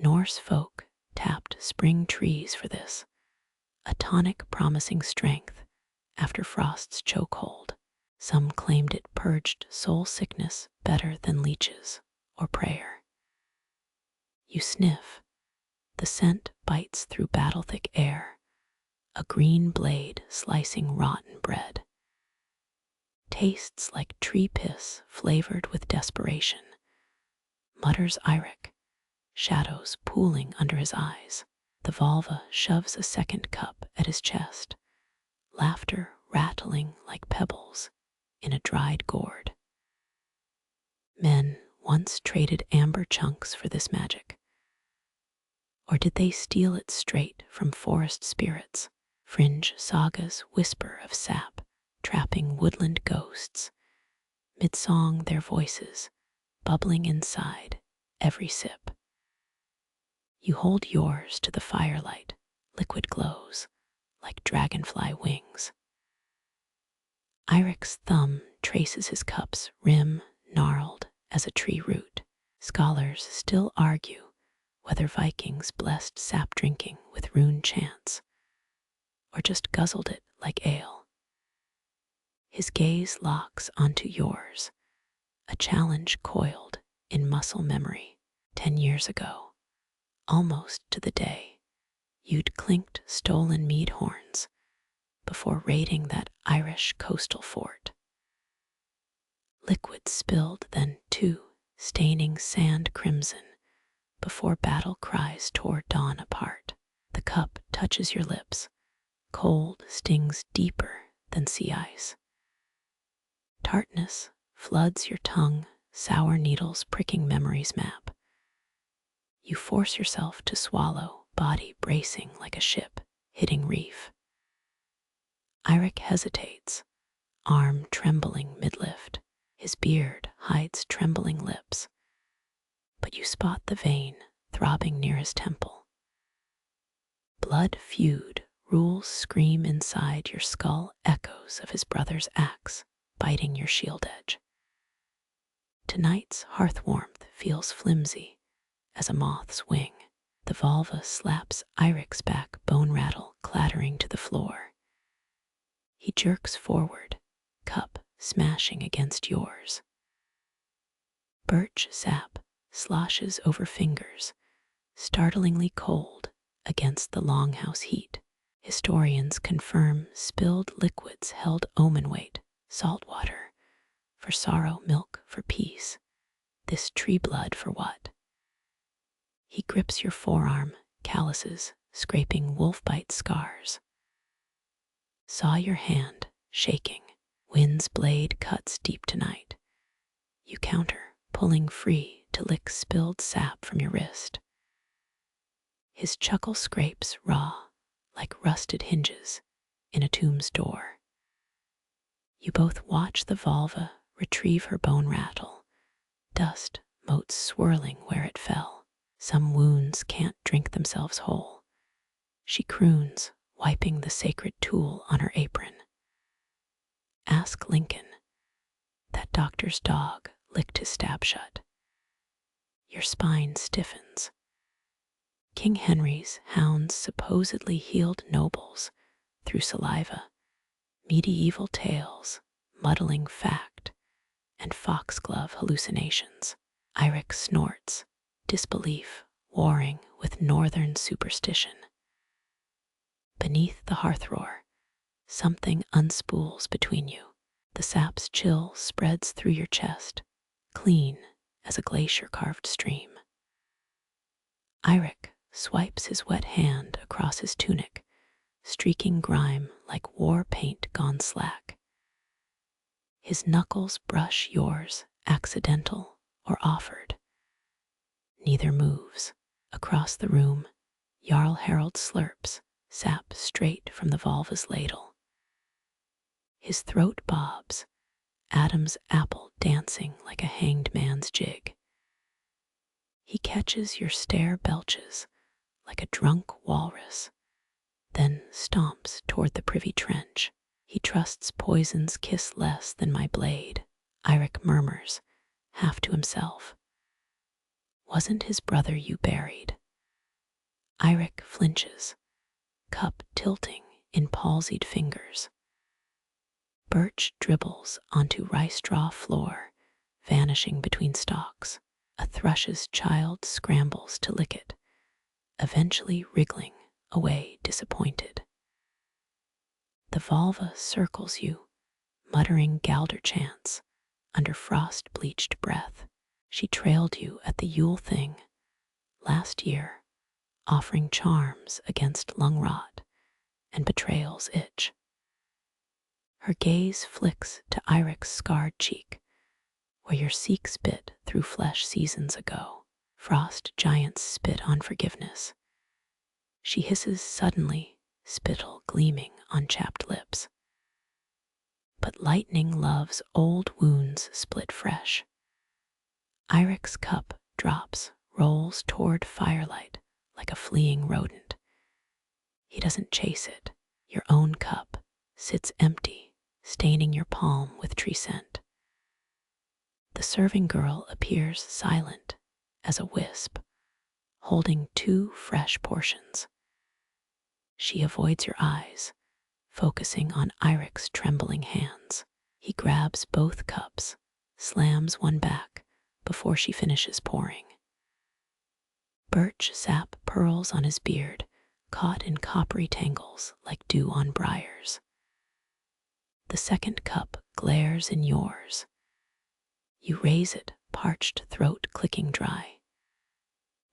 Speaker 1: Norse folk tapped spring trees for this, a tonic promising strength after frost's chokehold. Some claimed it purged soul sickness better than leeches or prayer. You sniff, the scent bites through battle-thick air, a green blade slicing rotten bread. Tastes like tree piss flavored with desperation, mutters Eirik, shadows pooling under his eyes. The Volva shoves a second cup at his chest, laughter rattling like pebbles in a dried gourd. Men once traded amber chunks for this magic. Or did they steal it straight from forest spirits? Fringe sagas whisper of sap trapping woodland ghosts, mid-song their voices bubbling inside every sip. You hold yours to the firelight, liquid glows like dragonfly wings. Eirik's thumb traces his cup's rim, gnarled as a tree root. Scholars still argue whether Vikings blessed sap drinking with rune chants, or just guzzled it like ale. His gaze locks onto yours, a challenge coiled in muscle memory. 10 years ago, almost to the day, you'd clinked stolen mead horns before raiding that Irish coastal fort. Liquid spilled then too, staining sand crimson before battle cries tore dawn apart. The cup touches your lips, cold stings deeper than sea ice. Tartness floods your tongue, sour needles pricking memory's map. You force yourself to swallow, body bracing like a ship hitting reef. Eirik hesitates, arm trembling mid-lift. His beard hides trembling lips, but you spot the vein throbbing near his temple. Blood feud rules scream inside your skull, echoes of his brother's axe biting your shield edge. Tonight's hearth warmth feels flimsy as a moth's wing. The Volva slaps Eirik's back, bone rattle clattering to the floor. He jerks forward, cup smashing against yours. Birch sap sloshes over fingers, startlingly cold against the Longhouse heat. Historians confirm spilled liquids held omen weight, salt water for sorrow, milk for peace, this tree blood for what? He grips your forearm, calluses scraping wolf-bite scars. Saw your hand, shaking. Wind's blade cuts deep tonight. You counter, pulling free to lick spilled sap from your wrist. His chuckle scrapes raw, like rusted hinges in a tomb's door. You both watch the Volva retrieve her bone rattle, dust motes swirling where it fell. Some wounds can't drink themselves whole. She croons, wiping the sacred tool on her apron. Ask Lincoln. That doctor's dog licked his stab shut. Your spine stiffens. King Henry's hounds supposedly healed nobles through saliva, medieval tales, muddling fact, and foxglove hallucinations. Eirik snorts, disbelief warring with northern superstition. Beneath the hearth roar, something unspools between you. The sap's chill spreads through your chest, clean as a glacier-carved stream. Eirik swipes his wet hand across his tunic, streaking grime like war paint gone slack. His knuckles brush yours, accidental or offered. Neither moves. Across the room, Jarl Harald slurps, sap straight from the Volva's ladle. His throat bobs, Adam's apple dancing like a hanged man's jig. He catches your stare belches like a drunk walrus, then stomps toward the privy trench. He trusts poison's kiss less than my blade, Eirik murmurs, half to himself. Wasn't his brother you buried? Eirik flinches, cup tilting in palsied fingers. Birch dribbles onto rice straw floor, vanishing between stalks. A thrush's child scrambles to lick it, eventually wriggling away disappointed. The vulva circles you, muttering Galder chants under frost-bleached breath. She trailed you at the Yule thing last year, offering charms against lung rot and betrayal's itch. Her gaze flicks to Eirik's scarred cheek, where your Seax bit through flesh seasons ago. Frost giants spit on forgiveness. She hisses suddenly, spittle gleaming on chapped lips. But lightning loves old wounds split fresh. Eirik's cup drops, rolls toward firelight like a fleeing rodent. He doesn't chase it. Your own cup sits empty, staining your palm with tree scent. The serving girl appears silent as a wisp, holding 2 fresh portions. She avoids your eyes, focusing on Eirik's trembling hands. He grabs both cups, slams one back before she finishes pouring. Birch sap pearls on his beard, caught in coppery tangles like dew on briars. The second cup glares in yours. You raise it, parched throat clicking dry.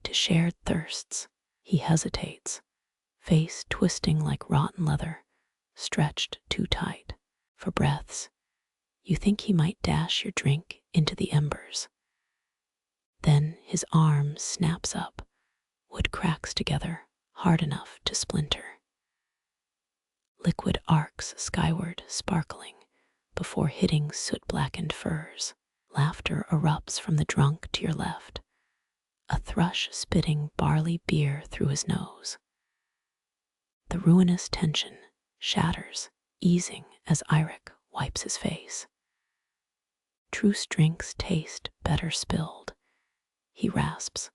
Speaker 1: To shared thirsts, he hesitates, face twisting like rotten leather, stretched too tight. For breaths, you think he might dash your drink into the embers. Then his arm snaps up, wood cracks together, hard enough to splinter. Liquid arcs skyward, sparkling, before hitting soot-blackened furs. Laughter erupts from the drunk to your left, a thrush spitting barley beer through his nose. The ruinous tension shatters, easing as Eirik wipes his face. Truce drinks taste better spilled. He rasps,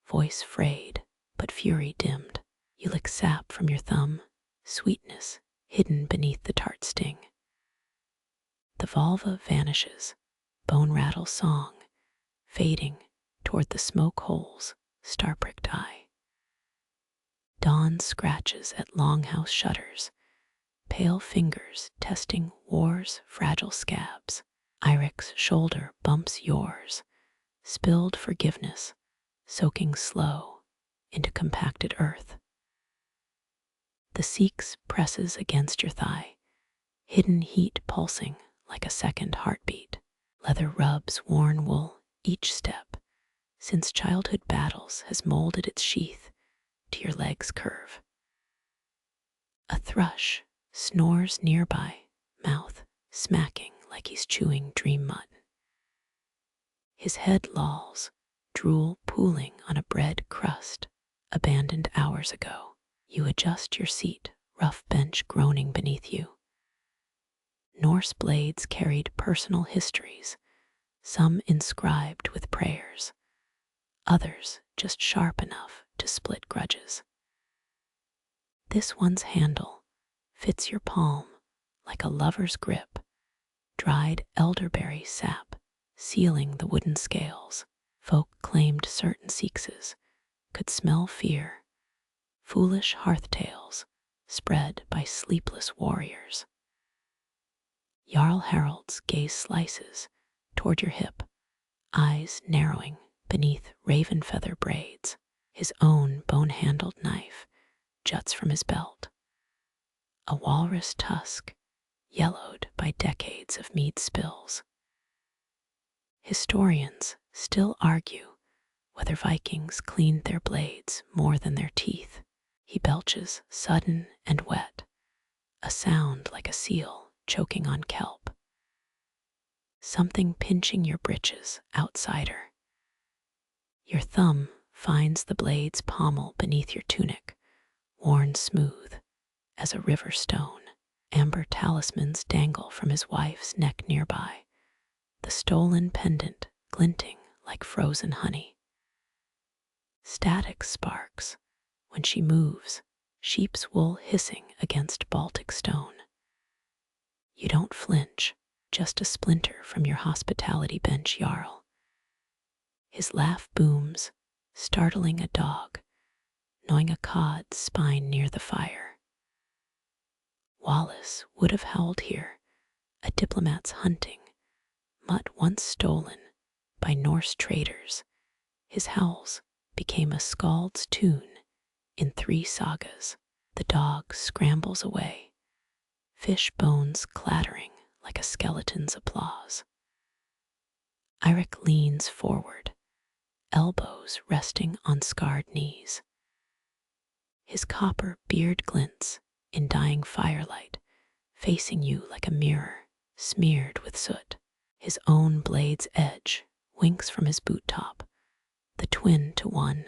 Speaker 1: voice frayed, but fury dimmed. You lick sap from your thumb, sweetness hidden beneath the tart sting. The vulva vanishes, bone rattle song, fading toward the smoke hole's star-pricked eye. Dawn scratches at Longhouse shutters, pale fingers testing war's fragile scabs. Eirik's shoulder bumps yours, spilled forgiveness, soaking slow into compacted earth. The Seax presses against your thigh, hidden heat pulsing like a second heartbeat. Leather rubs worn wool each step, since childhood battles has molded its sheath to your leg's curve. A thrush snores nearby, mouth smacking like he's chewing dream mud. His head lolls, drool pooling on a bread crust abandoned hours ago. You adjust your seat, rough bench groaning beneath you. Norse blades carried personal histories, some inscribed with prayers, others just sharp enough to split grudges. This one's handle fits your palm like a lover's grip, dried elderberry sap sealing the wooden scales. Folk claimed certain Seaxes could smell fear, foolish hearth tales spread by sleepless warriors. Jarl Harald's gaze slices toward your hip, eyes narrowing beneath raven feather braids. His own bone-handled knife juts from his belt, a walrus tusk yellowed by decades of mead spills. Historians still argue whether Vikings cleaned their blades more than their teeth. He belches sudden and wet, a sound like a seal choking on kelp. Something pinching your britches, outsider. Your thumb finds the blade's pommel beneath your tunic, worn smooth as a river stone. Amber talismans dangle from his wife's neck nearby, the stolen pendant glinting like frozen honey. Static sparks when she moves, sheep's wool hissing against Baltic stone. You don't flinch, just a splinter from your hospitality bench, Jarl. His laugh booms, startling a dog, gnawing a cod's spine near the fire. Wallace would have howled here, a diplomat's hunting, mutt once stolen by Norse traders. His howls became a skald's tune in 3 sagas. The dog scrambles away, fish bones clattering like a skeleton's applause. Eirik leans forward, elbows resting on scarred knees. His copper beard glints in dying firelight, facing you like a mirror smeared with soot. His own blade's edge winks from his boot top, the twin to one,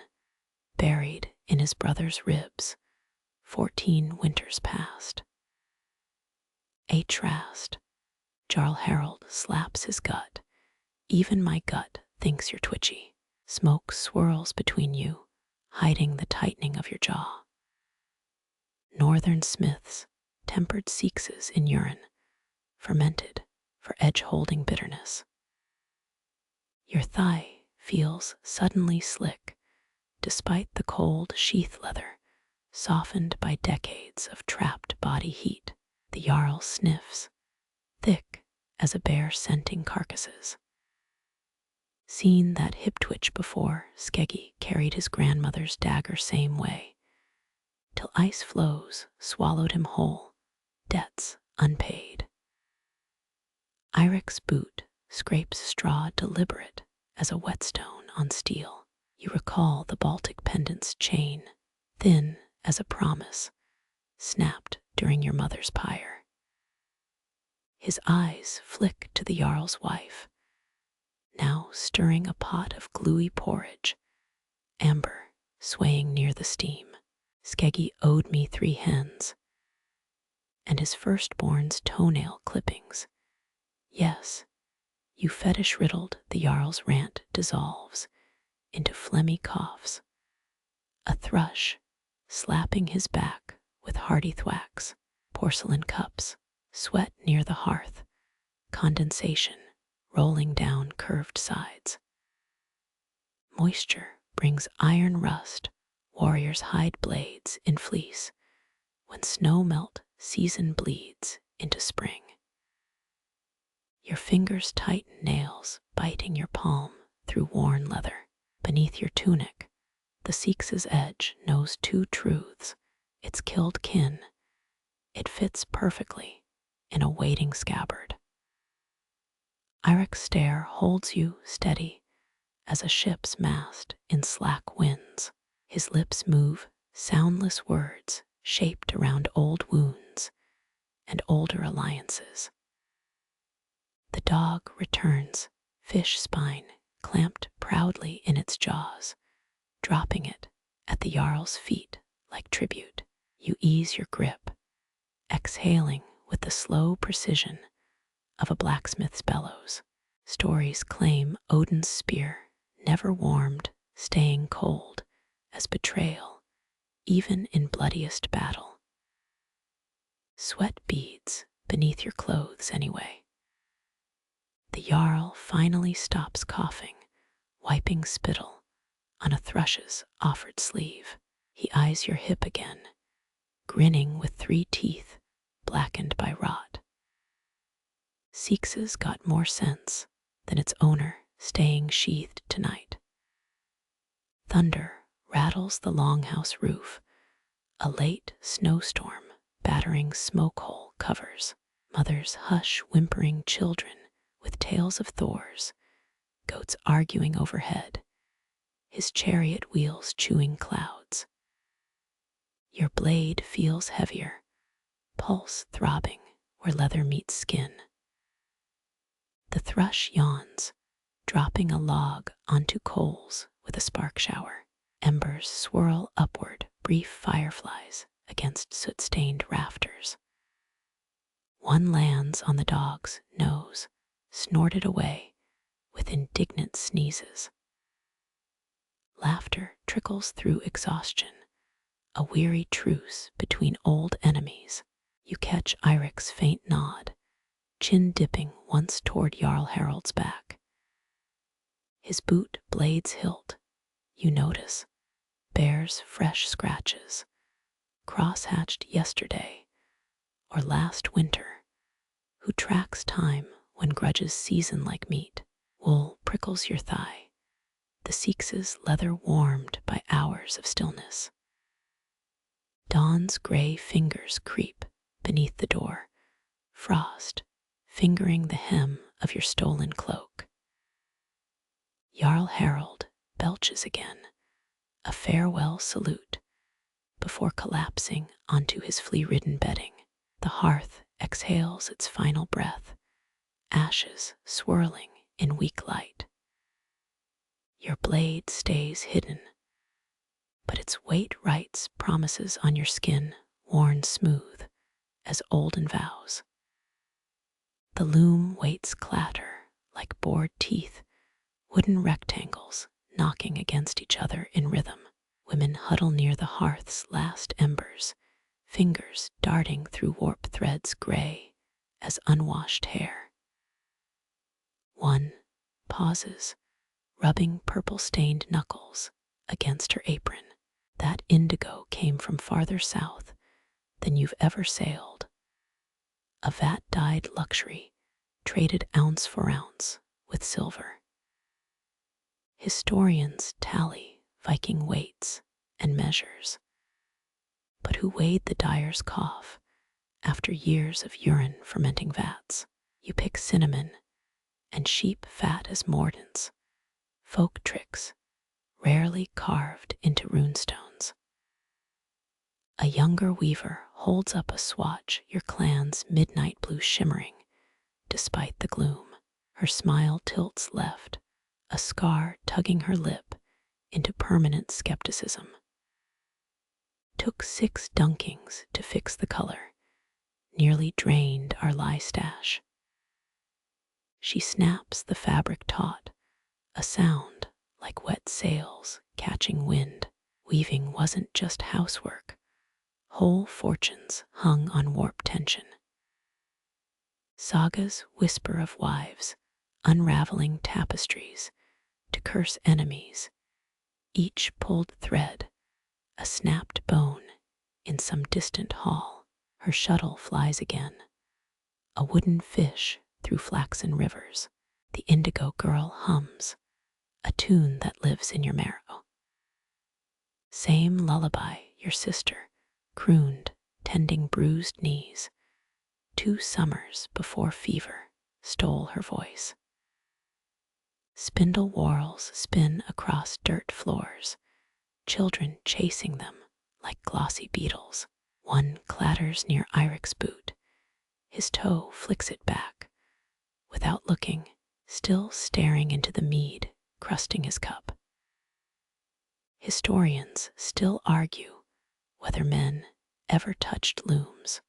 Speaker 1: buried in his brother's ribs, 14 winters past. A trast, Jarl Harald slaps his gut. Even my gut thinks you're twitchy. Smoke swirls between you, hiding the tightening of your jaw. Northern smiths tempered Seaxes in urine, fermented for edge-holding bitterness. Your thigh feels suddenly slick, despite the cold sheath leather, softened by decades of trapped body heat. The Jarl sniffs, thick as a bear scenting carcasses. Seen that hip twitch before, Skeggi carried his grandmother's dagger same way, till ice flows swallowed him whole, debts unpaid. Eirik's boot scrapes straw deliberate as a whetstone on steel. You recall the Baltic pendant's chain, thin as a promise, snapped during your mother's pyre. His eyes flick to the Jarl's wife, now stirring a pot of gluey porridge, amber swaying near the steam. Skeggi owed me 3 hens, and his firstborn's toenail clippings. Yes, you fetish-riddled the Jarl's rant dissolves into phlegmy coughs. A thrush slapping his back with hearty thwacks, porcelain cups, sweat near the hearth, condensation rolling down curved sides. Moisture brings iron rust, warriors hide blades in fleece, when snow melt season bleeds into spring. Your fingers tighten nails biting your palm through worn leather. Beneath your tunic, the Seax's edge knows 2 truths. It's killed kin. It fits perfectly in a waiting scabbard. Eirik's stare holds you steady as a ship's mast in slack winds. His lips move soundless words shaped around old wounds and older alliances. The dog returns, fish spine clamped proudly in its jaws, dropping it at the Jarl's feet like tribute. You ease your grip, exhaling with the slow precision of a blacksmith's bellows. Stories claim Odin's spear never warmed, staying cold as betrayal, even in bloodiest battle. Sweat beads beneath your clothes anyway. The Jarl finally stops coughing, wiping spittle on a thrush's offered sleeve. He eyes your hip again, grinning with 3 teeth blackened by rot. Seax's got more sense than its owner staying sheathed tonight. Thunder rattles the longhouse roof, a late snowstorm battering smoke hole covers. Mothers hush whimpering children with tales of Thors, goats arguing overhead, his chariot wheels chewing clouds. Your blade feels heavier, pulse throbbing where leather meets skin. The thrush yawns, dropping a log onto coals with a spark shower. Embers swirl upward, brief fireflies against soot-stained rafters. One lands on the dog's nose, snorted away with indignant sneezes. Laughter trickles through exhaustion, a weary truce between old enemies. You catch Eirik's faint nod, chin dipping once toward Jarl Harald's back. His boot blade's hilt, you notice, bears fresh scratches, cross-hatched yesterday or last winter. Who tracks time when grudges season like meat? Wool prickles your thigh, the Seax's leather warmed by hours of stillness. Dawn's gray fingers creep beneath the door, frost fingering the hem of your stolen cloak. Jarl Harald belches again, a farewell salute, before collapsing onto his flea-ridden bedding. The hearth exhales its final breath, ashes swirling in weak light. Your blade stays hidden, but its weight writes promises on your skin worn smooth as olden vows. The loom weights clatter like bored teeth, wooden rectangles knocking against each other in rhythm. Women huddle near the hearth's last embers, fingers darting through warp threads gray as unwashed hair. One pauses, rubbing purple-stained knuckles against her apron. That indigo came from farther south than you've ever sailed. A vat-dyed luxury, traded ounce for ounce with silver. Historians tally Viking weights and measures, but who weighed the dyer's cough after years of urine fermenting vats? You pick cinnamon and sheep fat as mordants, folk tricks rarely carved into runestones. A younger weaver holds up a swatch, your clan's midnight blue shimmering despite the gloom. Her smile tilts left, a scar tugging her lip into permanent skepticism. Took 6 dunkings to fix the color, nearly drained our lye stash. She snaps the fabric taut, a sound like wet sails catching wind. Weaving wasn't just housework, whole fortunes hung on warp tension. Sagas whisper of wives, unraveling tapestries to curse enemies, each pulled thread, a snapped bone in some distant hall. Her shuttle flies again, a wooden fish through flaxen rivers. The indigo girl hums, a tune that lives in your marrow. Same lullaby your sister crooned, tending bruised knees, 2 summers before fever stole her voice. Spindle whorls spin across dirt floors, children chasing them like glossy beetles. One clatters near Eirik's boot, his toe flicks it back, without looking, still staring into the mead crusting his cup. Historians still argue whether men ever touched looms,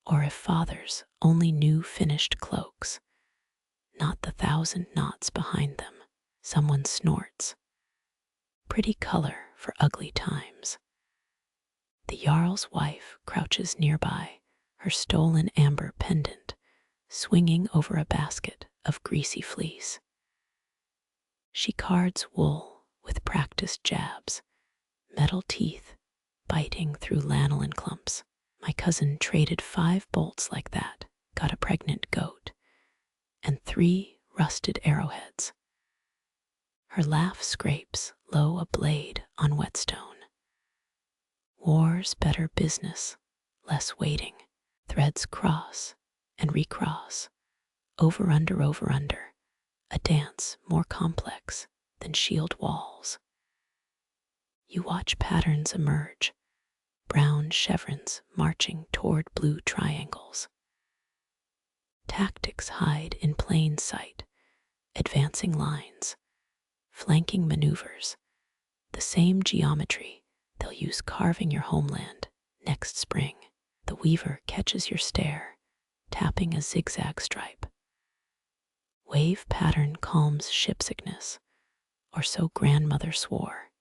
Speaker 1: or if fathers only knew finished cloaks, not the 1,000 knots behind them. Someone snorts. Pretty color for ugly times. The Jarl's wife crouches nearby, her stolen amber pendant swinging over a basket of greasy fleece. She cards wool with practiced jabs, metal teeth biting through lanolin clumps. My cousin traded 5 bolts like that, got a pregnant goat, and 3 rusted arrowheads. Her laugh scrapes low a blade on whetstone. War's better business, less waiting. Threads cross and recross, over under, a dance more complex than shield walls. You watch patterns emerge, brown chevrons marching toward blue triangles. Tactics hide in plain sight, advancing lines, flanking maneuvers, the same geometry they'll use carving your homeland next spring. The weaver catches your stare, tapping a zigzag stripe. Wave pattern calms shipsickness, or so grandmother swore.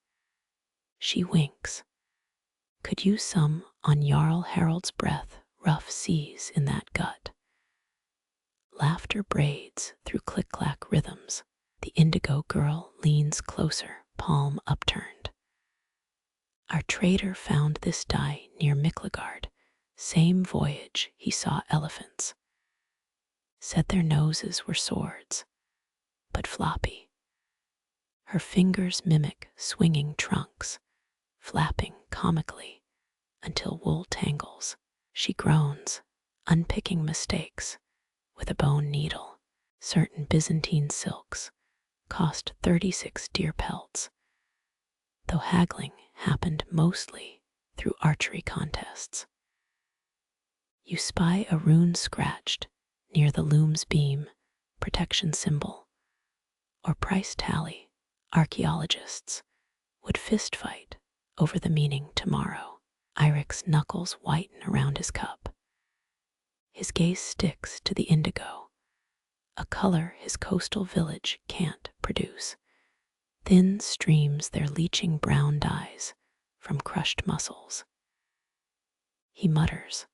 Speaker 1: She winks. Could use some on Jarl Harald's breath, rough seas in that gut. Laughter braids through click-clack rhythms. The indigo girl leans closer, palm upturned. Our trader found this dye near Miklagard. Same voyage he saw elephants. Said their noses were swords, but floppy. Her fingers mimic swinging trunks, flapping comically until wool tangles. She groans, unpicking mistakes with a bone needle. Certain Byzantine silks cost 36 deer pelts, though haggling happened mostly through archery contests. You spy a rune scratched near the loom's beam, protection symbol, or price tally. Archaeologists would fist fight over the meaning tomorrow. Eirik's knuckles whiten around his cup. His gaze sticks to the indigo, a color his coastal village can't produce. Thin streams their leaching brown dyes from crushed muscles. He mutters,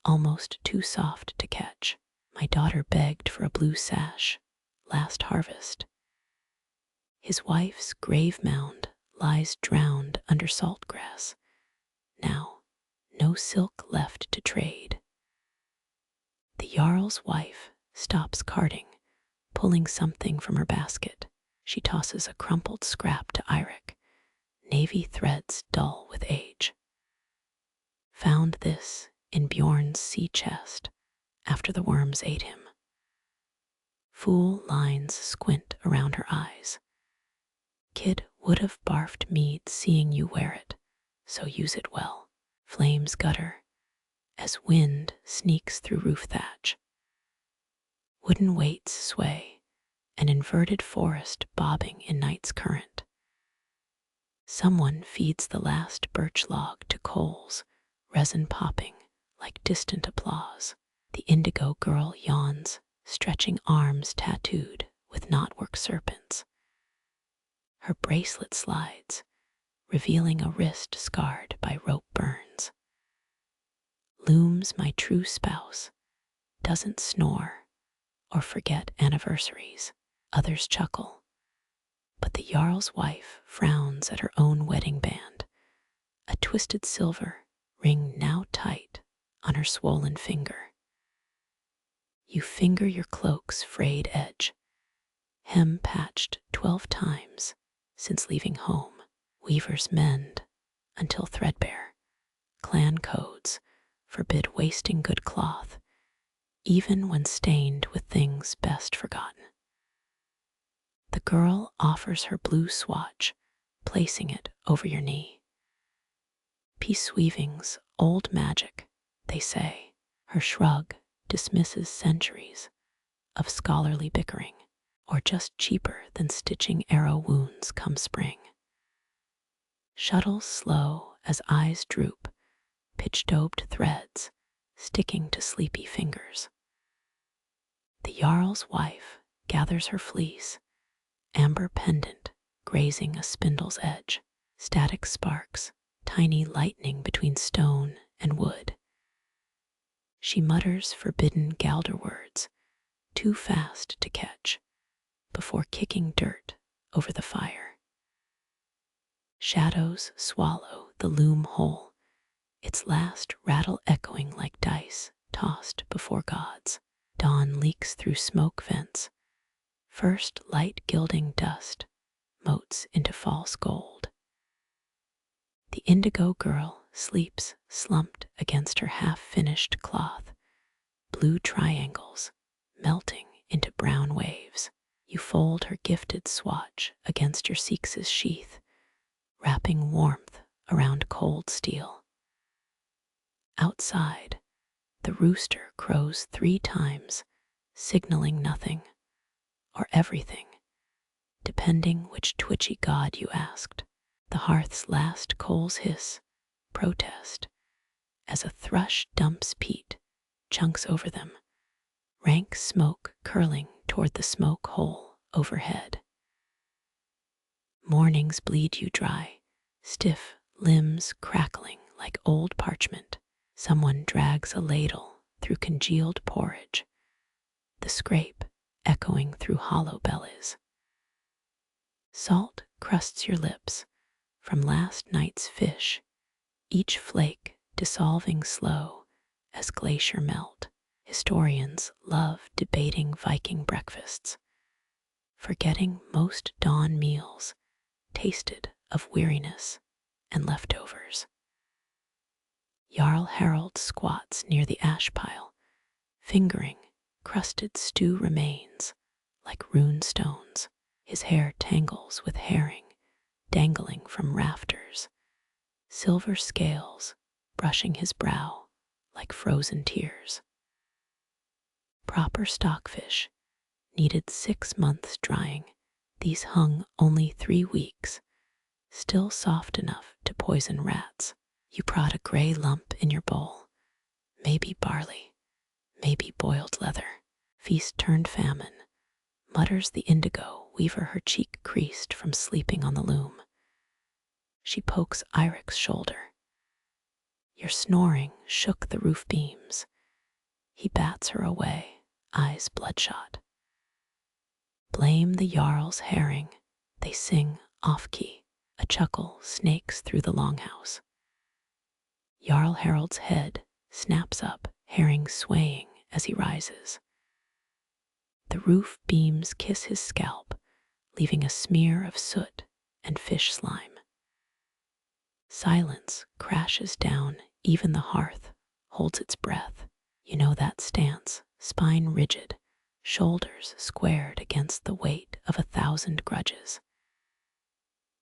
Speaker 1: almost too soft to catch. My daughter begged for a blue sash last harvest. His wife's grave mound lies drowned under saltgrass. Now, no silk left to trade. The Jarl's wife stops carding, pulling something from her basket. She tosses a crumpled scrap to Eirik, navy threads dull with age. Found this in Bjorn's sea chest after the worms ate him. Fool lines squint around her eyes. Kid would have barfed mead seeing you wear it, so use it well. Flames gutter as wind sneaks through roof thatch. Wooden weights sway, an inverted forest bobbing in night's current. Someone feeds the last birch log to coals, resin popping like distant applause. The indigo girl yawns, stretching arms tattooed with knotwork serpents. Her bracelet slides, revealing a wrist scarred by rope burns. Looms my true spouse, doesn't snore or forget anniversaries. Others chuckle, but the Jarl's wife frowns at her own wedding band, a twisted silver ring now tight on her swollen finger. You finger your cloak's frayed edge, hem patched 12 times since leaving home. Weavers mend until threadbare. Clan codes forbid wasting good cloth, even when stained with things best forgotten. The girl offers her blue swatch, placing it over your knee. Peace weaving's old magic, they say. Her shrug dismisses centuries of scholarly bickering, or just cheaper than stitching arrow wounds come spring. Shuttles slow as eyes droop, pitch-daubed threads sticking to sleepy fingers. The Jarl's wife gathers her fleece, amber pendant grazing a spindle's edge, static sparks, tiny lightning between stone and wood. She mutters forbidden Galder words, too fast to catch, before kicking dirt over the fire. Shadows swallow the loom whole, its last rattle echoing like dice tossed before gods. Dawn leaks through smoke vents, first light gilding dust motes into false gold. The indigo girl sleeps slumped against her half-finished cloth, blue triangles melting into brown waves. You fold her gifted swatch against your Seax's sheath, wrapping warmth around cold steel. Outside, the rooster crows 3 times, signaling nothing or everything, depending which twitchy god you asked. The hearth's last coals hiss, protest, as a thrush dumps peat, chunks over them, rank smoke curling toward the smoke hole overhead. Mornings bleed you dry, stiff limbs crackling like old parchment. Someone drags a ladle through congealed porridge, the scrape echoing through hollow bellies. Salt crusts your lips from last night's fish, each flake dissolving slow as glacier melt. Historians love debating Viking breakfasts, forgetting most dawn meals tasted of weariness and leftovers. Jarl Harald squats near the ash pile, fingering crusted stew remains like rune stones. His hair tangles with herring dangling from rafters, silver scales brushing his brow like frozen tears. Proper stockfish needed 6 months drying. These hung only 3 weeks, still soft enough to poison rats. You prod a gray lump in your bowl, maybe barley, maybe boiled leather. Feast turned famine, mutters the indigo weaver, her cheek creased from sleeping on the loom. She pokes Eirik's shoulder. Your snoring shook the roof beams. He bats her away, eyes bloodshot. Blame the Jarl's herring, they sing off-key. A chuckle snakes through the longhouse. Jarl Harald's head snaps up, herring swaying as he rises. The roof beams kiss his scalp, leaving a smear of soot and fish slime. Silence crashes down, even the hearth holds its breath. You know that stance, spine rigid, shoulders squared against the weight of 1,000 grudges.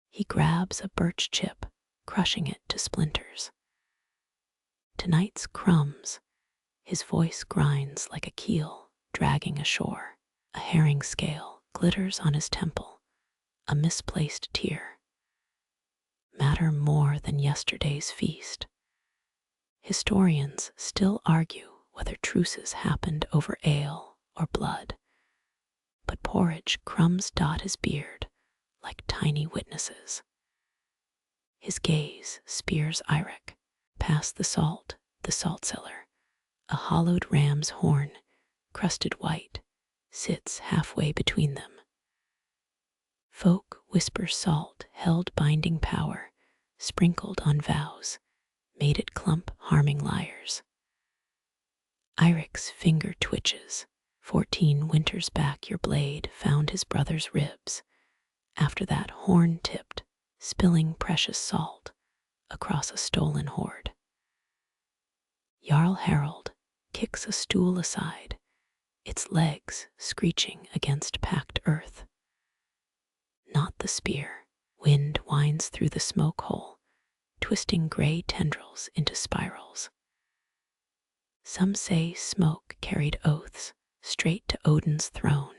Speaker 1: He grabs a birch chip, crushing it to splinters. Tonight's crumbs, his voice grinds like a keel dragging ashore. A herring scale glitters on his temple, a misplaced tear. Matter more than yesterday's feast. Historians still argue whether truces happened over ale or blood, but porridge crumbs dot his beard like tiny witnesses. His gaze spears Eirik, past the salt cellar. A hollowed ram's horn, crusted white, sits halfway between them. Folk whisper salt held binding power, sprinkled on vows, made it clump harming liars. Eirik's finger twitches. 14 winters back your blade found his brother's ribs. After that horn tipped, spilling precious salt across a stolen hoard. Jarl Harald kicks a stool aside, its legs screeching against packed earth. Not the spear. Wind winds through the smoke hole, twisting gray tendrils into spirals. Some say smoke carried oaths straight to Odin's throne,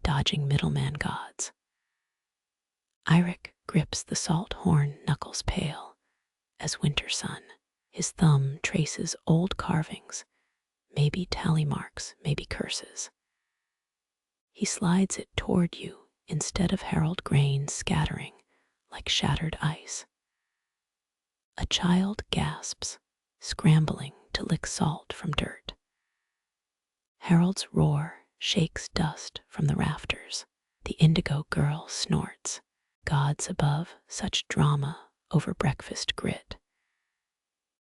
Speaker 1: dodging middleman gods. Eirik grips the salt horn, knuckles pale as winter sun. His thumb traces old carvings, maybe tally marks, maybe curses. He slides it toward you instead of herald grain scattering like shattered ice. A child gasps, scrambling to lick salt from dirt. Harold's roar shakes dust from the rafters. The indigo girl snorts. Gods above, such drama over breakfast grit.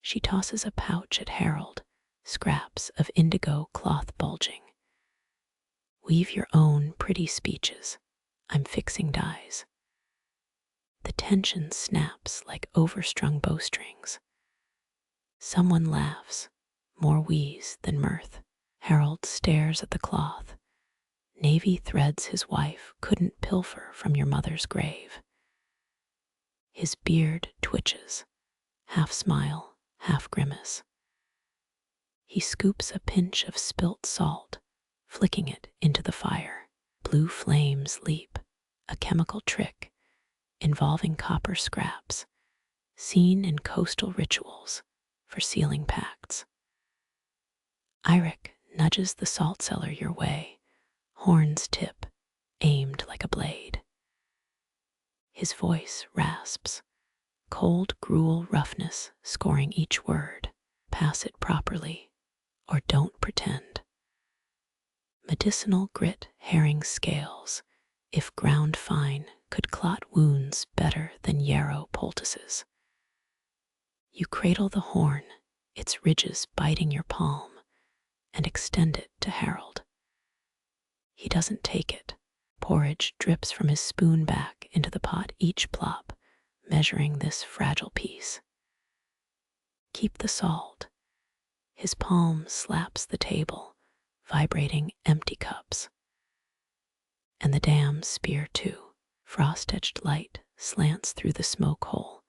Speaker 1: She tosses a pouch at Harald, scraps of indigo cloth bulging. Weave your own pretty speeches. I'm fixing dyes. The tension snaps like overstrung bowstrings. Someone laughs, more wheeze than mirth. Harald stares at the cloth. Navy threads his wife couldn't pilfer from your mother's grave. His beard twitches, half smile, half grimace. He scoops a pinch of spilt salt, flicking it into the fire. Blue flames leap, a chemical trick involving copper scraps, seen in coastal rituals for sealing pacts. Eirik nudges nudges the salt cellar your way, horns tip, aimed like a blade. His voice rasps, cold gruel roughness scoring each word. Pass it properly, or don't pretend. Medicinal grit herring scales, if ground fine, could clot wounds better than yarrow poultices. You cradle the horn, its ridges biting your palm, and extend it to Harald. He doesn't take it. Porridge drips from his spoon back into the pot each plop, measuring this fragile piece. Keep the salt. His palm slaps the table, vibrating empty cups. And the damn spear too. Frost-edged light slants through the smoke hole,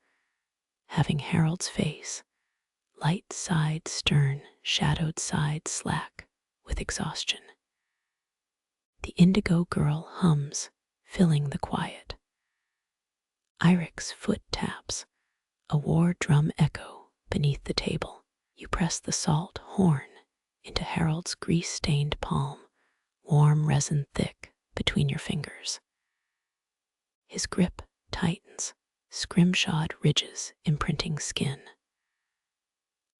Speaker 1: having Harald's face, light side stern, shadowed side slack with exhaustion. The indigo girl hums, filling the quiet. Eirik's foot taps, a war drum echo beneath the table. You press the salt horn into Harald's grease-stained palm, warm resin thick between your fingers. His grip tightens, scrimshawed ridges imprinting skin.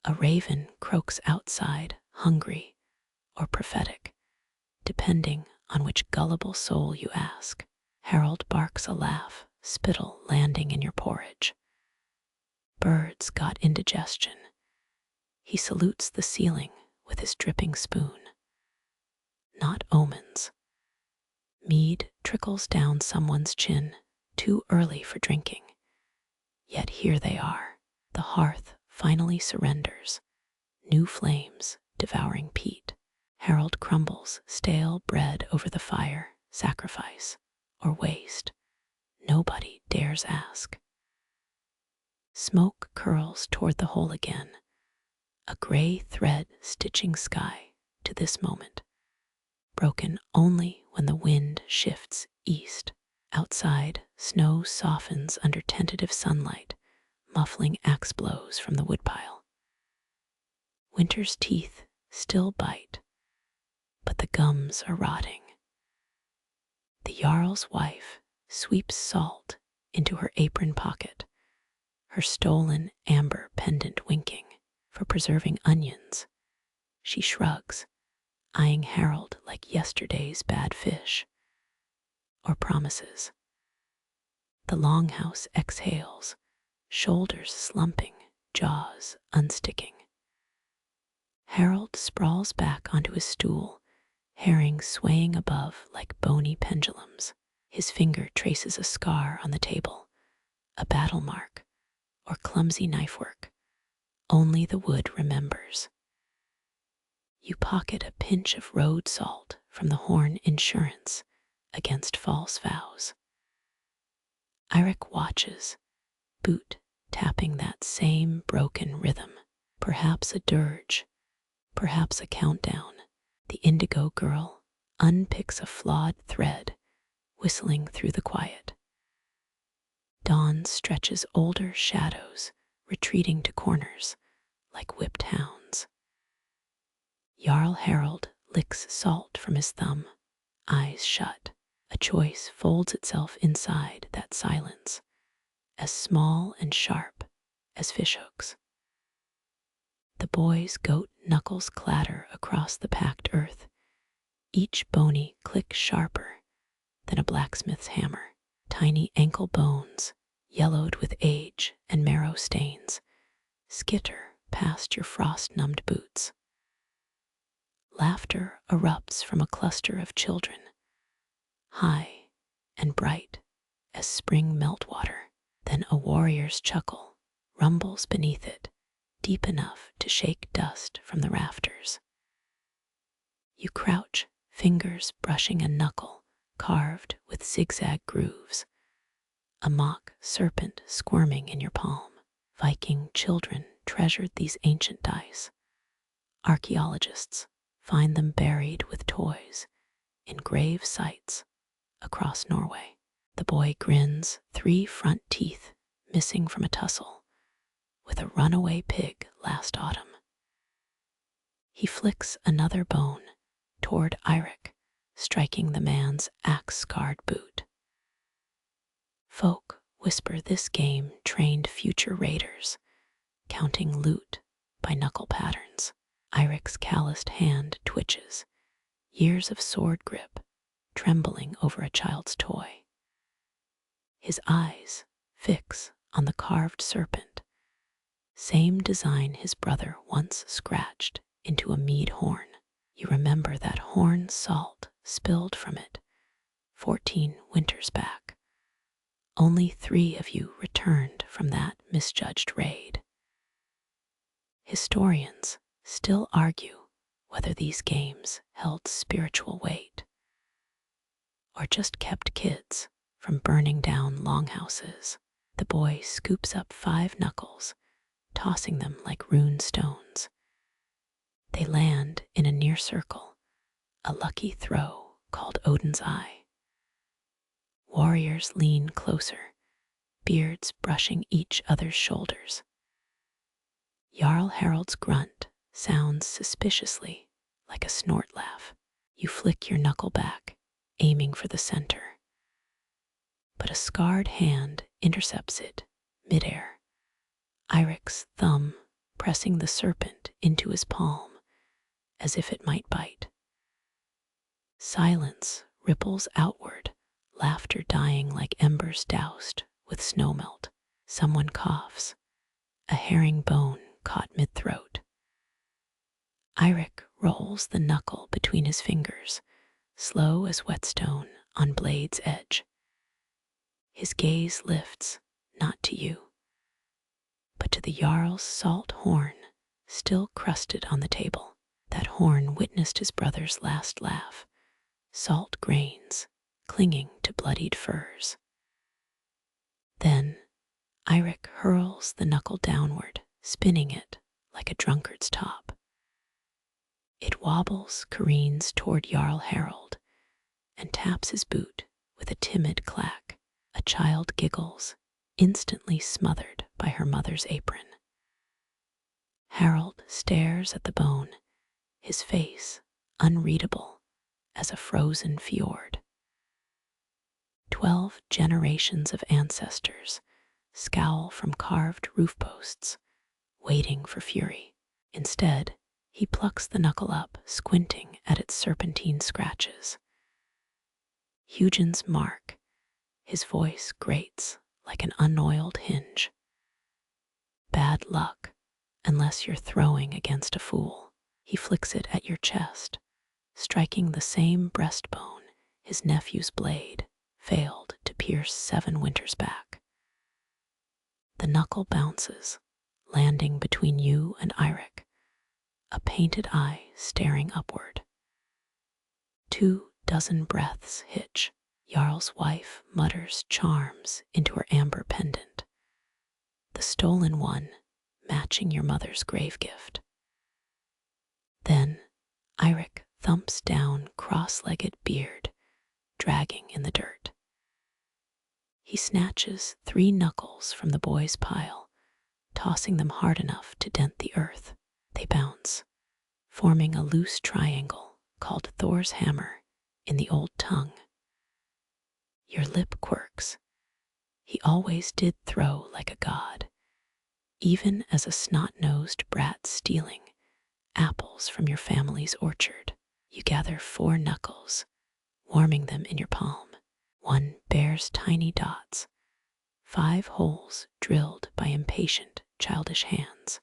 Speaker 1: A raven croaks outside, hungry or prophetic, depending on which gullible soul you ask. Harald barks a laugh, spittle landing in your porridge. Birds got indigestion. He salutes the ceiling with his dripping spoon. Not omens. Mead trickles down someone's chin, too early for drinking. Yet here they are. The hearth finally surrenders, new flames devouring peat. Harald crumbles stale bread over the fire, sacrifice or waste. Nobody dares ask. Smoke curls toward the hole again, a gray thread stitching sky to this moment, broken only when the wind shifts east. Outside, snow softens under tentative sunlight, muffling axe blows from the woodpile. Winter's teeth still bite, but the gums are rotting. The Jarl's wife sweeps salt into her apron pocket, her stolen amber pendant winking. For preserving onions, she shrugs, eyeing Harald like yesterday's bad fish. Or promises. The Longhouse exhales, shoulders slumping, jaws unsticking. Harald sprawls back onto his stool, herring swaying above like bony pendulums. His finger traces a scar on the table, a battle mark, or clumsy knife work. Only the wood remembers. You pocket a pinch of road salt from the horn insurance against false vows. Eirik watches, boot tapping that same broken rhythm, perhaps a dirge, perhaps a countdown. The indigo girl unpicks a flawed thread, whistling through the quiet. Dawn stretches older shadows, retreating to corners like whipped hounds. Jarl Harald licks salt from his thumb, eyes shut. A choice folds itself inside that silence, as small and sharp as fishhooks. The boy's goat knuckles clatter across the packed earth, each bony click sharper than a blacksmith's hammer. Tiny ankle bones, yellowed with age and marrow stains, skitter past your frost-numbed boots. Laughter erupts from a cluster of children, high and bright as spring meltwater. Then a warrior's chuckle rumbles beneath it, deep enough to shake dust from the rafters. You crouch, fingers brushing a knuckle carved with zigzag grooves, a mock serpent squirming in your palm. Viking children treasured these ancient dice. Archaeologists find them buried with toys in grave sites across Norway. The boy grins, 3 front teeth missing from a tussle with a runaway pig last autumn. He flicks another bone, toward Eirik, striking the man's axe-scarred boot. Folk whisper this game trained future raiders, counting loot by knuckle patterns. Eirik's calloused hand twitches, years of sword grip trembling over a child's toy. His eyes fix on the carved serpent, same design his brother once scratched into a mead horn. You remember that horn salt spilled from it 14 winters back. Only 3 of you returned from that misjudged raid. Historians still argue whether these games held spiritual weight or just kept kids from burning down longhouses. The boy scoops up 5 knuckles, tossing them like rune stones. They land in a near circle, a lucky throw called Odin's Eye. Warriors lean closer, beards brushing each other's shoulders. Jarl Harald's grunt sounds suspiciously like a snort laugh. You flick your knuckle back, aiming for the center. But a scarred hand intercepts it midair, Eirik's thumb pressing the serpent into his palm as if it might bite. Silence ripples outward, laughter dying like embers doused with snowmelt. Someone coughs, a herringbone caught mid-throat. Eirik rolls the knuckle between his fingers, slow as whetstone on blade's edge. His gaze lifts, not to you, but to the Jarl's salt horn, still crusted on the table. That horn witnessed his brother's last laugh, salt grains clinging to bloodied furs. Then Eirik hurls the knuckle downward, spinning it like a drunkard's top. It wobbles, careens toward Jarl Harald, and taps his boot with a timid clack. A child giggles, instantly smothered by her mother's apron. Harald stares at the bone, his face unreadable as a frozen fjord. 12 generations of ancestors scowl from carved roof posts, waiting for fury. Instead, he plucks the knuckle up, squinting at its serpentine scratches. Hugin's mark. His voice grates like an unoiled hinge. Bad luck, unless you're throwing against a fool. He flicks it at your chest, striking the same breastbone his nephew's blade failed to pierce 7 winters back. The knuckle bounces, landing between you and Eirik, a painted eye staring upward. 24 breaths hitch. Jarl's wife mutters charms into her amber pendant, the stolen one matching your mother's grave gift. Then Eirik thumps down cross-legged beard, dragging in the dirt. He snatches 3 knuckles from the boy's pile, tossing them hard enough to dent the earth. They bounce, forming a loose triangle called Thor's hammer in the old tongue. Your lip quirks. He always did throw like a god, even as a snot-nosed brat stealing apples from your family's orchard. You gather 4 knuckles, warming them in your palm. 1 bears tiny dots, 5 holes drilled by impatient, childish hands.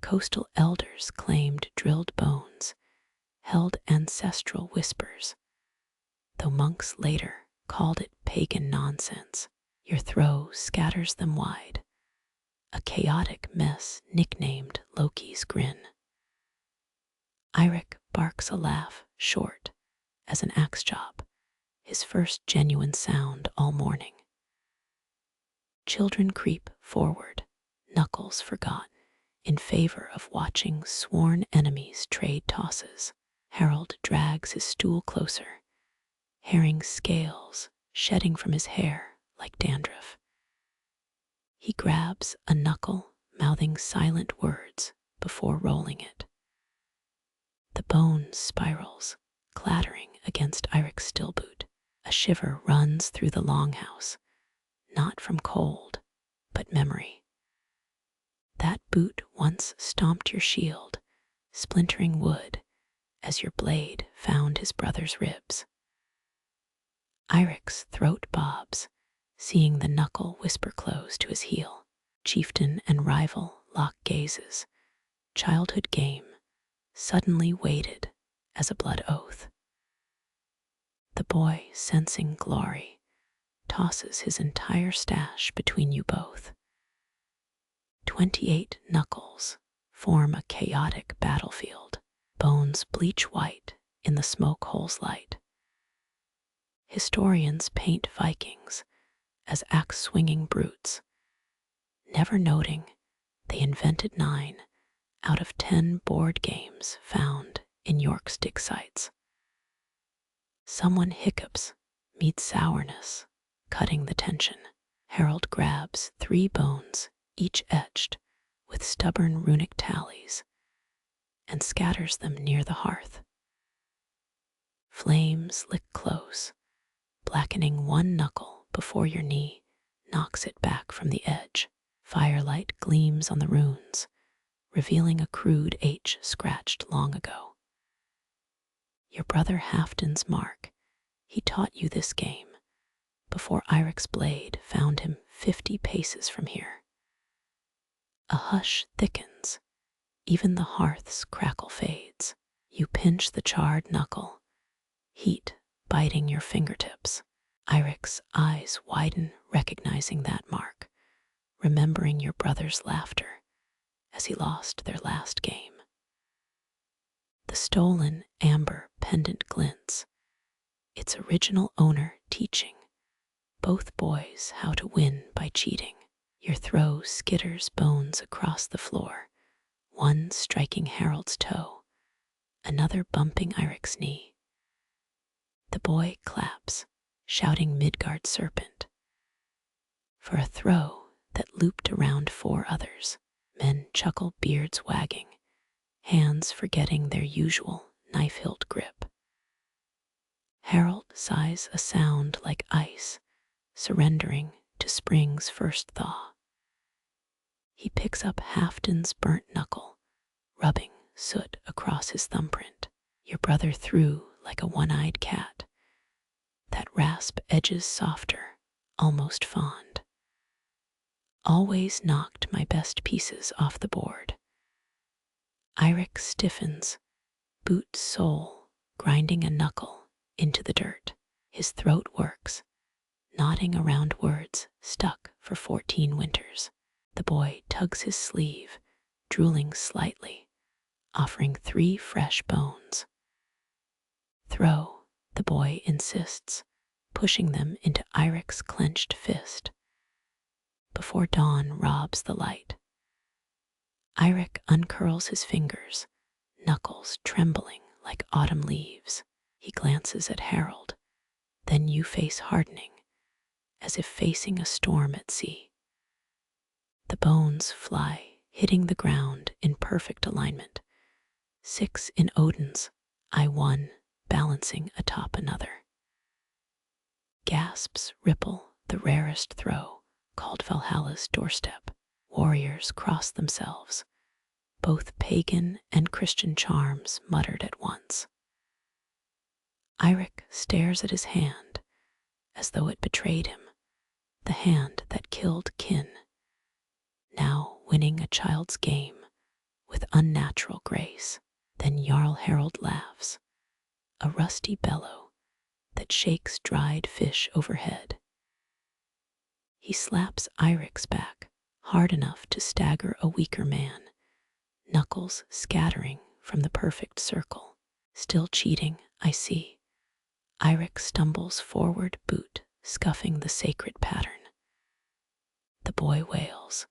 Speaker 1: Coastal elders claimed drilled bones held ancestral whispers, though monks later called it pagan nonsense. Your throw scatters them wide, a chaotic mess nicknamed Loki's grin. Eirik barks a laugh short as an axe chop, his first genuine sound all morning. Children creep forward, knuckles forgotten, in favor of watching sworn enemies trade tosses. Harald drags his stool closer, herring scales shedding from his hair like dandruff. He grabs a knuckle, mouthing silent words before rolling it. The bone spirals, clattering against Eirik's steel boot. A shiver runs through the Longhouse, not from cold, but memory. That boot once stomped your shield, splintering wood as your blade found his brother's ribs. Eirik's throat bobs, seeing the knuckle whisper close to his heel. Chieftain and rival lock gazes. Childhood game, suddenly weighted as a blood oath. The boy, sensing glory, tosses his entire stash between you both. 28 knuckles form a chaotic battlefield. Bones bleach white in the smoke hole's light. Historians paint Vikings as axe-swinging brutes, never noting they invented 9 out of 10 board games found in York's dig sites. Someone hiccups, meets sourness, cutting the tension. Harald grabs 3 bones, each etched with stubborn runic tallies, and scatters them near the hearth. Flames lick close, blackening one knuckle before your knee knocks it back from the edge. Firelight gleams on the runes, revealing a crude H scratched long ago. Your brother Halfdan's mark, he taught you this game before Eirik's blade found him 50 paces from here. A hush thickens, even the hearth's crackle fades. You pinch the charred knuckle, heat biting your fingertips. Eirik's eyes widen, recognizing that mark, remembering your brother's laughter as he lost their last game. The stolen amber pendant glints, its original owner teaching both boys how to win by cheating. Your throw skitters bones across the floor, one striking Harald's toe, another bumping Eirik's knee. The boy claps, shouting Midgard serpent, for a throw that looped around 4 others. Men chuckle, beards wagging, hands forgetting their usual knife-hilt grip. Harald sighs a sound like ice, surrendering to spring's first thaw. He picks up Halfdan's burnt knuckle, rubbing soot across his thumbprint. Your brother threw like a one-eyed cat, that rasp edges softer, almost fond. Always knocked my best pieces off the board. Eirik stiffens, boot sole grinding a knuckle into the dirt. His throat works, nodding around words stuck for 14 winters. The boy tugs his sleeve, drooling slightly, offering 3 fresh bones. Throw, the boy insists, pushing them into Eirik's clenched fist. Before dawn robs the light, Eirik uncurls his fingers, knuckles trembling like autumn leaves. He glances at Harald, then you face hardening, as if facing a storm at sea. The bones fly, hitting the ground in perfect alignment. 6 in Odin's, I won, balancing atop another. Gasps ripple the rarest throw, called Valhalla's doorstep. Warriors cross themselves, both pagan and Christian charms muttered at once. Eirik stares at his hand, as though it betrayed him, the hand that killed kin, now winning a child's game with unnatural grace. Then Jarl Harald laughs, a rusty bellow that shakes dried fish overhead. He slaps Eirik's back, hard enough to stagger a weaker man, knuckles scattering from the perfect circle. Still cheating, I see. Eirik stumbles forward, boot scuffing the sacred pattern. The boy wails,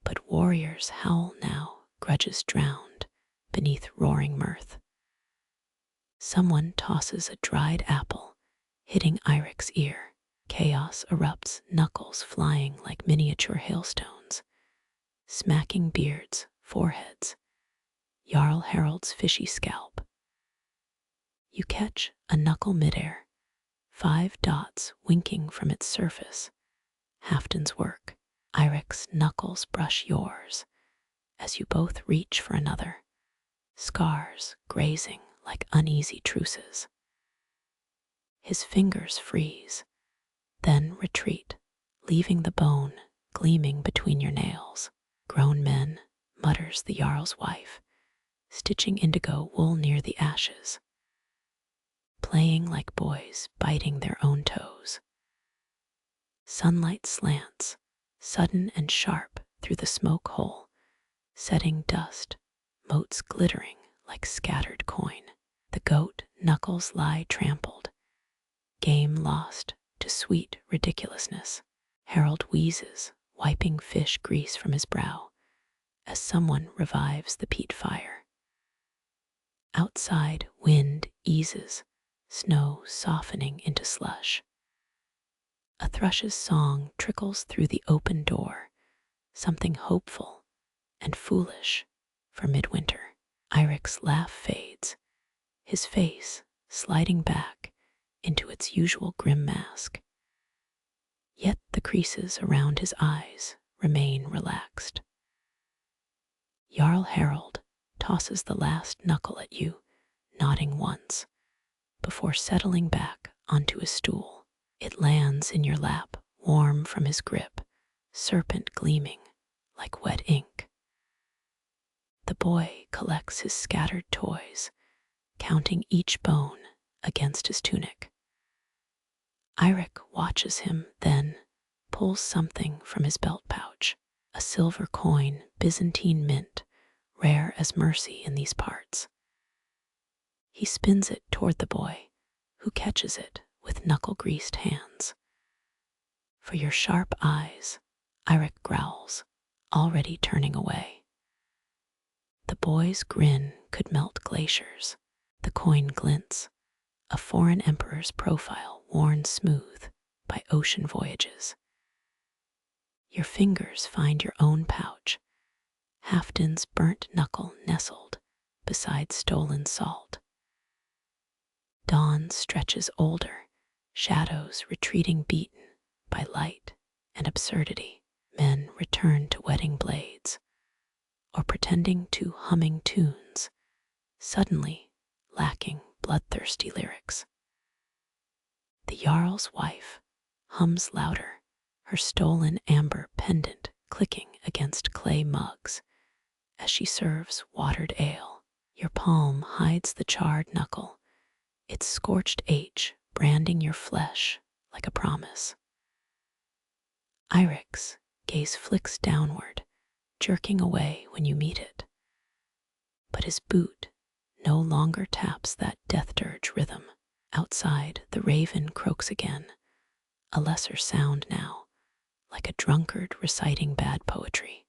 Speaker 1: but warriors howl now, grudges drowned beneath roaring mirth. Someone tosses a dried apple, hitting Eirik's ear. Chaos erupts, knuckles flying like miniature hailstones, smacking beards, foreheads. Jarl Harald's fishy scalp You catch a knuckle midair, 5 dots winking from its surface. Halfdan's work. Eirik's knuckles brush yours as you both reach for another, scars grazing like uneasy truces. His fingers freeze, then retreat, leaving the bone gleaming between your nails. Grown men, mutters the Jarl's wife, stitching indigo wool near the ashes, playing like boys biting their own toes. Sunlight slants, sudden and sharp, through the smoke hole, setting dust, motes glittering like scattered coin. The goat knuckles lie trampled, game lost to sweet ridiculousness. Harald wheezes, wiping fish grease from his brow, as someone revives the peat fire. Outside, wind eases, snow softening into slush. A thrush's song trickles through the open door, something hopeful and foolish for midwinter. Eirik's laugh fades, his face sliding back into its usual grim mask. Yet the creases around his eyes remain relaxed. Jarl Harald tosses the last knuckle at you, nodding once, before settling back onto his stool. It lands in your lap, warm from his grip, serpent gleaming like wet ink. The boy collects his scattered toys, counting each bone against his tunic. Eirik watches him, then pulls something from his belt pouch, a silver coin, Byzantine mint, rare as mercy in these parts. He spins it toward the boy, who catches it with knuckle-greased hands. For your sharp eyes, Eirik growls, already turning away. The boy's grin could melt glaciers. The coin glints, a foreign emperor's profile worn smooth by ocean voyages. Your fingers find your own pouch, Halfdan's burnt knuckle nestled beside stolen salt. Dawn stretches older, shadows retreating beaten by light and absurdity. Men return to wedding blades, or pretending to humming tunes, suddenly lacking bloodthirsty lyrics. The Jarl's wife hums louder, her stolen amber pendant clicking against clay mugs as she serves watered ale. Your palm hides the charred knuckle, its scorched H branding your flesh like a promise. Eirik's gaze flicks downward, jerking away when you meet it. But his boot no longer taps that death dirge rhythm. Outside, the raven croaks again, a lesser sound now, like a drunkard reciting bad poetry.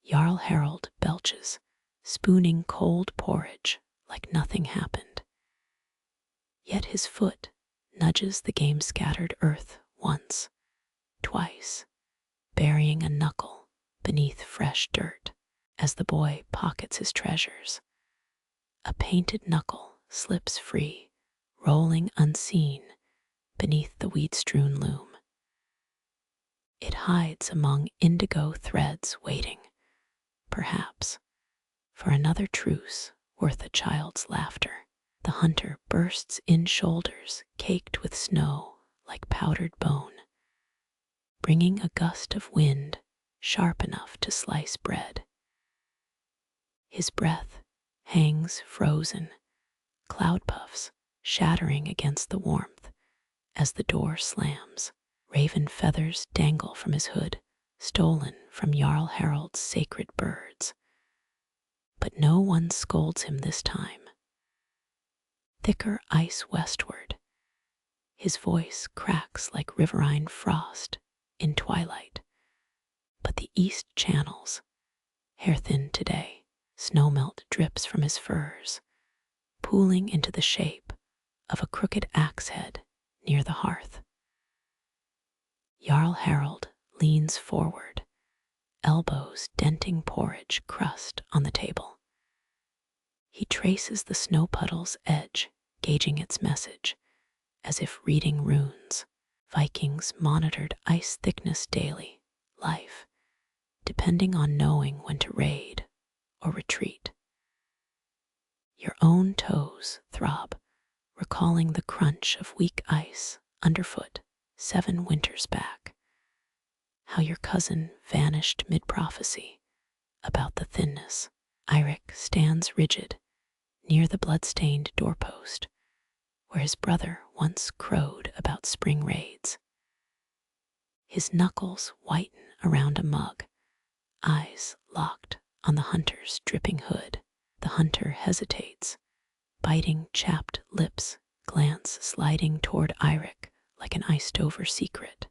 Speaker 1: Jarl Harald belches, spooning cold porridge like nothing happened. Yet his foot nudges the game-scattered earth once, twice, burying a knuckle beneath fresh dirt. As the boy pockets his treasures, a painted knuckle slips free, rolling unseen beneath the weed-strewn loom. It hides among indigo threads, waiting, perhaps, for another truce worth a child's laughter. The hunter bursts in, shoulders caked with snow like powdered bone, bringing a gust of wind sharp enough to slice bread. His breath hangs frozen, cloud puffs shattering against the warmth as the door slams. Raven feathers dangle from his hood, stolen from Jarl Harald's sacred birds. But no one scolds him this time. Thicker ice westward, his voice cracks like riverine frost in twilight. But the east channels, hair-thin today, snowmelt drips from his furs, pooling into the shape of a crooked axe head near the hearth. Jarl Harald leans forward, elbows denting porridge crust on the table. He traces the snow puddle's edge, gauging its message, as if reading runes. Vikings monitored ice thickness daily, life, depending on knowing when to raid or retreat. Your own toes throb, recalling the crunch of weak ice underfoot 7 winters back. How your cousin vanished mid-prophecy about the thinness. Eirik stands rigid near the blood-stained doorpost, where his brother once crowed about spring raids. His knuckles whiten around a mug, eyes locked on the hunter's dripping hood. The hunter hesitates, biting chapped lips, glance sliding toward Eirik like an iced-over secret.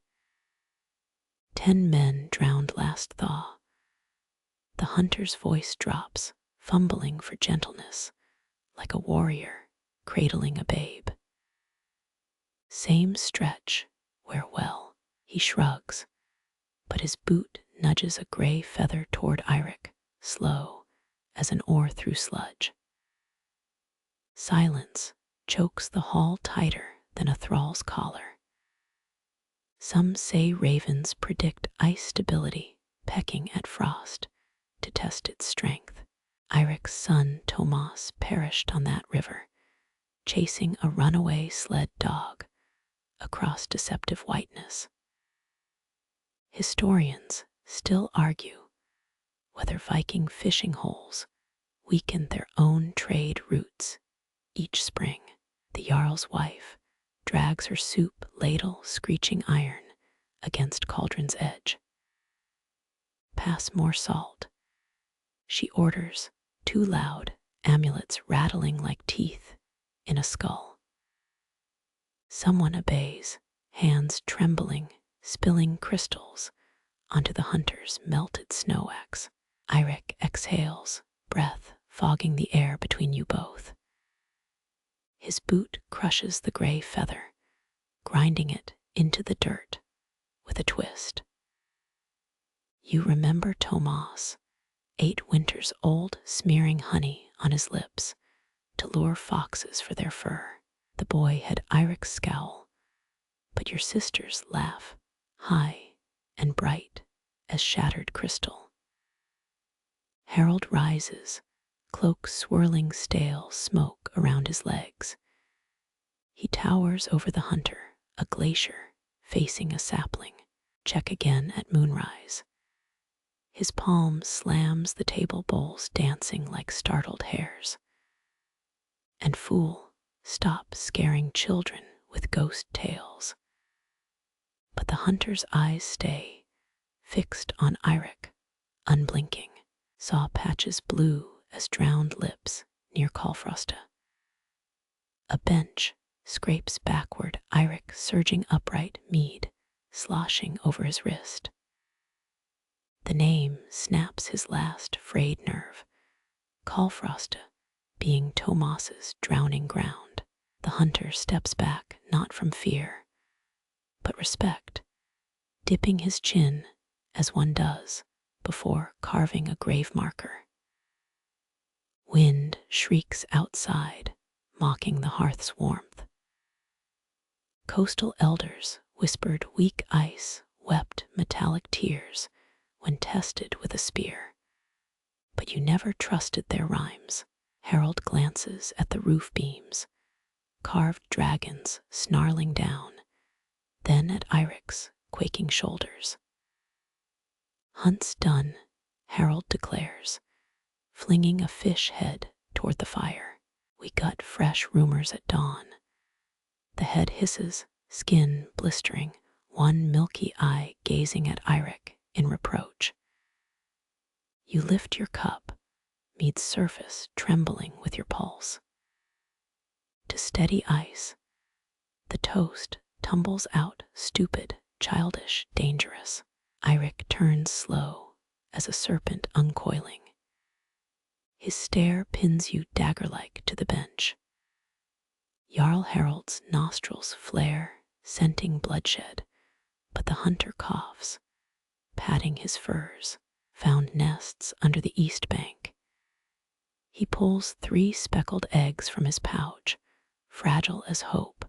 Speaker 1: 10 men drowned last thaw. The hunter's voice drops, fumbling for gentleness, like a warrior cradling a babe. Same stretch, where well, he shrugs, but his boot nudges a gray feather toward Eirik, slow as an oar through sludge. Silence chokes the hall tighter than a thrall's collar. Some say ravens predict ice stability, pecking at frost to test its strength. Eirik's son Tomas perished on that river, chasing a runaway sled dog across deceptive whiteness. Historians still argue whether Viking fishing holes weakened their own trade routes each spring. The Jarl's wife drags her soup ladle screeching iron against cauldron's edge. Pass more salt, she orders, too loud, amulets rattling like teeth in a skull. Someone obeys, hands trembling, spilling crystals onto the hunter's melted snow axe. Eirik exhales, breath fogging the air between you both. His boot crushes the gray feather, grinding it into the dirt with a twist. You remember Tomas, 8 winters old, smearing honey on his lips to lure foxes for their fur. The boy had Eirik's scowl, but your sisters laugh, high and bright as shattered crystal. Harald rises, cloak swirling stale smoke around his legs. He towers over the hunter, a glacier facing a sapling. Check again at moonrise. His palm slams the table bowls, dancing like startled hares. And fool, stop scaring children with ghost tales. But the hunter's eyes stay fixed on Eirik, unblinking. Saw patches blue as drowned lips near Kalfrosta. A bench scrapes backward, Eirik surging upright, mead sloshing over his wrist. The name snaps his last frayed nerve, Kalfrosta being Tomas's drowning ground. The hunter steps back, not from fear, but respect, dipping his chin as one does before carving a grave marker. Wind shrieks outside, mocking the hearth's warmth. Coastal elders whispered weak ice, wept metallic tears when tested with a spear. But you never trusted their rhymes. Harald glances at the roof beams, carved dragons snarling down, then at Eirik's quaking shoulders. Hunt's done, Harald declares, flinging a fish head toward the fire. We gut fresh rumors at dawn. The head hisses, skin blistering, one milky eye gazing at Eirik in reproach. You lift your cup, mead's surface trembling with your pulse. To steady ice, the toast tumbles out, stupid, childish, dangerous. Eirik turns slow as a serpent uncoiling. His stare pins you dagger-like to the bench. Jarl Harald's nostrils flare, scenting bloodshed, but the hunter coughs, patting his furs, found nests under the east bank. He pulls 3 speckled eggs from his pouch, fragile as hope,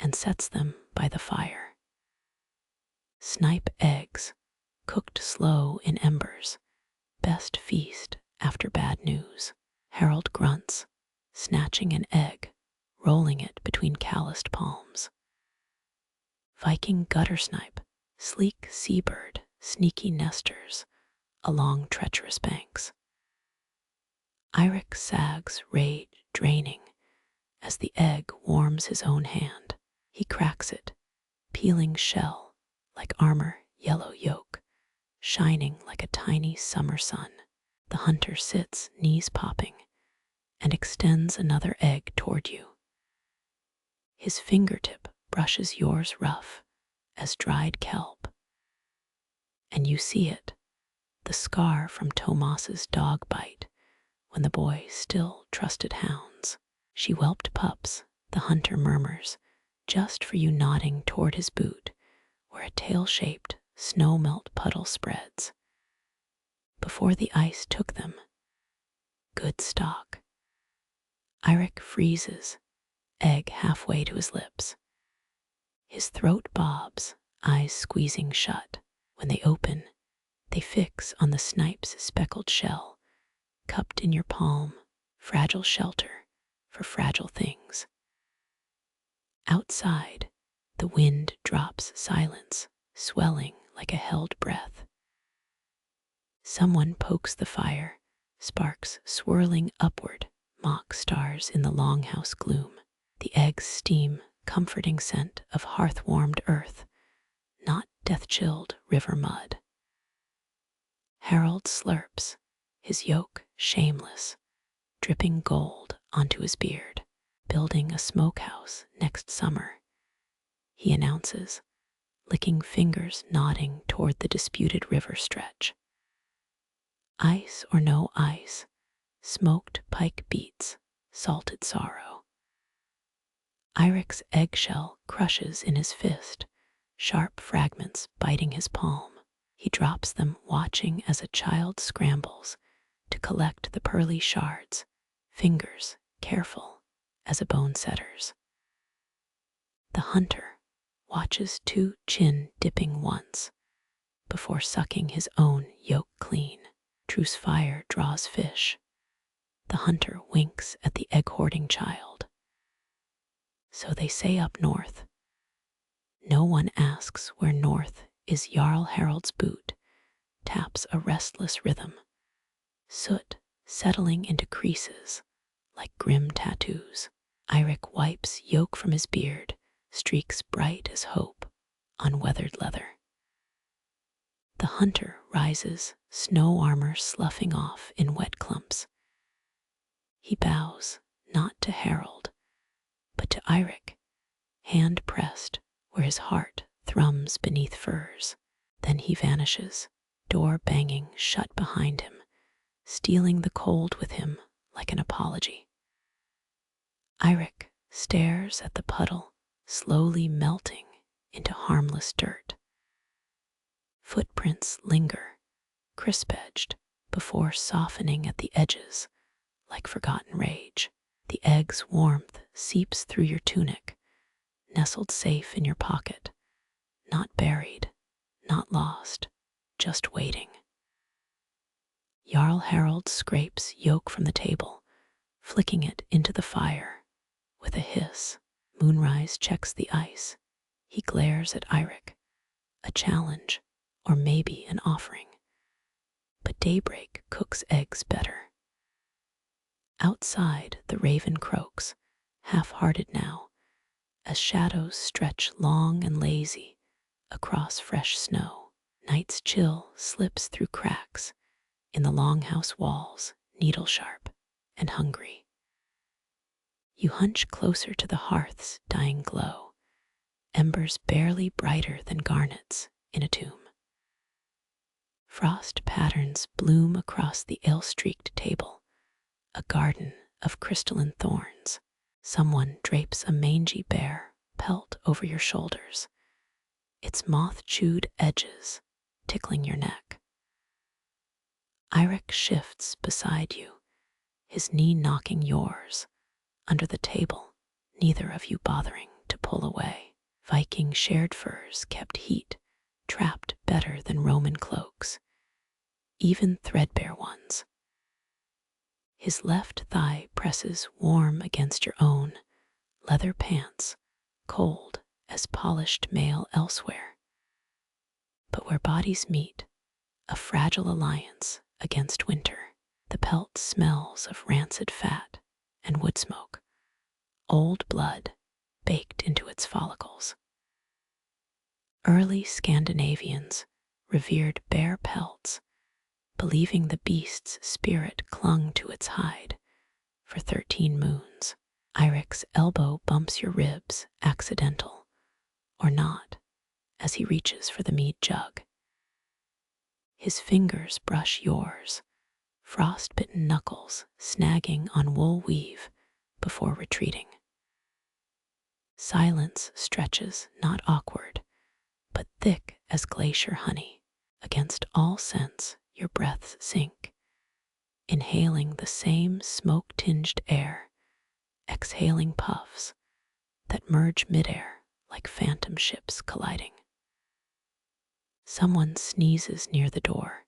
Speaker 1: and sets them by the fire. Snipe eggs, cooked slow in embers, best feast after bad news. Harald grunts, snatching an egg, rolling it between calloused palms. Viking guttersnipe, sleek seabird, sneaky nesters along treacherous banks. Eirik sags, rage draining, as the egg warms his own hand. He cracks it, peeling shell like armor, yellow yolk, shining like a tiny summer sun. The hunter sits, knees popping, and extends another egg toward you. His fingertip brushes yours rough as dried kelp. And you see it, the scar from Tomas's dog bite when the boy still trusted hounds. She whelped pups, the hunter murmurs, just for you nodding toward his boot, where a tail-shaped snow-melt puddle spreads. Before the ice took them, good stock. Eirik freezes, egg halfway to his lips. His throat bobs, eyes squeezing shut. When they open, they fix on the snipe's speckled shell, cupped in your palm, fragile shelter for fragile things. Outside, the wind drops silence, swelling like a held breath. Someone pokes the fire, sparks swirling upward, mock stars in the longhouse gloom. The eggs steam, comforting scent of hearth-warmed earth, not death-chilled river mud. Harald slurps, his yoke shameless, dripping gold onto his beard. Building a smokehouse next summer, he announces, licking fingers nodding toward the disputed river stretch. Ice or no ice, smoked pike beats, salted sorrow. Eirik's eggshell crushes in his fist, sharp fragments biting his palm. He drops them, watching as a child scrambles to collect the pearly shards, fingers careful as a bone setter's. The hunter watches 2 chin dipping once before sucking his own yolk clean. Truce fire draws fish. The hunter winks at the egg-hoarding child. So they say up north. No one asks where north is. Jarl Harald's boot taps a restless rhythm, soot settling into creases like grim tattoos. Eirik wipes yolk from his beard, streaks bright as hope on weathered leather. The hunter rises, snow armor sloughing off in wet clumps. He bows, not to Harald, but to Eirik, hand pressed where his heart thrums beneath furs. Then he vanishes, door banging shut behind him, stealing the cold with him like an apology. Eirik stares at the puddle, slowly melting into harmless dirt. Footprints linger, crisp-edged, before softening at the edges like forgotten rage. The egg's warmth seeps through your tunic, nestled safe in your pocket, not buried, not lost, just waiting. Jarl Harald scrapes yolk from the table, flicking it into the fire. With a hiss, Moonrise checks the ice. He glares at Eirik, a challenge, or maybe an offering. But daybreak cooks eggs better. Outside, the raven croaks, half-hearted now, as shadows stretch long and lazy across fresh snow. Night's chill slips through cracks in the longhouse walls, needle-sharp and hungry. You hunch closer to the hearth's dying glow, embers barely brighter than garnets in a tomb. Frost patterns bloom across the ale-streaked table, a garden of crystalline thorns. Someone drapes a mangy bear pelt over your shoulders, its moth-chewed edges tickling your neck. Eirik shifts beside you, his knee knocking yours, under the table, neither of you bothering to pull away. Viking shared furs kept heat trapped better than Roman cloaks, even threadbare ones. His left thigh presses warm against your own, leather pants, cold as polished mail elsewhere. But where bodies meet, a fragile alliance against winter, the pelt smells of rancid fat and wood smoke, old blood baked into its follicles. Early Scandinavians revered bare pelts, believing the beast's spirit clung to its hide for 13 moons. Eirik's elbow bumps your ribs, accidental or not, as he reaches for the mead jug. His fingers brush yours, frost-bitten knuckles snagging on wool weave before retreating. Silence stretches, not awkward, but thick as glacier honey. Against all sense, your breaths sink, inhaling the same smoke-tinged air, exhaling puffs that merge midair like phantom ships colliding. Someone sneezes near the door.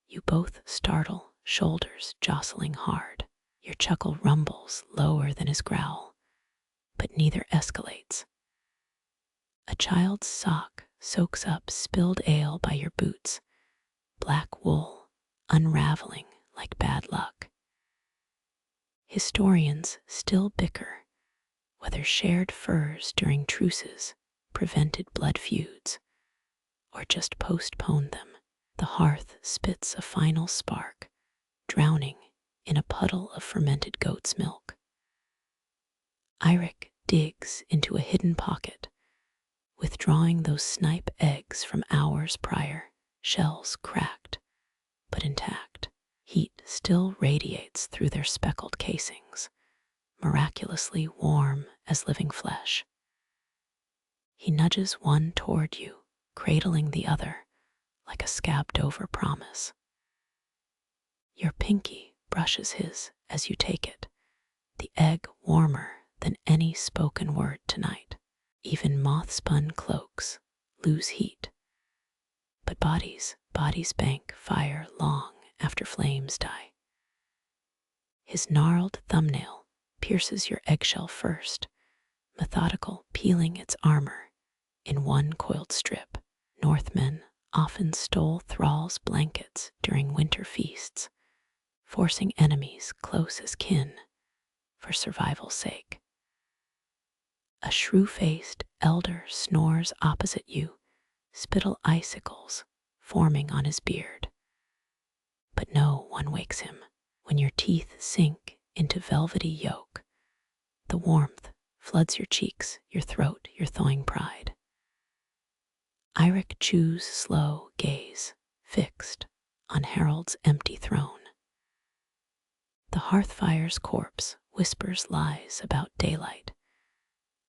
Speaker 1: You both startle, shoulders jostling hard. Your chuckle rumbles lower than his growl, but neither escalates. A child's sock soaks up spilled ale by your boots, black wool unraveling like bad luck. Historians still bicker whether shared furs during truces prevented blood feuds or just postponed them. The hearth spits a final spark, drowning in a puddle of fermented goat's milk. Eirik digs into a hidden pocket, withdrawing those snipe eggs from hours prior, shells cracked but intact. Heat still radiates through their speckled casings, miraculously warm as living flesh. He nudges one toward you, cradling the other like a scabbed-over promise. Your pinky brushes his as you take it, the egg warmer than any spoken word tonight. Even moth-spun cloaks lose heat, but bodies bank fire long after flames die. His gnarled thumbnail pierces your eggshell first, methodical, peeling its armor in one coiled strip. Northmen often stole thralls' blankets during winter feasts, forcing enemies close as kin for survival's sake. A shrew-faced elder snores opposite you, spittle icicles forming on his beard. But no one wakes him. When your teeth sink into velvety yolk, the warmth floods your cheeks, your throat, your thawing pride. Eirik chews slow gaze, fixed on Harald's empty throne. The hearthfire's corpse whispers lies about daylight,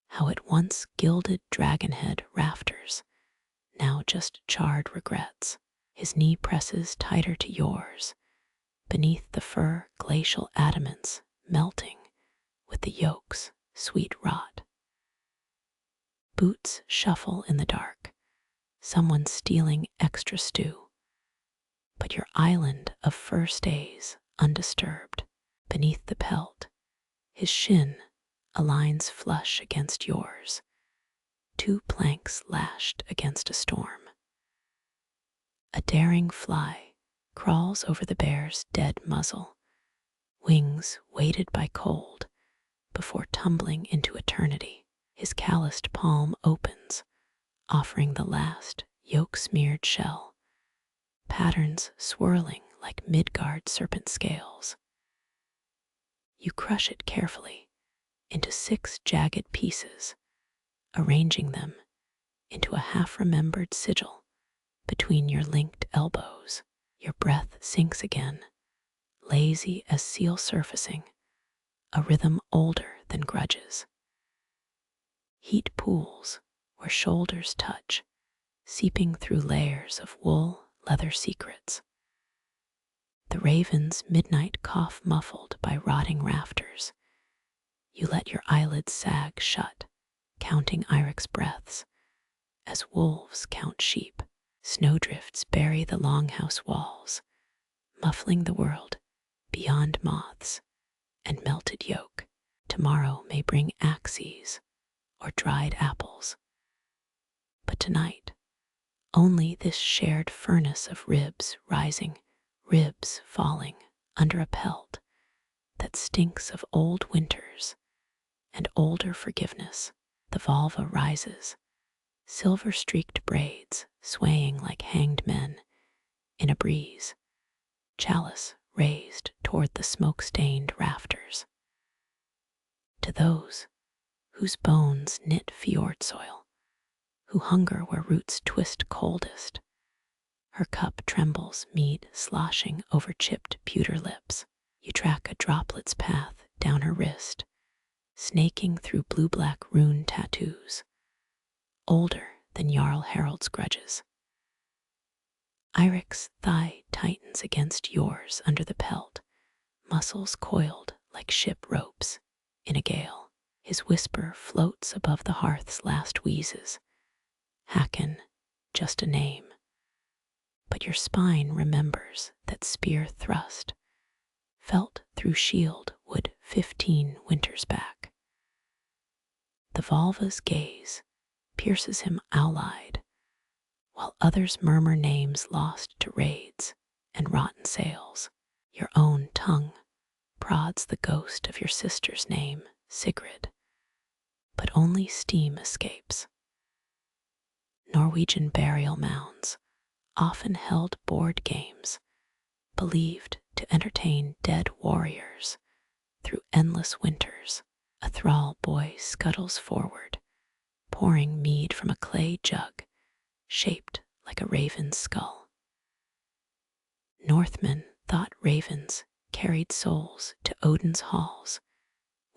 Speaker 1: how it once gilded dragonhead rafters, now just charred regrets. His knee presses tighter to yours, beneath the fur glacial adamants melting with the yolk's sweet rot. Boots shuffle in the dark, someone stealing extra stew, but your island of fur stays undisturbed. Beneath the pelt, his shin aligns flush against yours, two planks lashed against a storm. A daring fly crawls over the bear's dead muzzle, wings weighted by cold before tumbling into eternity. His calloused palm opens, offering the last yolk-smeared shell, patterns swirling like Midgard serpent scales. You crush it carefully into 6 jagged pieces, arranging them into a half-remembered sigil between your linked elbows. Your breath sinks again, lazy as seal surfacing, a rhythm older than grudges. Heat pools where shoulders touch, seeping through layers of wool leather secrets. the raven's midnight cough muffled by rotting rafters. You let your eyelids sag shut, counting Eirik's breaths, as wolves count sheep. Snowdrifts bury the longhouse walls, muffling the world beyond moths and melted yolk. Tomorrow may bring axes or dried apples, but tonight, only this shared furnace of ribs rising, ribs falling under a pelt that stinks of old winters and older forgiveness. The vulva rises, silver-streaked braids swaying like hanged men in a breeze, chalice raised toward the smoke-stained rafters. To those whose bones knit fjord soil, who hunger where roots twist coldest, her cup trembles, mead sloshing over chipped pewter lips. You track a droplet's path down her wrist, snaking through blue-black rune tattoos, older than Jarl Harald's grudges. Eirik's thigh tightens against yours under the pelt, muscles coiled like ship ropes in a gale. His whisper floats above the hearth's last wheezes. Haken, just a name. But your spine remembers that spear thrust, felt through shield wood 15 winters back. The vulva's gaze pierces him owl-eyed, while others murmur names lost to raids and rotten sails. Your own tongue prods the ghost of your sister's name, Sigrid, but only steam escapes. Norwegian burial mounds often held board games, believed to entertain dead warriors through endless winters. A thrall boy scuttles forward, pouring mead from a clay jug shaped like a raven's skull. Northmen thought ravens carried souls to Odin's halls,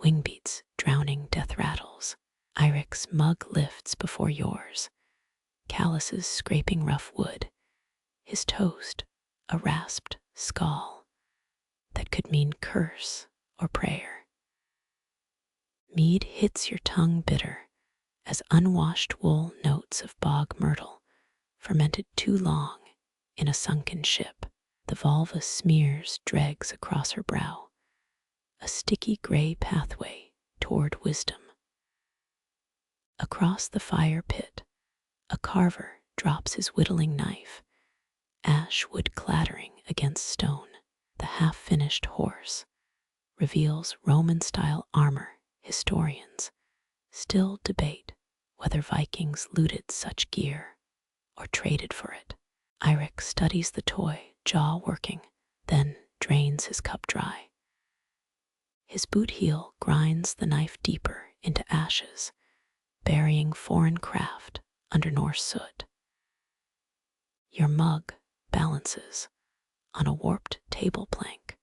Speaker 1: wingbeats drowning death rattles. Eirik's mug lifts before yours, calluses scraping rough wood, his toast a rasped skull that could mean curse or prayer. Mead hits your tongue bitter as unwashed wool notes of bog myrtle fermented too long in a sunken ship. The vulva smears dregs across her brow, a sticky gray pathway toward wisdom. Across the fire pit, a carver drops his whittling knife, ash wood clattering against stone. The half-finished horse reveals Roman-style armor. Historians still debate whether Vikings looted such gear or traded for it. Eirik studies the toy, jaw working, then drains his cup dry. His boot heel grinds the knife deeper into ashes, burying foreign craft under Norse soot. Your mug balances on a warped table plank,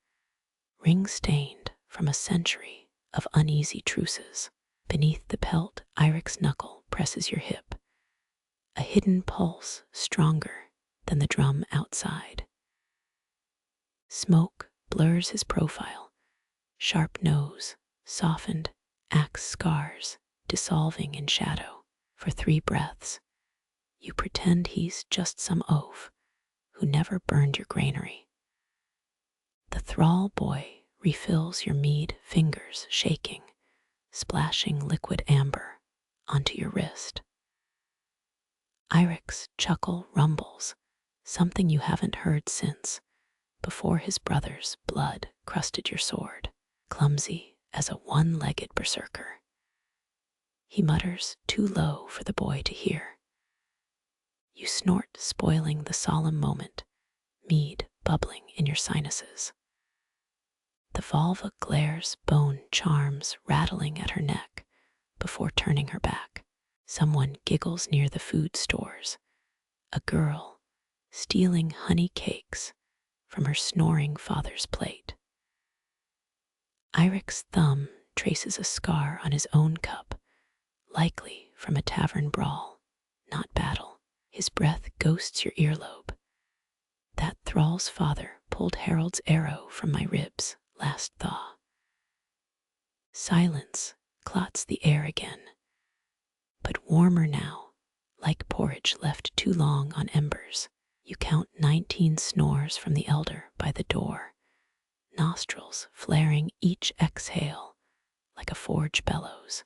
Speaker 1: ring-stained from a century of uneasy truces. Beneath the pelt, Eirik's knuckle presses your hip, a hidden pulse stronger than the drum outside. Smoke blurs his profile, sharp nose, softened axe scars dissolving in shadow. For 3 breaths, you pretend he's just some oaf who never burned your granary. The thrall boy refills your mead, fingers shaking, splashing liquid amber onto your wrist. Eirik's chuckle rumbles, something you haven't heard since before his brother's blood crusted your sword, clumsy as a one-legged berserker. He mutters too low for the boy to hear. You snort, spoiling the solemn moment, mead bubbling in your sinuses. The vulva glares, bone charms rattling at her neck before turning her back. Someone giggles near the food stores, a girl stealing honey cakes from her snoring father's plate. Eirik's thumb traces a scar on his own cup, likely from a tavern brawl, not battle. His breath ghosts your earlobe. That thrall's father pulled Harald's arrow from my ribs last thaw. Silence clots the air again, but warmer now, like porridge left too long on embers. You count 19 snores from the elder by the door, nostrils flaring each exhale like a forge bellows.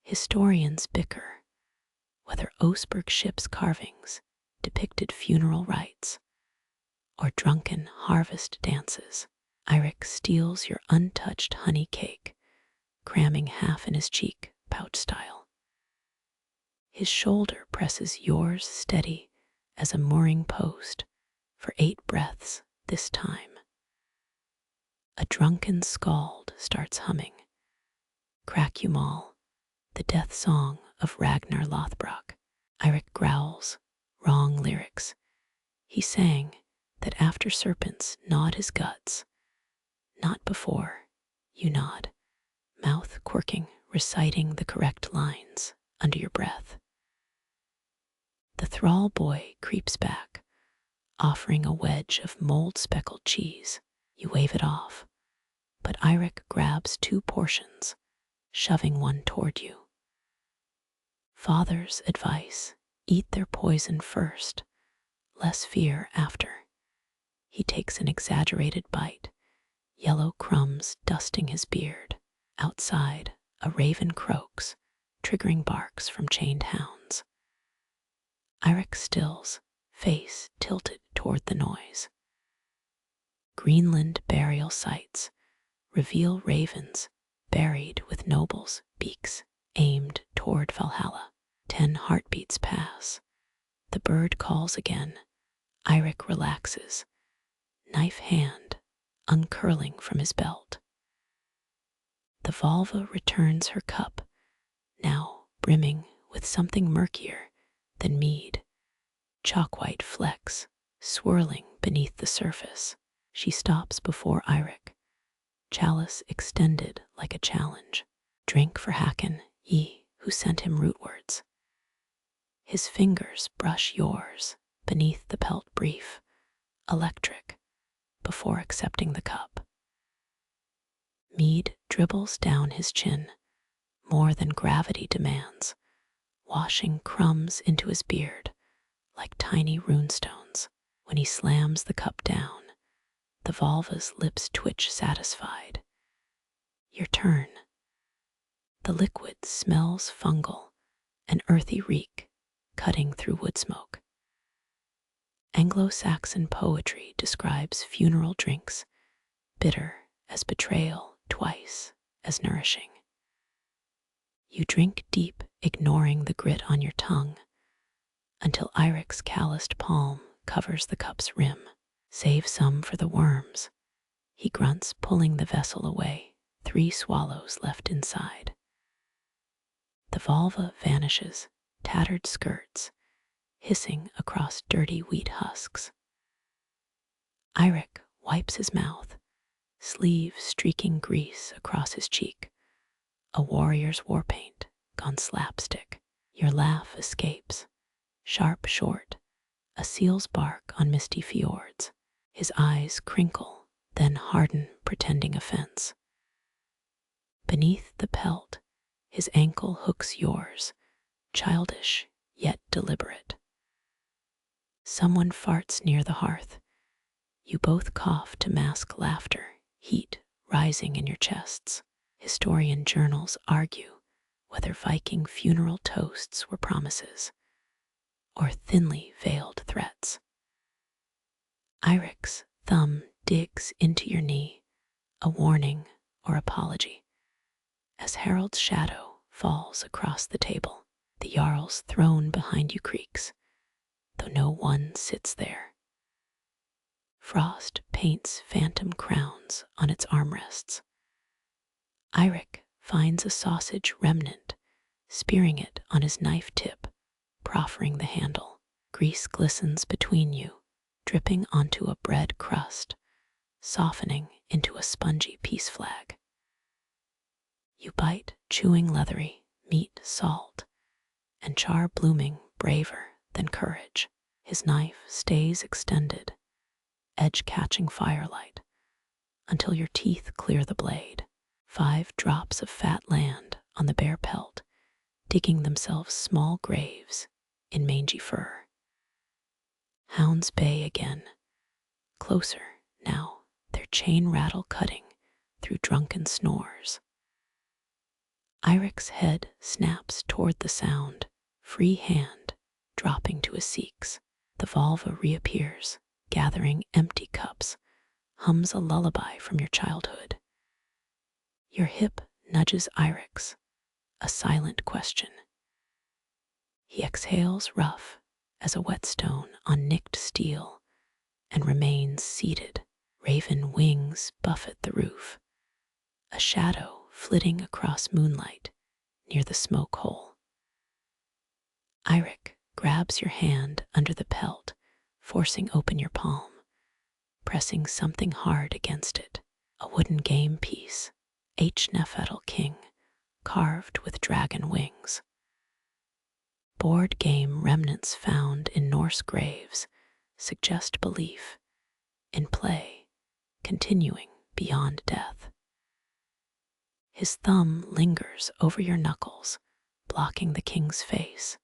Speaker 1: Historians bicker whether Oseberg ship's carvings depicted funeral rites or drunken harvest dances. Eirik steals your untouched honey cake, cramming half in his cheek, pouch style. His shoulder presses yours steady as a mooring post for 8 breaths this time. A drunken skald starts humming, Crack you maul, the death song of Ragnar Lothbrok. Eirik growls, wrong lyrics. He sang that after serpents gnawed his guts, not before you nod, mouth quirking, reciting the correct lines under your breath. The thrall boy creeps back, offering a wedge of mold-speckled cheese. You wave it off, but Eirik grabs 2 portions, shoving one toward you. Father's advice, eat their poison first, less fear after. He takes an exaggerated bite, yellow crumbs dusting his beard. Outside, a raven croaks, triggering barks from chained hounds. Eirik stills, face tilted toward the noise. Greenland burial sites reveal ravens buried with nobles, beaks aimed toward Valhalla. 10 heartbeats pass. The bird calls again. Eirik relaxes, knife hand uncurling from his belt. The Volva returns her cup, now brimming with something murkier than mead. Chalk-white flecks swirling beneath the surface. She stops before Eirik, chalice extended like a challenge. Drink for Hakon, ye who sent him rootwards. His fingers brush yours beneath the pelt brief, electric, before accepting the cup. Mead dribbles down his chin, more than gravity demands, washing crumbs into his beard like tiny runestones. When he slams the cup down, the Volva's lips twitch satisfied. Your turn. The liquid smells fungal, an earthy reek cutting through wood smoke. Anglo-Saxon poetry describes funeral drinks, bitter as betrayal, twice as nourishing. You drink deep, ignoring the grit on your tongue, until Eirik's calloused palm covers the cup's rim. Save some for the worms, he grunts, pulling the vessel away, 3 swallows left inside. The Volva vanishes, tattered skirts, hissing across dirty wheat husks. Eirik wipes his mouth, sleeve streaking grease across his cheek, a warrior's war paint gone slapstick. Your laugh escapes, sharp short, a seal's bark on misty fjords. His eyes crinkle, then harden, pretending offense. Beneath the pelt, his ankle hooks yours, childish yet deliberate. Someone farts near the hearth. You both cough to mask laughter, heat rising in your chests. Historian journals argue whether Viking funeral toasts were promises or thinly veiled threats. Eirik's thumb digs into your knee, a warning or apology. As Harald's shadow falls across the table, the Jarl's throne behind you creaks, though no one sits there. Frost paints phantom crowns on its armrests. Eirik finds a sausage remnant, spearing it on his knife tip, proffering the handle. Grease glistens between you, dripping onto a bread crust, softening into a spongy peace flag. You bite, chewing leathery, meat, salt, and char blooming braver than courage. His knife stays extended, edge-catching firelight, until your teeth clear the blade. 5 drops of fat land on the bare pelt, digging themselves small graves in mangy fur. Hounds bay again, closer now, their chain rattle cutting through drunken snores. Eirik's head snaps toward the sound, free hand dropping to his Seax. The vulva reappears, gathering empty cups, hums a lullaby from your childhood. Your hip nudges Eirik's, a silent question. He exhales rough as a whetstone on nicked steel and remains seated. Raven wings buffet the roof, a shadow flitting across moonlight near the smoke hole. Eirik grabs your hand under the pelt, forcing open your palm, pressing something hard against it. A wooden game piece, H-Nefetal King, carved with dragon wings. Board game remnants found in Norse graves suggest belief in play continuing beyond death. His thumb lingers over your knuckles, blocking the king's face,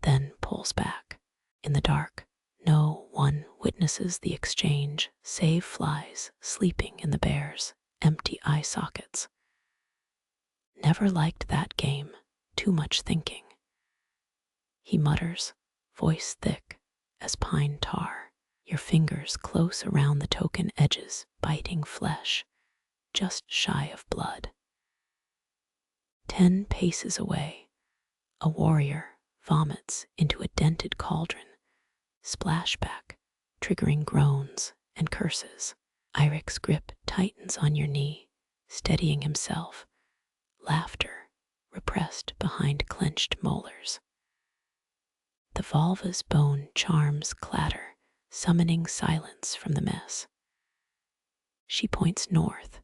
Speaker 1: then pulls back. In the dark, no one witnesses the exchange save flies sleeping in the bear's empty eye sockets. Never liked that game, too much thinking. He mutters, voice thick as pine tar, your fingers close around the token edges, biting flesh, just shy of blood. 10 paces away, a warrior vomits into a dented cauldron, splashback, triggering groans and curses. Eirik's grip tightens on your knee, steadying himself, laughter repressed behind clenched molars. The vulva's bone charms clatter, summoning silence from the mess. She points north,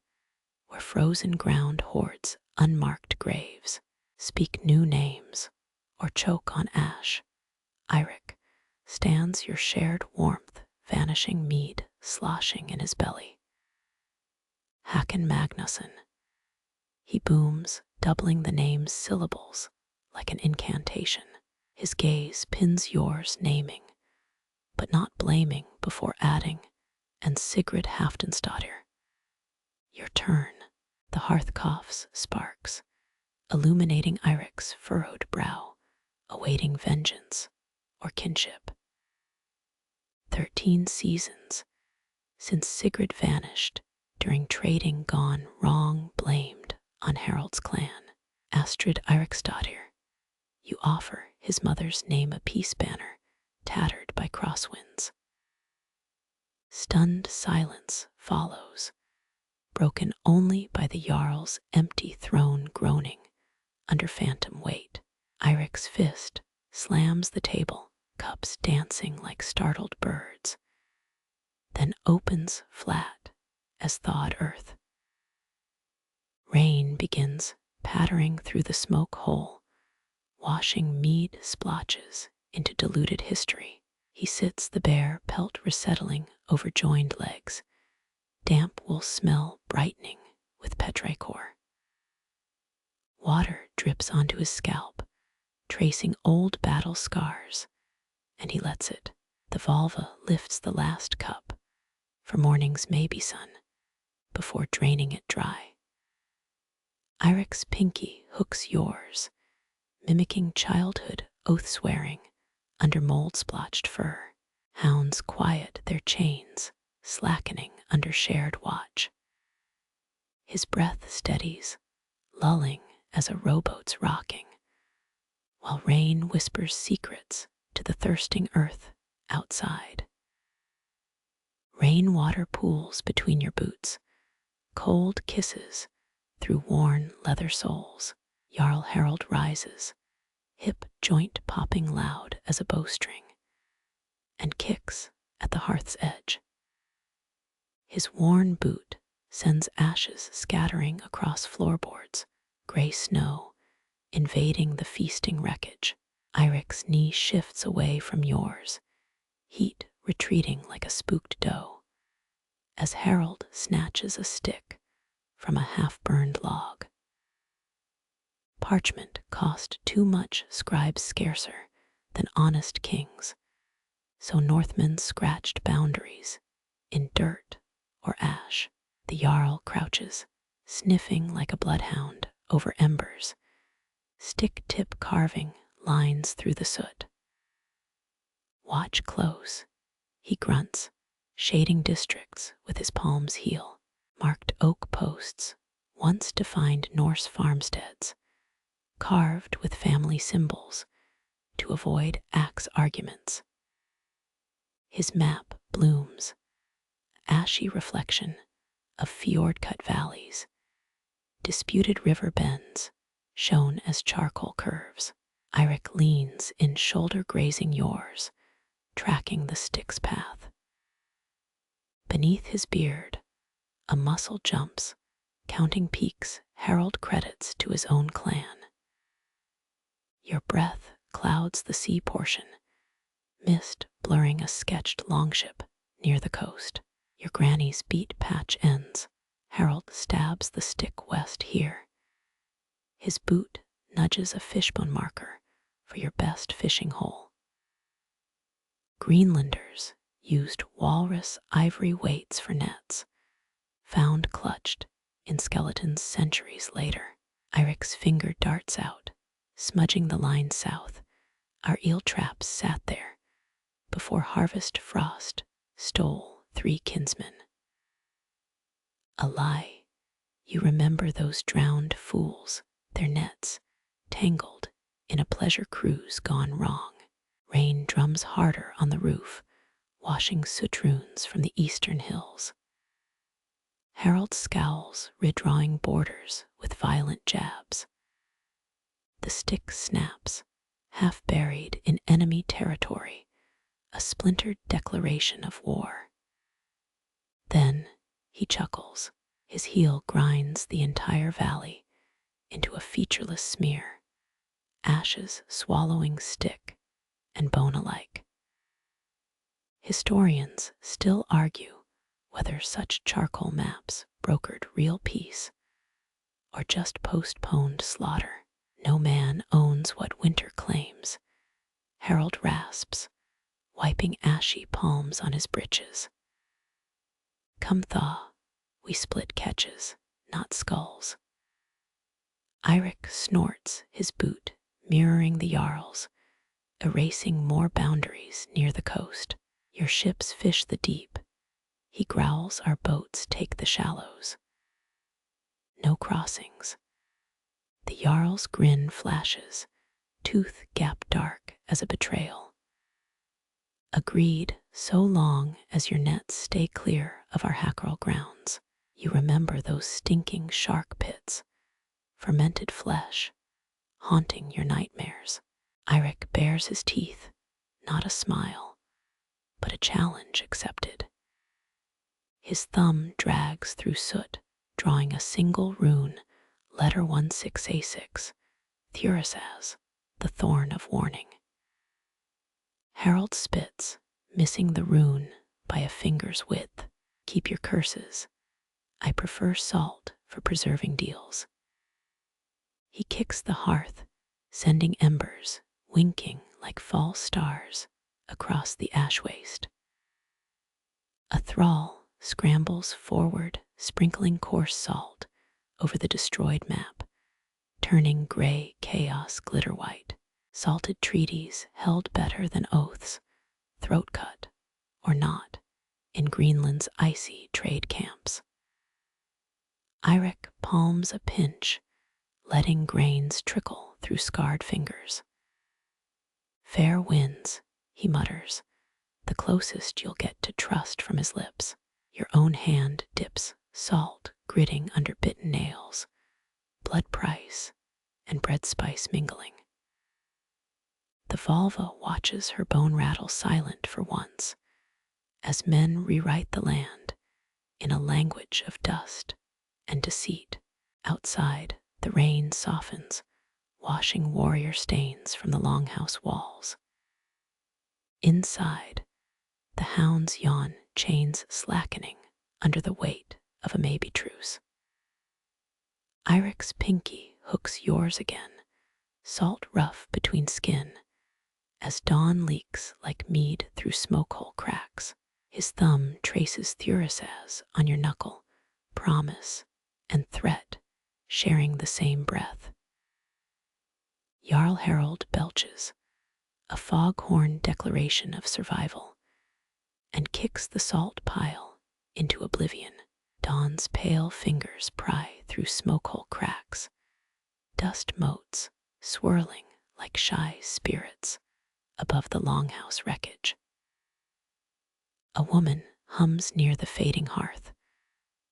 Speaker 1: where frozen ground hoards unmarked graves, speak new names, or choke on ash. Eirik stands your shared warmth, vanishing mead sloshing in his belly. Hakon Magnusson. He booms, doubling the name's syllables like an incantation. His gaze pins yours, naming, but not blaming before adding, and Sigrid Haftenstadr. Your turn. The hearth coughs sparks, illuminating Eirik's furrowed brow, awaiting vengeance or kinship. 13 seasons since Sigrid vanished during trading gone wrong, blamed on Harald's clan. Astrid Eiriksdottir, you offer his mother's name a peace banner, tattered by crosswinds. Stunned silence follows, broken only by the Jarl's empty throne groaning under phantom weight. Eirik's fist slams the table, cups dancing like startled birds, then opens flat as thawed earth. Rain begins pattering through the smoke hole, washing mead splotches into diluted history. He sits the bare pelt resettling over joined legs, damp wool smell brightening with petrichor. Water drips onto his scalp, tracing old battle scars, and he lets it. The vulva lifts the last cup for morning's maybe sun before draining it dry. Eirik's pinky hooks yours, mimicking childhood oath-swearing under mold-splotched fur. Hounds quiet their chains, slackening under shared watch. His breath steadies, lulling as a rowboat's rocking, while rain whispers secrets to the thirsting earth outside. Rainwater pools between your boots, cold kisses through worn leather soles. Jarl Harald rises, hip joint popping loud as a bowstring, and kicks at the hearth's edge. His worn boot sends ashes scattering across floorboards, gray snow invading the feasting wreckage. Eirik's knee shifts away from yours, heat retreating like a spooked doe. as Harald snatches a stick from a half-burned log. Parchment cost too much, scribes scarcer than honest kings, so Northmen scratched boundaries in dirt or ash. The Jarl crouches, sniffing like a bloodhound over embers, stick-tip carving lines through the soot. Watch close, he grunts, shading districts with his palm's heel. Marked oak posts, once defined Norse farmsteads, carved with family symbols to avoid axe arguments. His map blooms, ashy reflection of fjord-cut valleys, disputed river bends shown as charcoal curves. Eirik leans in shoulder-grazing yores, tracking the stick's path. Beneath his beard, a muscle jumps, counting peaks Harald credits to his own clan. Your breath clouds the sea portion, mist blurring a sketched longship near the coast. Your granny's beat patch ends. Harald stabs the stick west here. His boot nudges a fishbone marker for your best fishing hole. Greenlanders used walrus ivory weights for nets, found clutched in skeletons centuries later. Eirik's finger darts out, smudging the line south. Our eel traps sat there before harvest frost stole 3 kinsmen. A lie. You remember those drowned fools, their nets tangled in a pleasure cruise gone wrong. Rain drums harder on the roof, washing soot runes from the eastern hills. Harald scowls, redrawing borders with violent jabs. The stick snaps, half buried in enemy territory, a splintered declaration of war. Then he chuckles. His heel grinds the entire valley into a featureless smear, ashes swallowing stick and bone alike. Historians still argue whether such charcoal maps brokered real peace or just postponed slaughter. No man owns what winter claims. Harald rasps, wiping ashy palms on his breeches. Come thaw, we split catches, not skulls. Eirik snorts, his boot mirroring the Jarl's, erasing more boundaries near the coast. Your ships fish the deep. He growls, our boats take the shallows. No crossings. The Jarl's grin flashes, tooth gap dark as a betrayal. Agreed, so long as your nets stay clear of our Hackerl grounds. You remember those stinking shark pits, fermented flesh, haunting your nightmares. Eirik bares his teeth, not a smile, but a challenge accepted. His thumb drags through soot, drawing a single rune, letter 16A6, Thurisaz, the thorn of warning. Harald spits, missing the rune by a finger's width. Keep your curses. I prefer salt for preserving deals. He kicks the hearth, sending embers, winking like false stars, across the ash waste. A thrall scrambles forward, sprinkling coarse salt over the destroyed map, turning gray chaos glitter white. Salted treaties held better than oaths, throat cut or not, in Greenland's icy trade camps. Eirik palms a pinch, letting grains trickle through scarred fingers. Fair winds, he mutters, the closest you'll get to trust from his lips. Your own hand dips, salt gritting under bitten nails, blood price and bread spice mingling. The Volva watches her bone rattle silent for once, as men rewrite the land in a language of dust and deceit. Outside, the rain softens, washing warrior stains from the longhouse walls. Inside, the hounds yawn, chains slackening under the weight of a maybe truce. Eirik's pinky hooks yours again, salt rough between skin, as dawn leaks like mead through smoke hole cracks. His thumb traces Thurisaz on your knuckle, promise and threat sharing the same breath. Jarl Harald belches, a foghorn declaration of survival, and kicks the salt pile into oblivion. Dawn's pale fingers pry through smoke hole cracks, dust motes swirling like shy spirits above the longhouse wreckage. A woman hums near the fading hearth,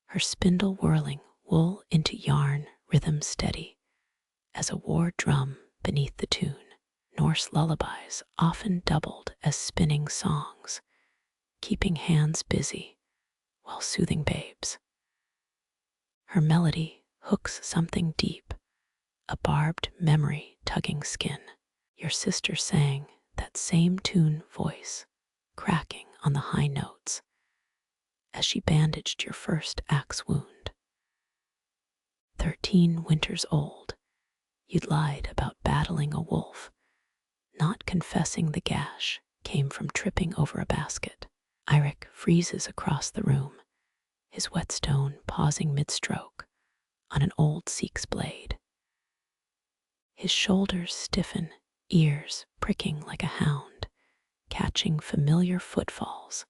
Speaker 1: her spindle whirling wool into yarn, rhythm steady as a war drum beneath the tune. Norse lullabies often doubled as spinning songs, keeping hands busy while soothing babes. Her melody hooks something deep, a barbed memory tugging skin. Your sister sang that same tune voice, cracking on the high notes as she bandaged your first axe wound. 13 winters old, you'd lied about battling a wolf, not confessing the gash came from tripping over a basket. Eirik freezes across the room, his whetstone pausing mid-stroke on an old Seax blade. His shoulders stiffen, ears pricking like a hound, catching familiar footfalls,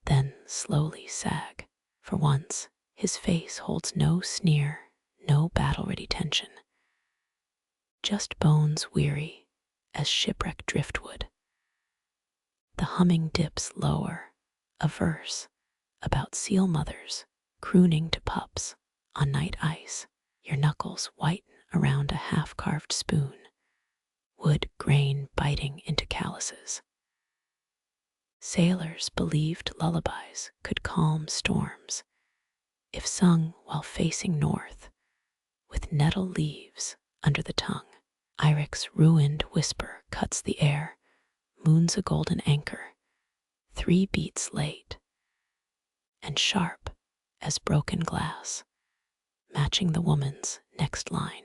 Speaker 1: then slowly sag. For once, his face holds no sneer, no battle-ready tension, just bones weary as shipwreck driftwood. The humming dips lower, a verse about seal mothers crooning to pups on night ice. Your knuckles whiten around a half-carved spoon, wood grain biting into calluses. Sailors believed lullabies could calm storms if sung while facing north, with nettle leaves under the tongue. Eirik's ruined whisper cuts the air, moon's a golden anchor, 3 beats late, and sharp as broken glass, matching the woman's next line.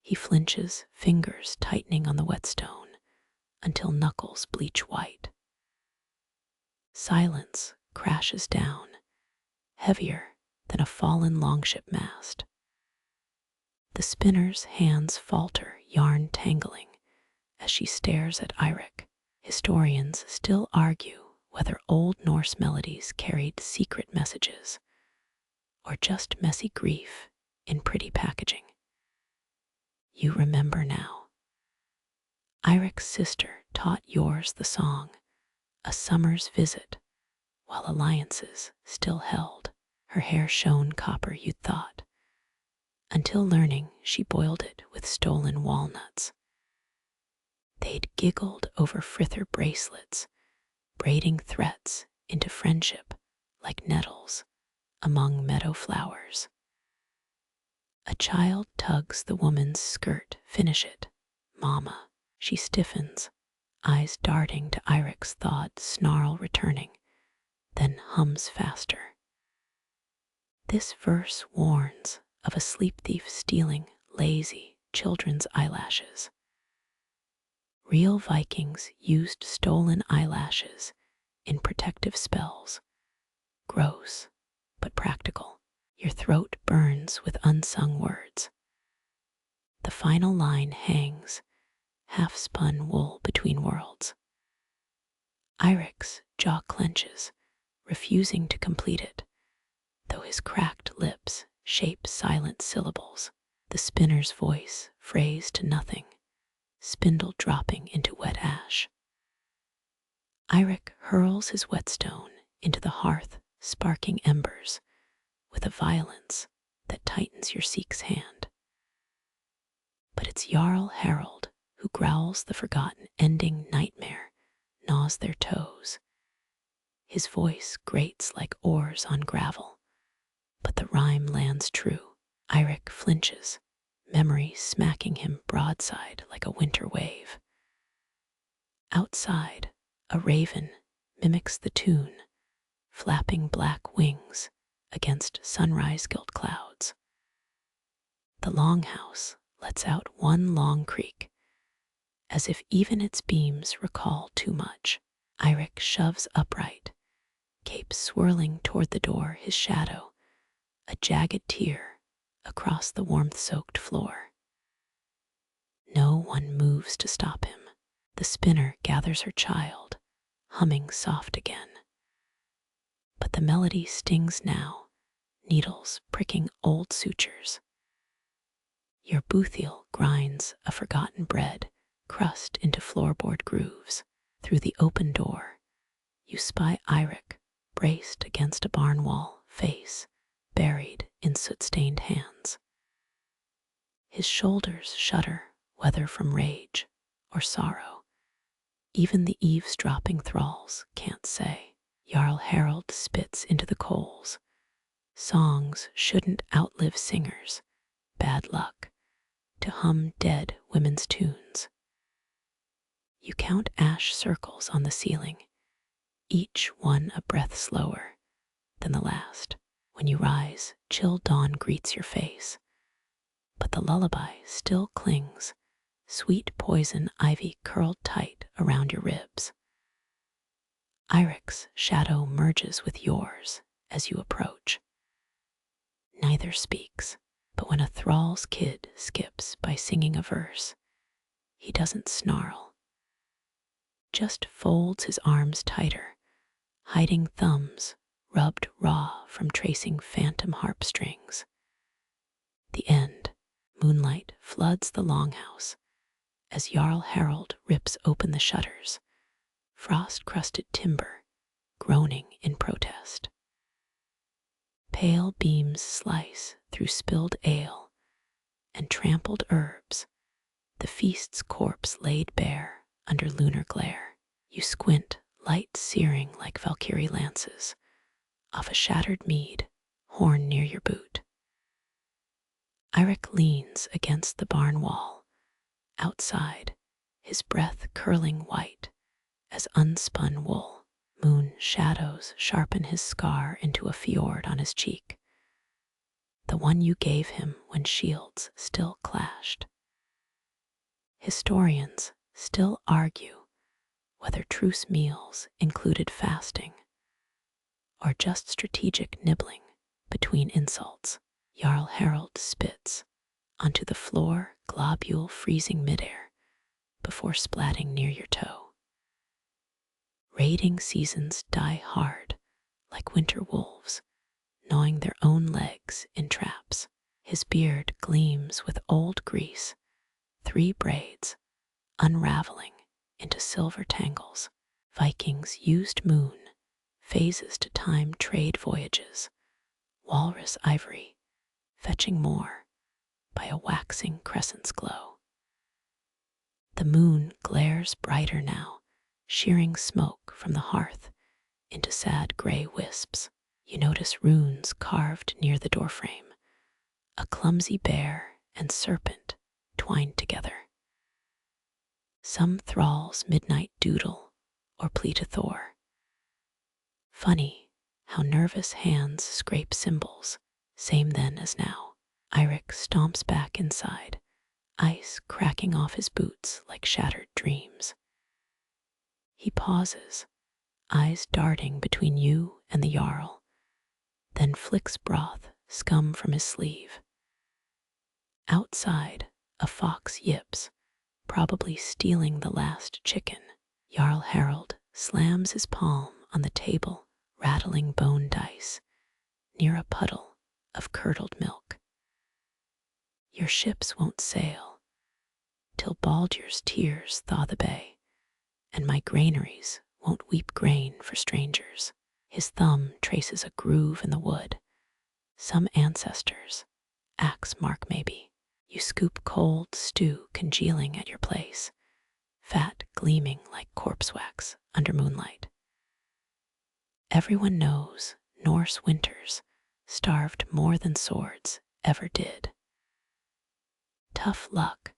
Speaker 1: He flinches, fingers tightening on the whetstone until knuckles bleach white. Silence crashes down, heavier than a fallen longship mast. The spinner's hands falter, yarn tangling, as she stares at Eirik. Historians still argue whether Old Norse melodies carried secret messages or just messy grief in pretty packaging. You remember now. Eirik's sister taught yours the song, a summer's visit, while alliances still held. Her hair shone copper, you'd thought, until learning she boiled it with stolen walnuts. They'd giggled over frither bracelets, braiding threats into friendship like nettles among meadow flowers. A child tugs the woman's skirt. Finish it, Mama. She stiffens, eyes darting to Eirik's thawed snarl returning, then hums faster. This verse warns of a sleep thief stealing lazy children's eyelashes. Real Vikings used stolen eyelashes in protective spells. Gross, but practical. Your throat burns with unsung words. The final line hangs, half-spun wool between worlds. Eirik's jaw clenches, refusing to complete it, though his cracked lips shape silent syllables. The spinner's voice frays to nothing, spindle dropping into wet ash. Eirik hurls his whetstone into the hearth, sparking embers, with a violence that tightens your Seax hand. But it's Jarl Harald who growls the forgotten ending nightmare, gnaws their toes. His voice grates like oars on gravel, but the rhyme lands true. Eirik flinches, memory smacking him broadside like a winter wave. Outside, a raven mimics the tune, flapping black wings against sunrise-gilt clouds. The Longhouse lets out one long creak, as if even its beams recall too much. Eirik shoves upright, cape swirling toward the door, his shadow, a jagged tear across the warmth-soaked floor. No one moves to stop him. The spinner gathers her child, humming soft again. But the melody stings now, needles pricking old sutures. Your boothiel grinds a forgotten bread crust into floorboard grooves. Through the open door, you spy Eirik braced against a barn wall, face buried in soot-stained hands. His shoulders shudder, whether from rage or sorrow. Even the eavesdropping thralls can't say. Jarl Harald spits into the coals. Songs shouldn't outlive singers. Bad luck to hum dead women's tunes. You count ash circles on the ceiling, each one a breath slower than the last. When you rise, chill dawn greets your face, but the lullaby still clings, sweet poison ivy curled tight around your ribs. Eirik's shadow merges with yours as you approach. Neither speaks, but when a thrall's kid skips by singing a verse, he doesn't snarl, just folds his arms tighter, hiding thumbs rubbed raw from tracing phantom harp strings. The end. Moonlight floods the Longhouse as Jarl Harald rips open the shutters, frost-crusted timber groaning in protest. Pale beams slice through spilled ale and trampled herbs, the feast's corpse laid bare under lunar glare. You squint, light searing like Valkyrie lances, off a shattered mead, horn near your boot. Eirik leans against the barn wall, outside, his breath curling white as unspun wool. Moon shadows sharpen his scar into a fjord on his cheek, the one you gave him when shields still clashed. Historians still argue whether Truce meals included fasting or just strategic nibbling between insults. Jarl Harald spits onto the floor, globule freezing midair before splatting near your toe. Raiding seasons die hard like winter wolves, gnawing their own legs in traps. His beard gleams with old grease, 3 braids unraveling into silver tangles. Vikings used moon phases to time trade voyages, walrus ivory fetching more by a waxing crescent's glow. The moon glares brighter now, shearing smoke from the hearth into sad gray wisps. You notice runes carved near the doorframe, a clumsy bear and serpent twined together. Some thrall's midnight doodle or plead to Thor. Funny how nervous hands scrape symbols, same then as now. Eirik stomps back inside, ice cracking off his boots like shattered dreams. He pauses, eyes darting between you and the Jarl, then flicks broth scum from his sleeve. Outside, a fox yips, probably stealing the last chicken. Jarl Harald slams his palm on the table, rattling bone dice, near a puddle of curdled milk. Your ships won't sail till Baldur's tears thaw the bay, and my granaries won't weep grain for strangers. His thumb traces a groove in the wood, some ancestors' axe mark maybe. You scoop cold stew congealing at your place, fat gleaming like corpse wax under moonlight. Everyone knows Norse winters starved more than swords ever did. Tough luck,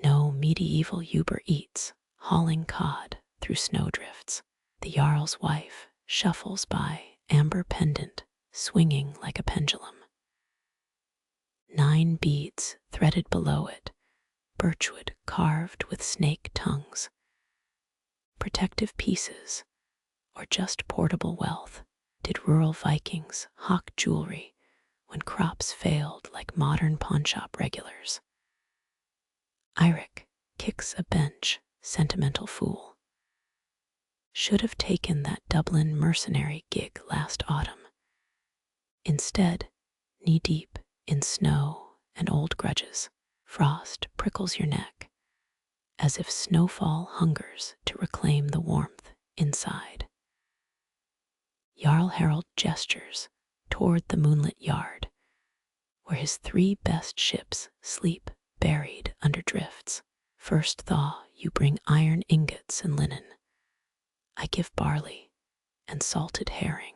Speaker 1: no medieval Uber eats, hauling cod through snowdrifts. The Jarl's wife shuffles by, amber pendant swinging like a pendulum. 9 beads threaded below it, birchwood carved with snake tongues. Protective pieces, or just portable wealth? Did rural Vikings hawk jewelry when crops failed like modern pawnshop regulars? Eirik kicks a bench, sentimental fool. Should have taken that Dublin mercenary gig last autumn. Instead, knee-deep in snow and old grudges, frost prickles your neck, as if snowfall hungers to reclaim the warmth inside. Jarl Harald gestures toward the moonlit yard, where his 3 best ships sleep buried under drifts. First thaw, you bring iron ingots and linen. I give barley and salted herring.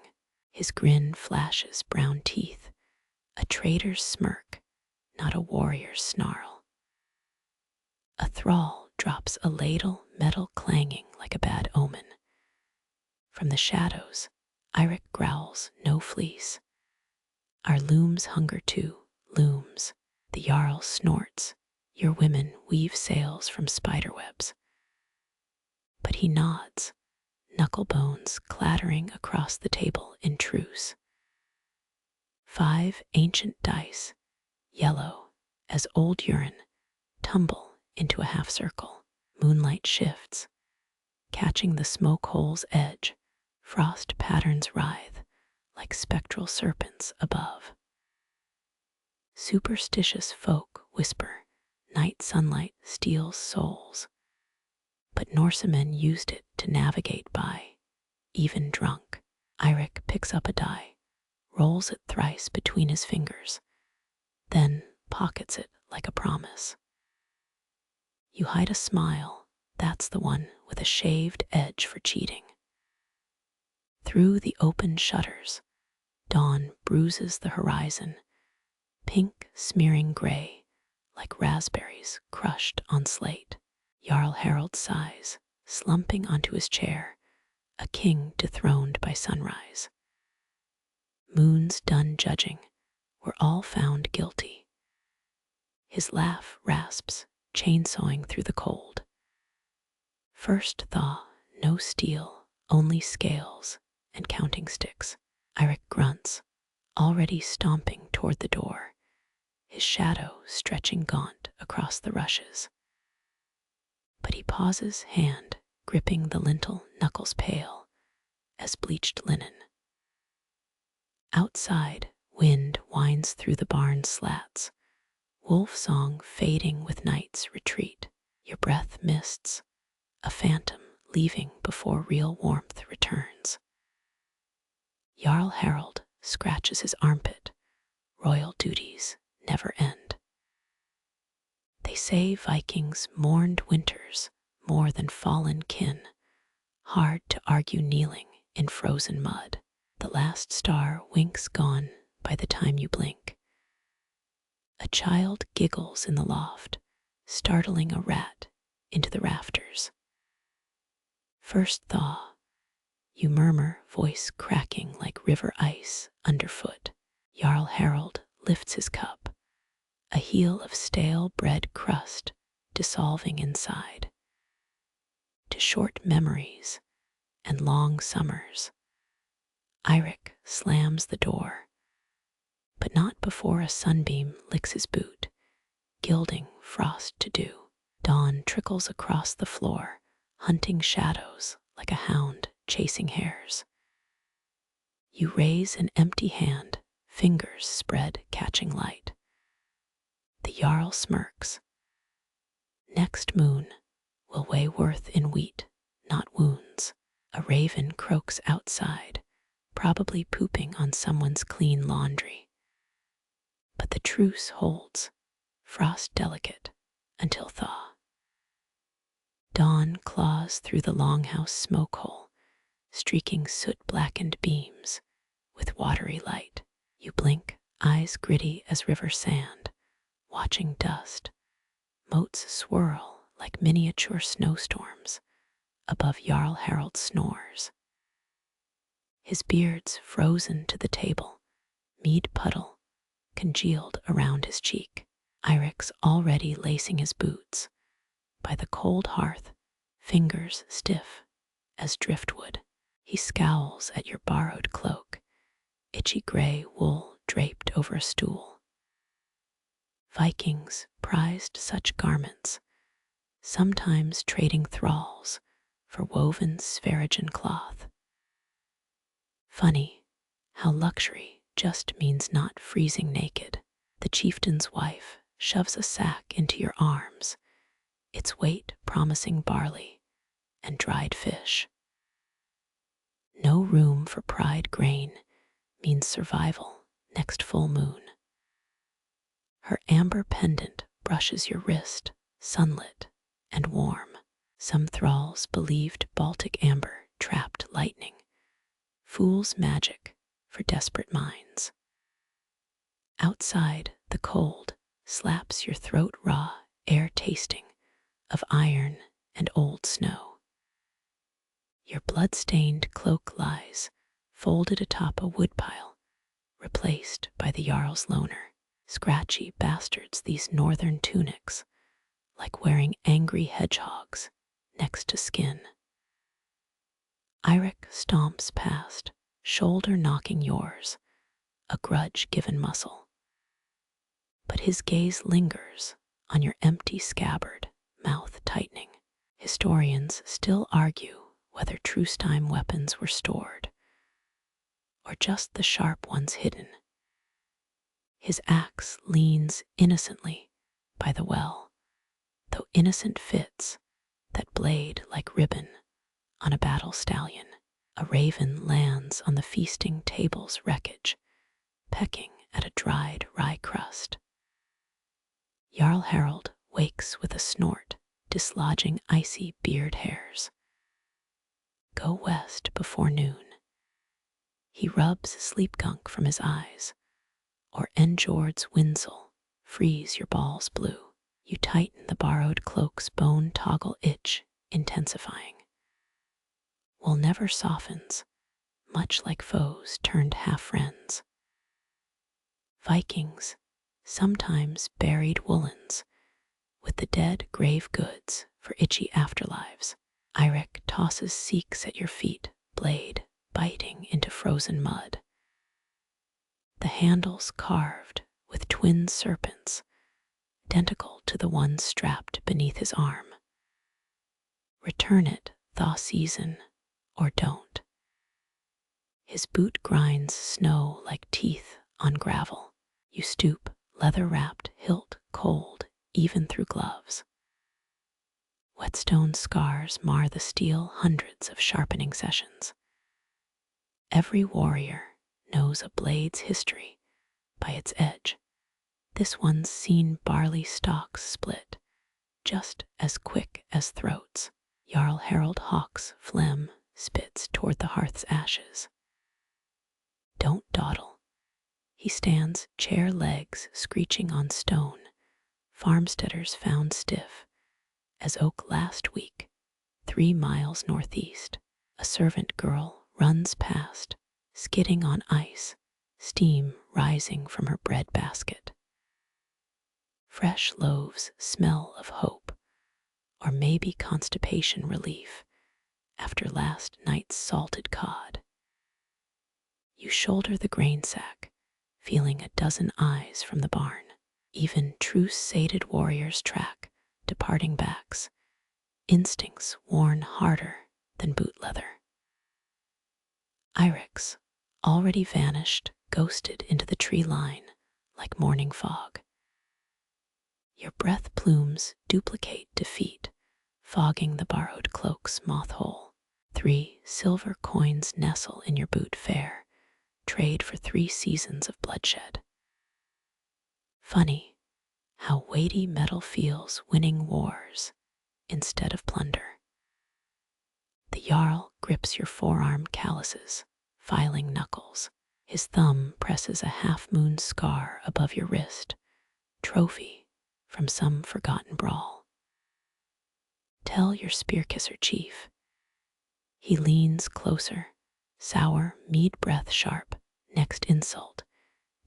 Speaker 1: His grin flashes brown teeth, a trader's smirk, not a warrior's snarl. A thrall drops a ladle, metal clanging like a bad omen. From the shadows, Eirik growls, no fleece. Our looms hunger too, looms. The Jarl snorts, your women weave sails from spiderwebs. But he nods, knuckle bones clattering across the table in truce. 5 ancient dice, yellow as old urine, tumble into a half circle. Moonlight shifts, catching the smoke hole's edge. Frost patterns writhe like spectral serpents above. Superstitious folk whisper, night sunlight steals souls. But Norsemen used it to navigate by, even drunk. Eirik picks up a die, rolls it thrice between his fingers, then pockets it like a promise. You hide a smile, that's the one with a shaved edge for cheating. Through the open shutters, dawn bruises the horizon, pink smearing gray like raspberries crushed on slate. Jarl Harald sighs, slumping onto his chair, a king dethroned by sunrise. Moons done judging were all found guilty. His laugh rasps, chainsawing through the cold. First thaw, no steel, only scales and counting sticks. Eirik grunts, already stomping toward the door, his shadow stretching gaunt across the rushes. But he pauses, hand gripping the lintel, knuckles pale as bleached linen. Outside, wind winds through the barn slats, wolf song fading with night's retreat. Your breath mists, a phantom leaving before real warmth returns. Jarl Harald scratches his armpit. Royal duties never end. They say Vikings mourned winters more than fallen kin. Hard to argue kneeling in frozen mud. The last star winks gone by the time you blink. A child giggles in the loft, startling a rat into the rafters. First thaw, you murmur, voice cracking like river ice underfoot. Jarl Harald lifts his cup, a heel of stale bread crust dissolving inside. To short memories and long summers, Eirik slams the door, but not before a sunbeam licks his boot, gilding frost to dew. Dawn trickles across the floor, hunting shadows like a hound chasing hares. You raise an empty hand, fingers spread catching light. The Jarl smirks. Next moon will weigh worth in wheat, not wounds. A raven croaks outside, probably pooping on someone's clean laundry. But the truce holds, frost delicate, until thaw. Dawn claws through the Longhouse smoke hole, streaking soot-blackened beams with watery light. You blink, eyes gritty as river sand, watching dust. Motes swirl like miniature snowstorms above Jarl Harald snores. His beard's frozen to the table, mead puddle congealed around his cheek. Eirik's already lacing his boots. By the cold hearth, fingers stiff as driftwood, he scowls at your borrowed cloak, itchy gray wool draped over a stool. Vikings prized such garments, sometimes trading thralls for woven Sverigin cloth. Funny how luxury just means not freezing naked. The chieftain's wife shoves a sack into your arms, its weight promising barley and dried fish. No room for pride grain means survival next full moon. Her amber pendant brushes your wrist, sunlit and warm. Some thralls believed Baltic amber trapped lightning, fool's magic for desperate minds. Outside, the cold slaps your throat raw, air tasting of iron and old snow. Your blood-stained cloak lies folded atop a woodpile, replaced by the Jarl's loner. Scratchy bastards, these northern tunics, like wearing angry hedgehogs next to skin. Eirik stomps past, shoulder knocking yours, a grudge-given muscle. But his gaze lingers on your empty scabbard, mouth tightening. Historians still argue whether Truce-time weapons were stored, or just the sharp ones hidden. His axe leans innocently by the well, though innocent fits that blade like ribbon on a battle stallion. A raven lands on the feasting table's wreckage, pecking at a dried rye crust. Jarl Harald wakes with a snort, dislodging icy beard hairs. Go west before noon. He rubs sleep gunk from his eyes, or Njord's winsel freeze your balls blue. You tighten the borrowed cloak's bone toggle itch, intensifying. Wool never softens, much like foes turned half-friends. Vikings sometimes buried woolens with the dead grave goods for itchy afterlives. Eirik tosses Seax at your feet, blade biting into frozen mud. The handles carved with twin serpents, identical to the one strapped beneath his arm. Return it, thaw season, or don't. His boot grinds snow like teeth on gravel. You stoop, leather-wrapped, hilt cold, even through gloves. Whetstone scars mar the steel hundreds of sharpening sessions. Every warrior knows a blade's history by its edge. This one's seen barley stalks split, just as quick as throats. Jarl Harald hawks phlegm spits toward the hearth's ashes. Don't dawdle. He stands, chair legs screeching on stone, farmsteaders found stiff as oak last week, 3 miles northeast. A servant girl runs past, skidding on ice, steam rising from her bread basket. Fresh loaves smell of hope, or maybe constipation relief after last night's salted cod. You shoulder the grain sack, feeling a dozen eyes from the barn. Even truce-sated warriors track departing backs, instincts worn harder than boot leather. Eirik's already vanished, ghosted into the tree line like morning fog. Your breath plumes duplicate defeat, fogging the borrowed cloak's moth hole. 3 silver coins nestle in your boot fare, trade for 3 seasons of bloodshed. Funny how weighty metal feels winning wars instead of plunder. The Jarl grips your forearm calluses, filing knuckles. His thumb presses a half-moon scar above your wrist, trophy from some forgotten brawl. Tell your spear-kisser chief. He leans closer, sour mead breath sharp, next insult,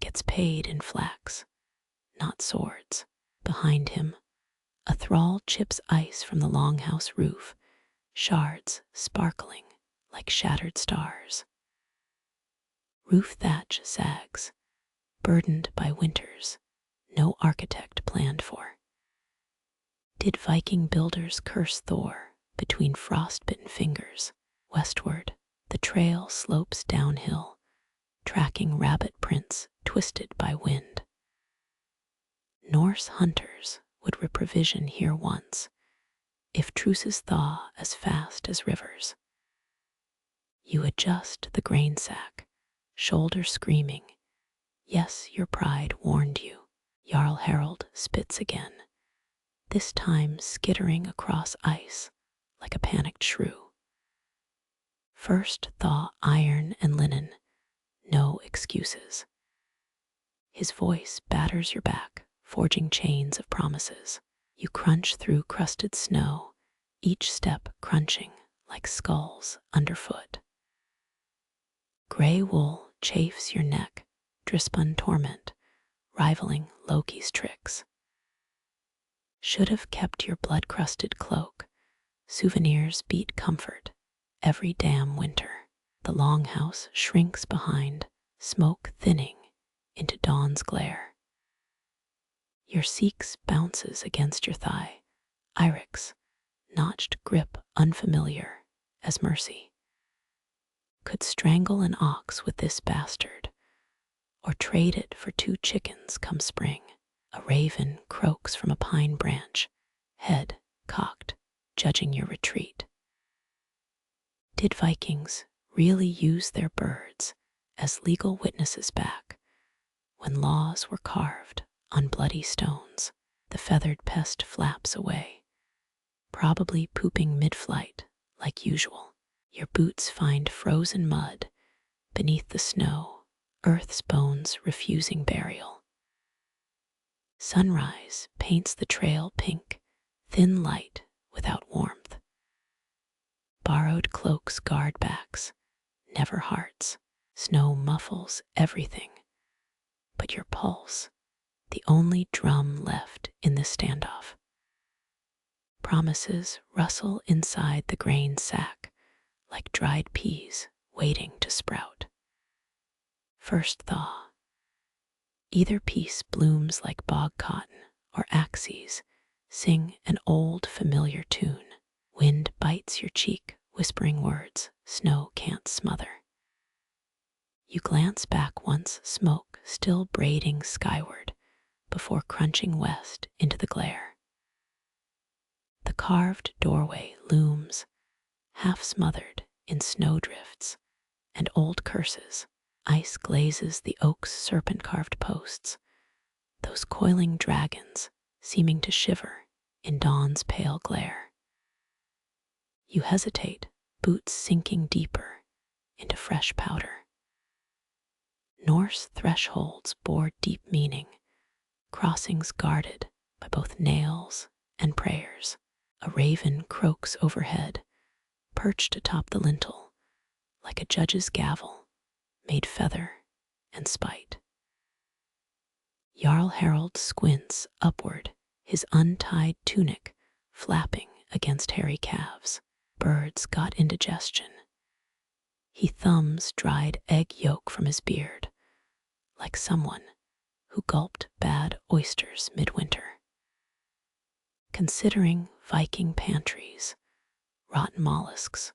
Speaker 1: gets paid in flax, not swords. Behind him, a thrall chips ice from the longhouse roof, shards sparkling like shattered stars. Roof thatch sags, burdened by winters no architect planned for. Did Viking builders curse Thor between frostbitten fingers? Westward, the trail slopes downhill, tracking rabbit prints twisted by wind. Norse hunters would reprovision here once, if Truce's thaw as fast as rivers. You adjust the grain sack, shoulder screaming, yes, your pride warned you. Jarl Harald spits again, this time skittering across ice like a panicked shrew. First thaw iron and linen, no excuses. His voice batters your back, forging chains of promises. You crunch through crusted snow, each step crunching like skulls underfoot. Gray wool chafes your neck, drispun torment, rivaling Loki's tricks. Should have kept your blood-crusted cloak. Souvenirs beat comfort every damn winter. The longhouse shrinks behind, smoke thinning into dawn's glare. Your Seax bounces against your thigh, Eirik's notched grip unfamiliar as mercy. Could strangle an ox with this bastard, or trade it for 2 chickens come spring. A raven croaks from a pine branch, head cocked, judging your retreat. Did Vikings really use their birds as legal witnesses back when laws were carved on bloody stones? The feathered pest flaps away, probably pooping mid-flight like usual. Your boots find frozen mud beneath the snow, Earth's bones refusing burial. Sunrise paints the trail pink, thin light without warmth. Borrowed cloaks guard backs, never hearts. Snow muffles everything but your pulse, the only drum left in this standoff. Promises rustle inside the grain sack like dried peas waiting to sprout. First thaw. Either piece blooms like bog cotton or axes sing an old familiar tune. Wind bites your cheek, whispering words snow can't smother. You glance back once, smoke still braiding skyward before crunching west into the glare. The carved doorway looms, half smothered in snowdrifts and old curses. Ice glazes the oak's serpent-carved posts, those coiling dragons seeming to shiver in dawn's pale glare. You hesitate, boots sinking deeper into fresh powder. Norse thresholds bore deep meaning, crossings guarded by both nails and prayers. A raven croaks overhead, perched atop the lintel, like a judge's gavel, made feather and spite. Jarl Harald squints upward, his untied tunic flapping against hairy calves. Birds got indigestion. He thumbs dried egg yolk from his beard, like someone who gulped bad oysters midwinter. Considering Viking pantries, rotten mollusks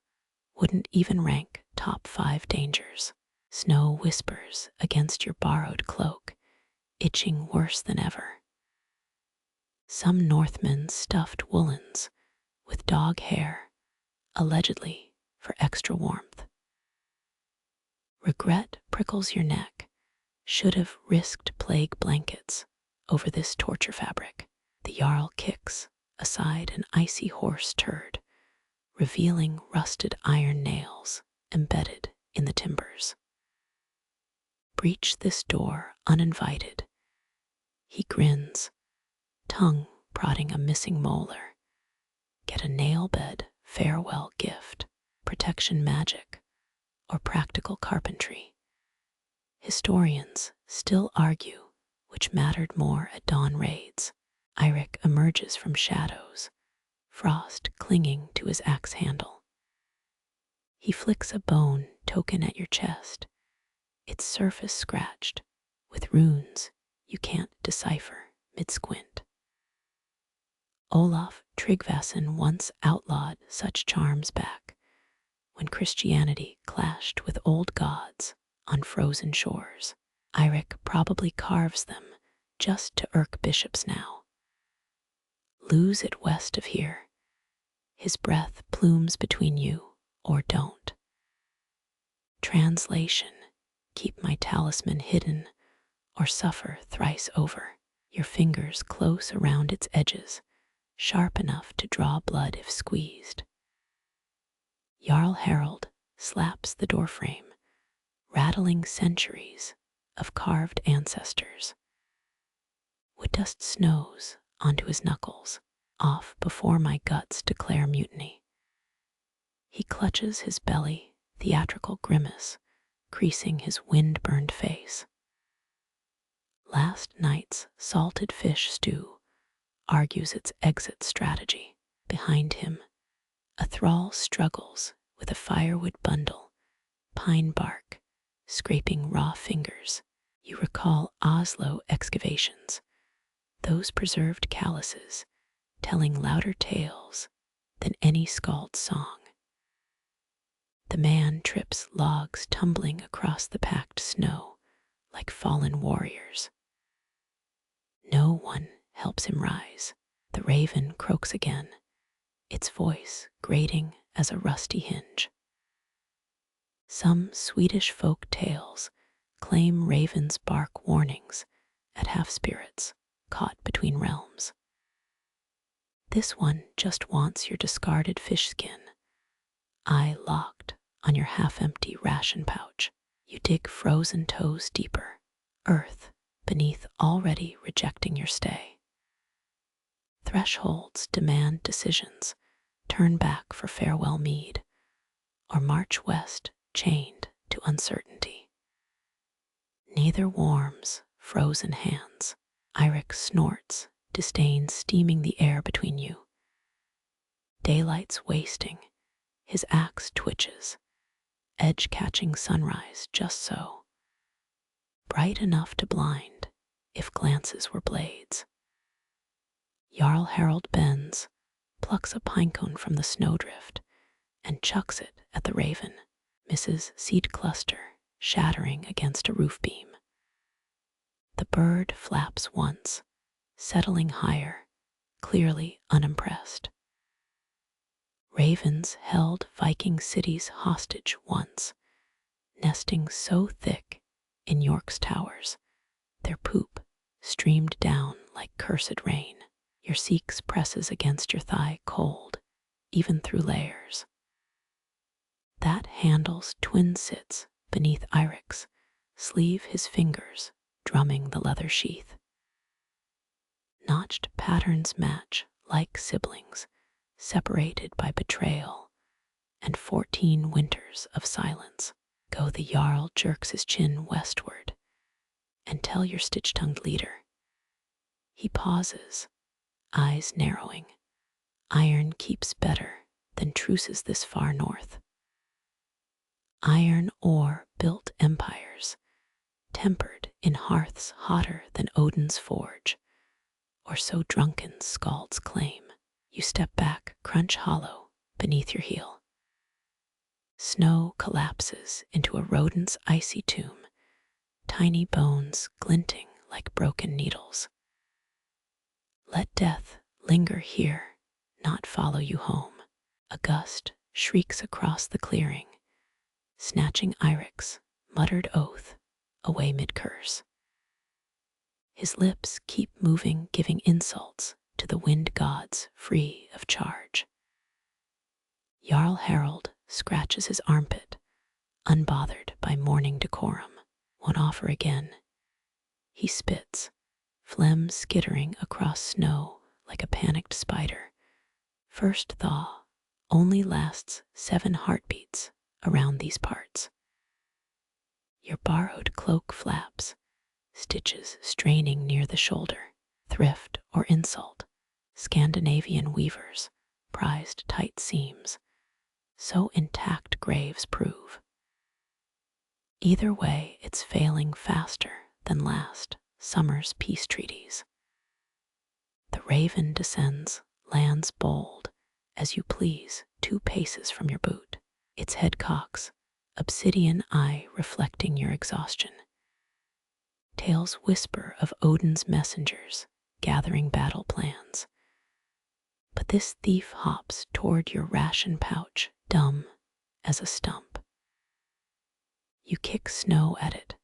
Speaker 1: wouldn't even rank top 5 dangers. Snow whispers against your borrowed cloak, itching worse than ever. Some Northmen stuffed woolens with dog hair, allegedly for extra warmth. Regret prickles your neck, should have risked plague blankets over this torture fabric. The Jarl kicks aside an icy horse turd, revealing rusted iron nails embedded in the timbers. Breach this door uninvited. He grins, tongue prodding a missing molar. Get a nail bed farewell gift, protection magic, or practical carpentry. Historians still argue which mattered more at dawn raids. Eirik emerges from shadows, frost clinging to his axe handle. He flicks a bone token at your chest, its surface scratched with runes you can't decipher mid-squint. Olaf Tryggvason once outlawed such charms back when Christianity clashed with old gods on frozen shores. Eirik probably carves them just to irk bishops now. Lose it west of here. His breath plumes between you or don't. Translation: keep my talisman hidden or suffer thrice over. Your fingers close around its edges, sharp enough to draw blood if squeezed. Jarl Harald slaps the doorframe, rattling centuries of carved ancestors. Wood dust snows onto his knuckles, off before my guts declare mutiny. He clutches his belly, theatrical grimace creasing his wind-burned face. Last night's salted fish stew argues its exit strategy. Behind him, a thrall struggles with a firewood bundle, pine bark scraping raw fingers. You recall Oslo excavations, those preserved calluses telling louder tales than any skald's song. The man trips logs tumbling across the packed snow like fallen warriors. No one helps him rise. The raven croaks again, its voice grating as a rusty hinge. Some Swedish folk tales claim ravens bark warnings at half-spirits caught between realms. This one just wants your discarded fish skin, eye locked on your half-empty ration pouch. You dig frozen toes deeper, earth beneath already rejecting your stay. Thresholds demand decisions: turn back for farewell mead, or march west chained to uncertainty. Neither warms frozen hands. Eirik snorts, disdain steaming the air between you. Daylight's wasting, his axe twitches, edge-catching sunrise just so. Bright enough to blind if glances were blades. Jarl Harald bends, plucks a pinecone from the snowdrift, and chucks it at the raven, misses seed cluster shattering against a roof beam. The bird flaps once, settling higher, clearly unimpressed. Ravens held Viking cities hostage once, nesting so thick in York's towers, their poop streamed down like cursed rain. Your Seax presses against your thigh cold, even through layers. That handle's twin sits beneath Eirik's sleeve, his fingers drumming the leather sheath. Notched patterns match like siblings, separated by betrayal and 14 winters of silence. Go, the Jarl jerks his chin westward, and tell your stitch-tongued leader. He pauses, eyes narrowing. Iron keeps better than truces this far north. Iron ore built empires, tempered in hearths hotter than Odin's forge, or so drunken skalds claim. You step back, crunch hollow beneath your heel. Snow collapses into a rodent's icy tomb, tiny bones glinting like broken needles. Let death linger here, not follow you home. A gust shrieks across the clearing, snatching Eirik's muttered oath away mid-curse. His lips keep moving, giving insults to the wind gods free of charge. Jarl Harald scratches his armpit, unbothered by morning decorum. Won't offer again. He spits, phlegm skittering across snow like a panicked spider. First thaw only lasts 7 heartbeats around these parts. Your borrowed cloak flaps, stitches straining near the shoulder, thrift or insult, Scandinavian weavers, prized tight seams, so intact graves prove. Either way, it's failing faster than last summer's peace treaties. The raven descends, lands bold, as you please, 2 paces from your boot. Its head cocks, obsidian eye reflecting your exhaustion. Tales whisper of Odin's messengers gathering battle plans. But this thief hops toward your ration pouch, dumb as a stump. You kick snow at it,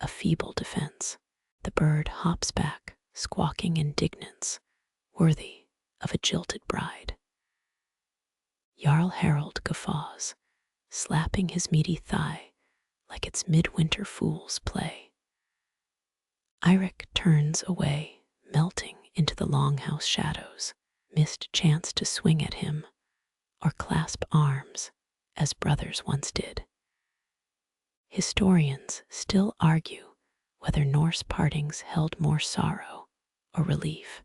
Speaker 1: a feeble defense. The bird hops back, squawking indignance, worthy of a jilted bride. Jarl Harald guffaws, slapping his meaty thigh like it's midwinter fool's play. Eirik turns away, melting into the longhouse shadows, missed chance to swing at him or clasp arms as brothers once did. Historians still argue whether Norse partings held more sorrow or relief.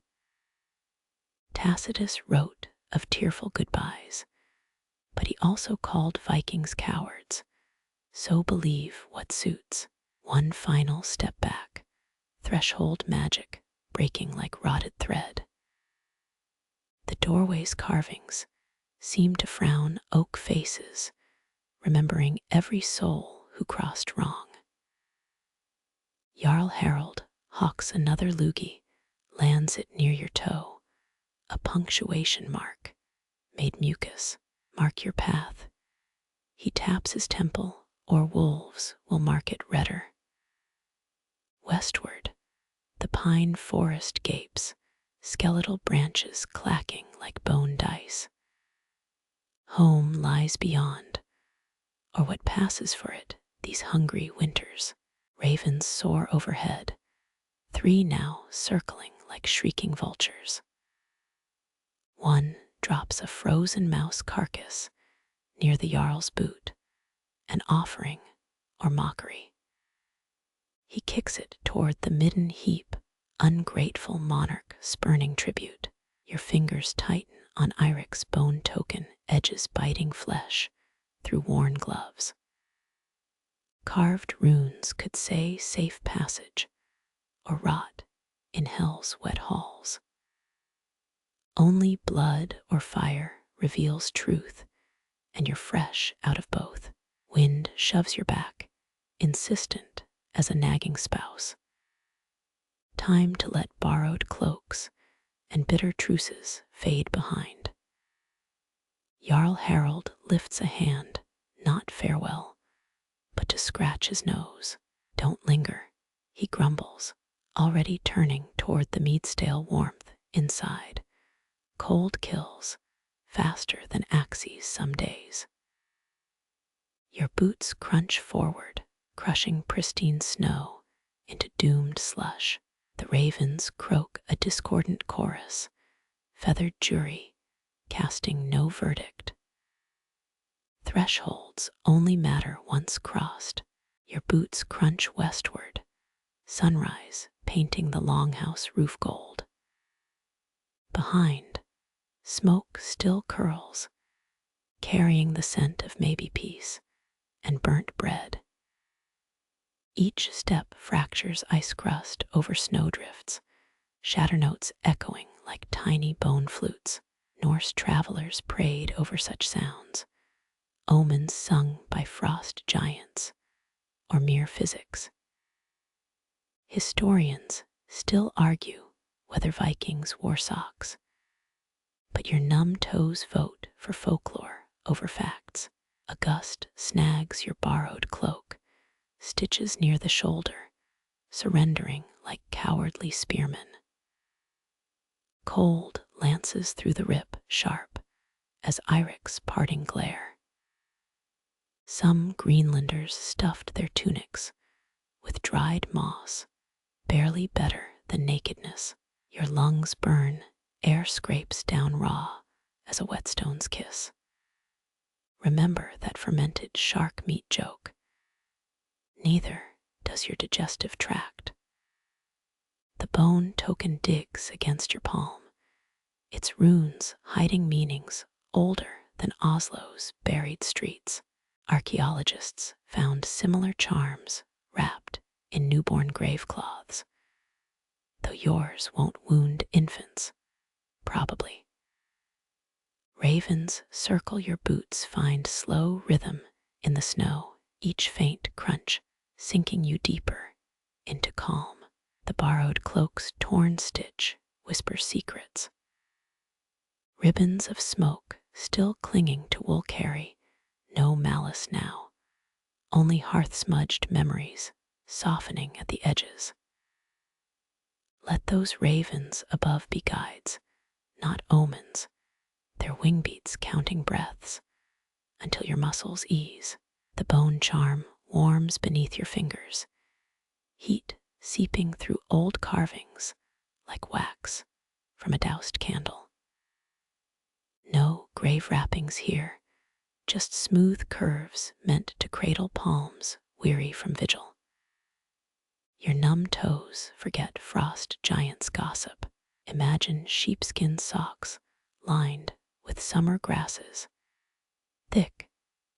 Speaker 1: Tacitus wrote of tearful goodbyes, but he also called Vikings cowards. So believe what suits. One final step back, threshold magic breaking like rotted thread. The doorway's carvings seem to frown oak faces, remembering every soul who crossed wrong. Jarl Harald hawks another loogie, lands it near your toe, a punctuation mark made mucus. Mark your path. He taps his temple, or wolves will mark it redder. Westward, the pine forest gapes, skeletal branches clacking like bone dice. Home lies beyond, or what passes for it these hungry winters. Ravens soar overhead, 3 now circling like shrieking vultures. One drops a frozen mouse carcass near the Jarl's boot, an offering or mockery. He kicks it toward the midden heap, ungrateful monarch spurning tribute. Your fingers tighten on Eirik's bone token, edges biting flesh through worn gloves. Carved runes could say safe passage or rot in hell's wet halls. Only blood or fire reveals truth, and you're fresh out of both. Wind shoves your back, insistent as a nagging spouse. Time to let borrowed cloaks and bitter truces fade behind. Jarl Harald lifts a hand, not farewell, but to scratch his nose. Don't linger, he grumbles, already turning toward the mead-stale warmth inside. Cold kills, faster than axes some days. Your boots crunch forward, crushing pristine snow into doomed slush. The ravens croak a discordant chorus, feathered jury casting no verdict. Thresholds only matter once crossed. Your boots crunch westward, sunrise painting the longhouse roof gold. Behind, smoke still curls, carrying the scent of maybe peace and burnt bread. Each step fractures ice crust over snowdrifts, shatter notes echoing like tiny bone flutes. Norse travelers prayed over such sounds, omens sung by frost giants, or mere physics. Historians still argue whether Vikings wore socks, but your numb toes vote for folklore over facts. A gust snags your borrowed cloak, stitches near the shoulder, surrendering like cowardly spearmen. Cold lances through the rip, sharp as Eirik's parting glare. Some Greenlanders stuffed their tunics with dried moss, barely better than nakedness. Your lungs burn, air scrapes down raw as a whetstone's kiss. Remember that fermented shark meat joke. Neither does your digestive tract. The bone token digs against your palm, its runes hiding meanings older than Oslo's buried streets. Archaeologists found similar charms wrapped in newborn grave cloths, though yours won't wound infants, probably. Ravens circle your boots, find slow rhythm in the snow, each faint crunch sinking you deeper into calm. The borrowed cloak's torn stitch whispers secrets. Ribbons of smoke still clinging to wool carry no malice now, only hearth-smudged memories softening at the edges. Let those ravens above be guides, not omens, their wing beats counting breaths until your muscles ease. The bone charm warms beneath your fingers, heat seeping through old carvings like wax from a doused candle. No grave wrappings here, just smooth curves meant to cradle palms weary from vigil. Your numb toes forget frost giants' gossip. Imagine sheepskin socks lined with summer grasses, thick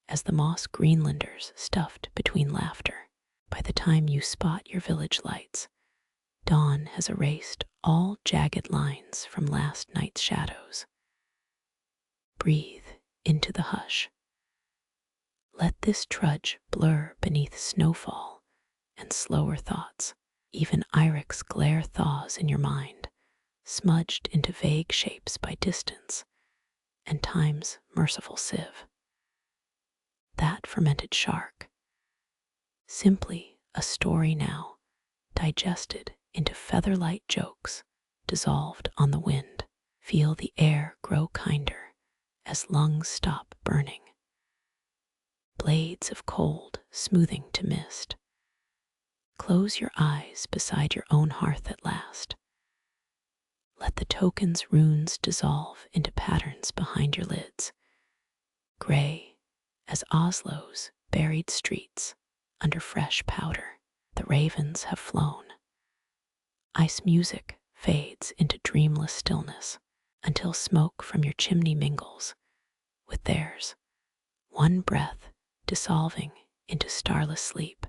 Speaker 1: as the moss Greenlanders stuffed between laughter. By the time you spot your village lights, dawn has erased all jagged lines from last night's shadows. Breathe into the hush. Let this trudge blur beneath snowfall and slower thoughts. Even Eirik's glare thaws in your mind, smudged into vague shapes by distance and time's merciful sieve. That fermented shark, simply a story now, digested into featherlight jokes, dissolved on the wind. Feel the air grow kinder as lungs stop burning. Blades of cold smoothing to mist. Close your eyes beside your own hearth at last. Let the token's runes dissolve into patterns behind your lids, gray as Oslo's buried streets under fresh powder. The ravens have flown. Ice music fades into dreamless stillness until smoke from your chimney mingles with theirs, one breath dissolving into starless sleep.